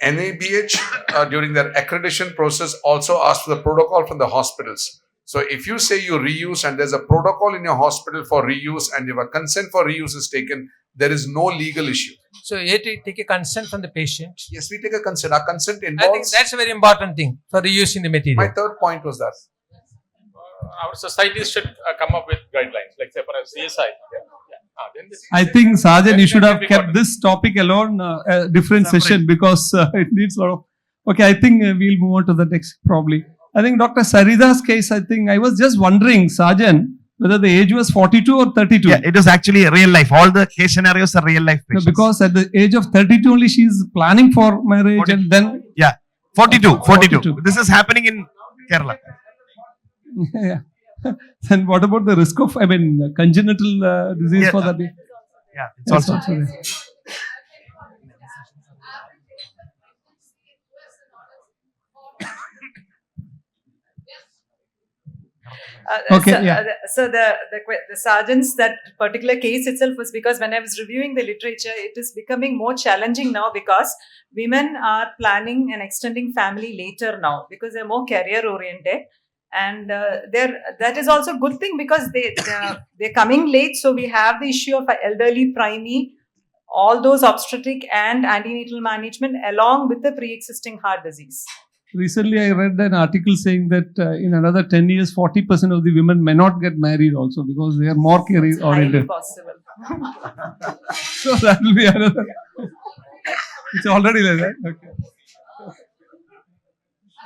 NABH during their accreditation process also asks for the protocol from the hospitals. So if you say you reuse and there's a protocol in your hospital for reuse and if a consent for reuse is taken, there is no legal issue. So you have to take a consent from the patient. Yes, we take a consent. Our consent I think involves. that's a very important thing for reusing the material. My third point was that. Our societies should come up with guidelines, like say for a CSI. I think, Sajan, you should have kept this topic alone, a different session, because it needs a lot of. Okay, I think we'll move on to the next probably. I think Dr. Sarida's case, I think I was just wondering, Sajan, whether the age was 42 or 32. Yeah, it was actually real life. All the case scenarios are real life patients. Because at the age of 32 only she is planning for marriage 40, and then. Yeah, 42. This is happening in Kerala. Yeah. Then what about the risk of, congenital disease for that? Yeah, it's also there. So the sergeants, that particular case itself was because when I was reviewing the literature, it is becoming more challenging now because women are planning and extending family later now because they're more career oriented. And that is also a good thing because they're coming late. So we have the issue of elderly primary, all those obstetric and antenatal management along with the pre-existing heart disease. Recently, I read an article saying that in another 10 years, 40% of the women may not get married also because they are more career oriented. Possible. So that will be another. It's already like that. Okay.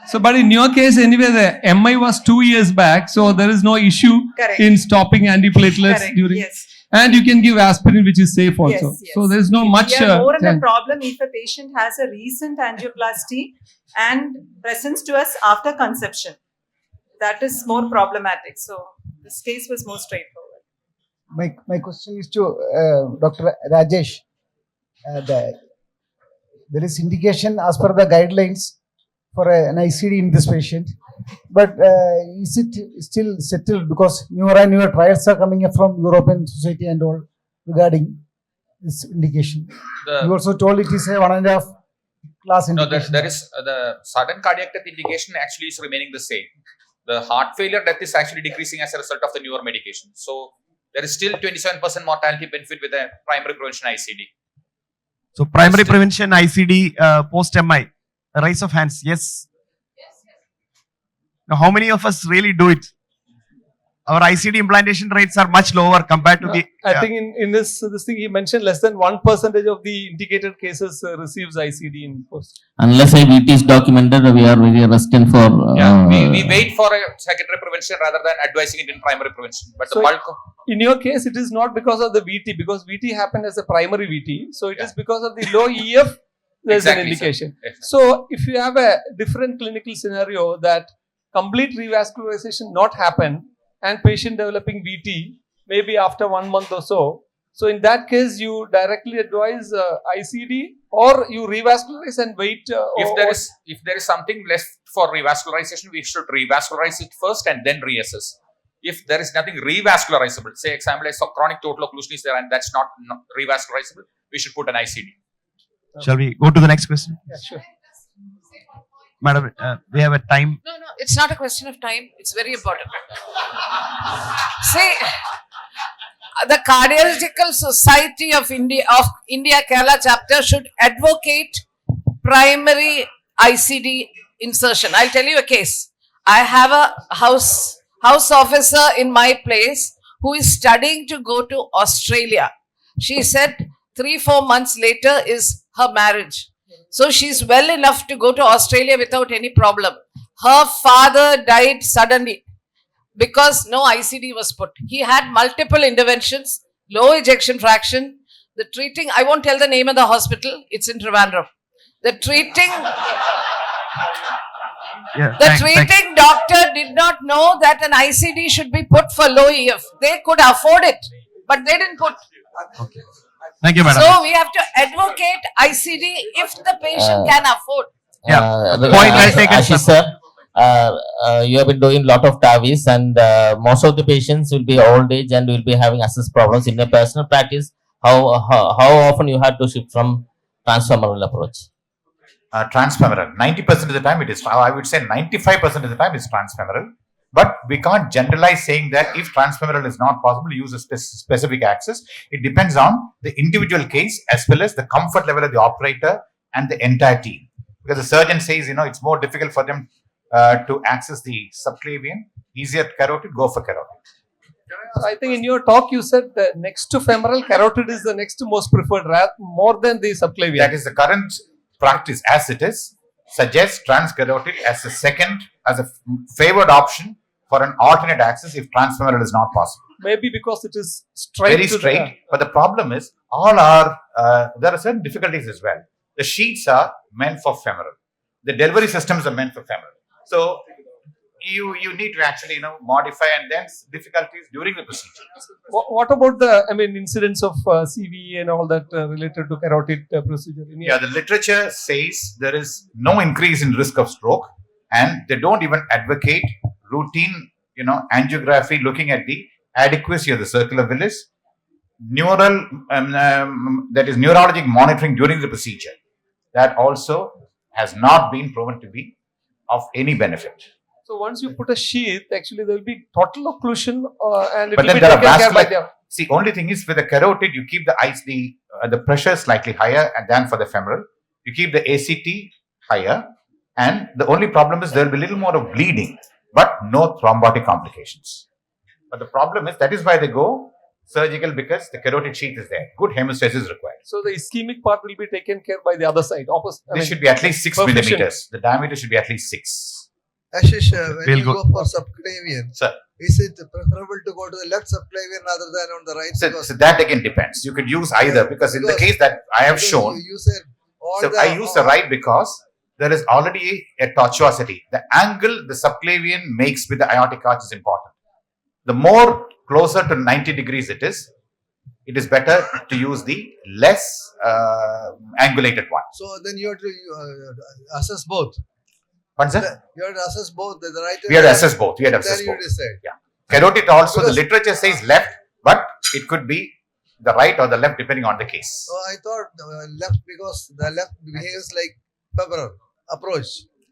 So, but in your case, anyway, the MI was 2 years back, so there is no issue Correct. in stopping antiplatelets Correct. during. Yes. And you can give aspirin, which is safe also. Yes, yes. So there is no much. We are more in a thing. problem if a patient has a recent angioplasty and presents to us after conception. That is more problematic. So this case was more straightforward. My question is to Dr. Rajesh. There is indication as per the guidelines for an ICD in this patient, but is it still settled because newer and newer trials are coming up from European Society and all regarding this indication? You also told it is a 1.5 class No, indication. there is the sudden cardiac death indication actually is remaining the same. The heart failure death is actually decreasing as a result of the newer medication. So there is still 27% mortality benefit with a primary prevention ICD. So primary prevention ICD post MI. A raise of hands. Yes. Now, how many of us really do it? Our ICD implantation rates are much lower compared to the. I think in this thing he mentioned less than 1% of the indicated cases receives ICD in post. Unless IVT is documented, we are very resistant for. We wait for a secondary prevention rather than advising it in primary prevention. But So the bulk of in your case, it is not because of the VT, because VT happened as a primary VT. So it is because of the low EF, there is Exactly, an indication. sir. Yes. So if you have a different clinical scenario that complete revascularization not happen and patient developing VT maybe after 1 month or so. So in that case, you directly advise ICD or you revascularize and wait. if there is something left for revascularization, we should revascularize it first and then reassess. If there is nothing revascularizable, say example, a chronic total occlusion is there and that's not revascularizable, we should put an ICD. Shall we go to the next question? Yeah, sure. Madam, we have a time. No, it's not a question of time. It's very important. See, the Cardiological Society of India Kerala chapter should advocate primary ICD insertion. I'll tell you a case. I have a house officer in my place who is studying to go to Australia. She said 3-4 months later is her marriage. So she's well enough to go to Australia without any problem. Her father died suddenly because no ICD was put. He had multiple interventions, low ejection fraction. The treating, I won't tell the name of the hospital, it's in Trivandrum. The treating doctor did not know that an ICD should be put for low EF. They could afford it, but they didn't put. Thank you, madam. So we have to advocate ICD if the patient can afford. The point well taken, Ashish sir, you have been doing lot of TAVIs and most of the patients will be old age and will be having access problems. In a personal practice, how often you have to shift from transfemoral approach? Transfemoral. 90% of the time it is, I would say 95% of the time it's transfemoral. But we can't generalize saying that if transfemoral is not possible, use a specific access. It depends on the individual case as well as the comfort level of the operator and the entire team. Because the surgeon says, it's more difficult for them to access the subclavian, easier carotid, go for carotid. So I think in your talk you said the next to femoral carotid is the next most preferred, more than the subclavian. That is the current practice as it is, suggests transcarotid as a favored option for an alternate access if transfemoral is not possible. Maybe because it is straight. Very straight. But the problem is, there are certain difficulties as well. The sheets are meant for femoral. The delivery systems are meant for femoral. So you need to actually modify, and then difficulties during the procedure. What about the incidence of CVE and all that related to carotid procedure? The literature says there is no increase in risk of stroke, and they don't even advocate routine angiography looking at the adequacy of the circular villus, that is neurologic monitoring during the procedure. That also has not been proven to be of any benefit. So once you put a sheath, actually there will be total occlusion and it But will then be there are taken care by vascular. See, only thing is with the carotid, you keep the pressure slightly higher than for the femoral. You keep the ACT higher, and the only problem is there will be a little more of bleeding, but no thrombotic complications. But the problem is that is why they go surgical, because the carotid sheath is there. Good hemostasis is required. So the ischemic part will be taken care by the other side. Opposite. This should be at least 6 millimeters. The diameter should be at least 6. Ashish, when We'll you go- go for subclavian, Sir. is it preferable to go to the left subclavian rather than on the right? So that again depends. You could use either, because in the case that I have because shown, you said all so the, I use the right because there is already a tortuosity. The angle the subclavian makes with the aortic arch is important. The more closer to 90 degrees it is better to use the less angulated one. So then you have to assess both. What's that? You have to assess both the right. We have to assess both. We have to Then assess you both. decide. Yeah. Carotid also, Because- the literature says left, but it could be the right or the left depending on the case. So I thought left because the left behaves like femoral approach.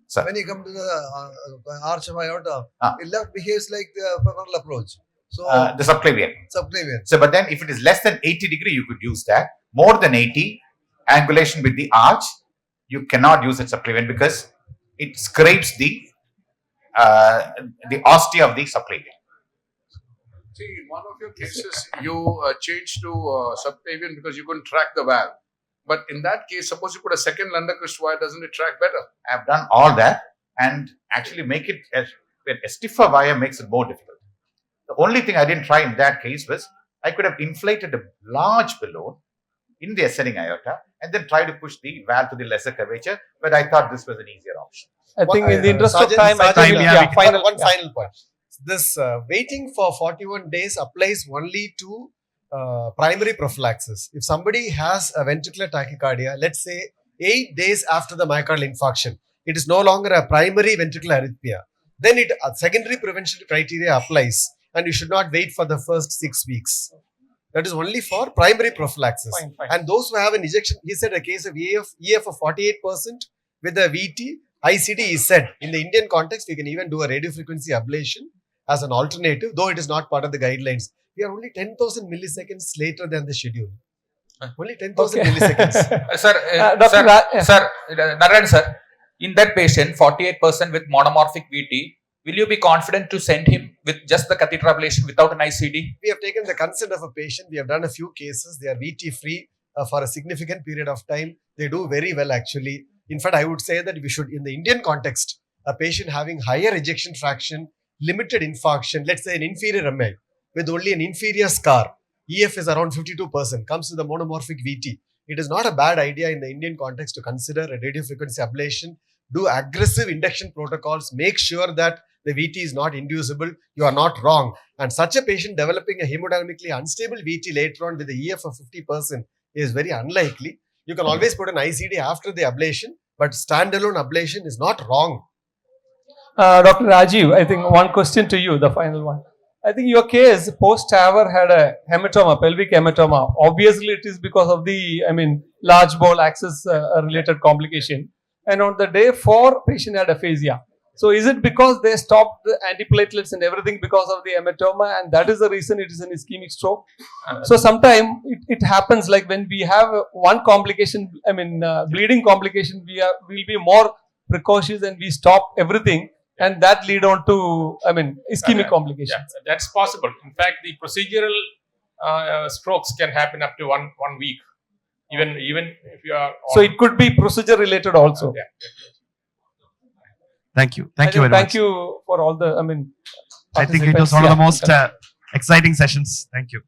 Sir. When you come to the arch of aorta, Ah. the left behaves like the femoral approach. So The subclavian. subclavian. So, but then if it is less than 80 degree, you could use that. More than 80, angulation with the arch, you cannot use it subclavian because it scrapes the ostia of the subclavian. See, in one of your cases, you changed to subclavian because you couldn't track the valve. But in that case, suppose you put a second Lunderquist wire, doesn't it track better? I've done all that, and actually make it a stiffer wire makes it more difficult. The only thing I didn't try in that case was I could have inflated a large balloon in the ascending aorta and then try to push the valve to the lesser curvature, but I thought this was an easier option. I think in the interest of Sergeant, time, I think final. one final point. This waiting for 41 days applies only to primary prophylaxis. If somebody has a ventricular tachycardia, let's say 8 days after the myocardial infarction, it is no longer a primary ventricular arrhythmia. Then a secondary prevention criteria applies, and you should not wait for the first 6 weeks. That is only for primary prophylaxis. Fine. And those who have an ejection, he said a case of EF of 48% with a VT, ICD is said. In the Indian context, we can even do a radiofrequency ablation as an alternative, though it is not part of the guidelines. We are only 10,000 milliseconds later than the schedule. Only 10,000 milliseconds. Sir, Narayan sir, in that patient, 48% with monomorphic VT, will you be confident to send him with just the catheter ablation without an ICD? We have taken the consent of a patient. We have done a few cases. They are VT free for a significant period of time. They do very well actually. In fact, I would say that we should, in the Indian context, a patient having higher ejection fraction, limited infarction, let's say an inferior MI with only an inferior scar, EF is around 52%, comes to the monomorphic VT. It is not a bad idea in the Indian context to consider a radiofrequency ablation, do aggressive induction protocols, make sure that the VT is not inducible. You are not wrong. And such a patient developing a hemodynamically unstable VT later on with the EF of 50% is very unlikely. You can always put an ICD after the ablation, but standalone ablation is not wrong. Dr. Rajiv, I think one question to you, the final one. I think your case, post-TAVR had a hematoma, pelvic hematoma. Obviously, it is because of the, large bowel access related complication. And on the day 4, patient had aphasia. So is it because they stopped the antiplatelets and everything because of the hematoma, and that is the reason it is an ischemic stroke? So sometimes it happens like when we have one complication, bleeding complication, we'll be more precautious and we stop everything, and that lead on to, ischemic complications. Yeah, that's possible. In fact, the procedural strokes can happen up to one week, even if you are. So it could be procedure related also. Yeah. Thank you. Thank you very Thank much. you for all the, I think it was one of the most exciting sessions. Thank you.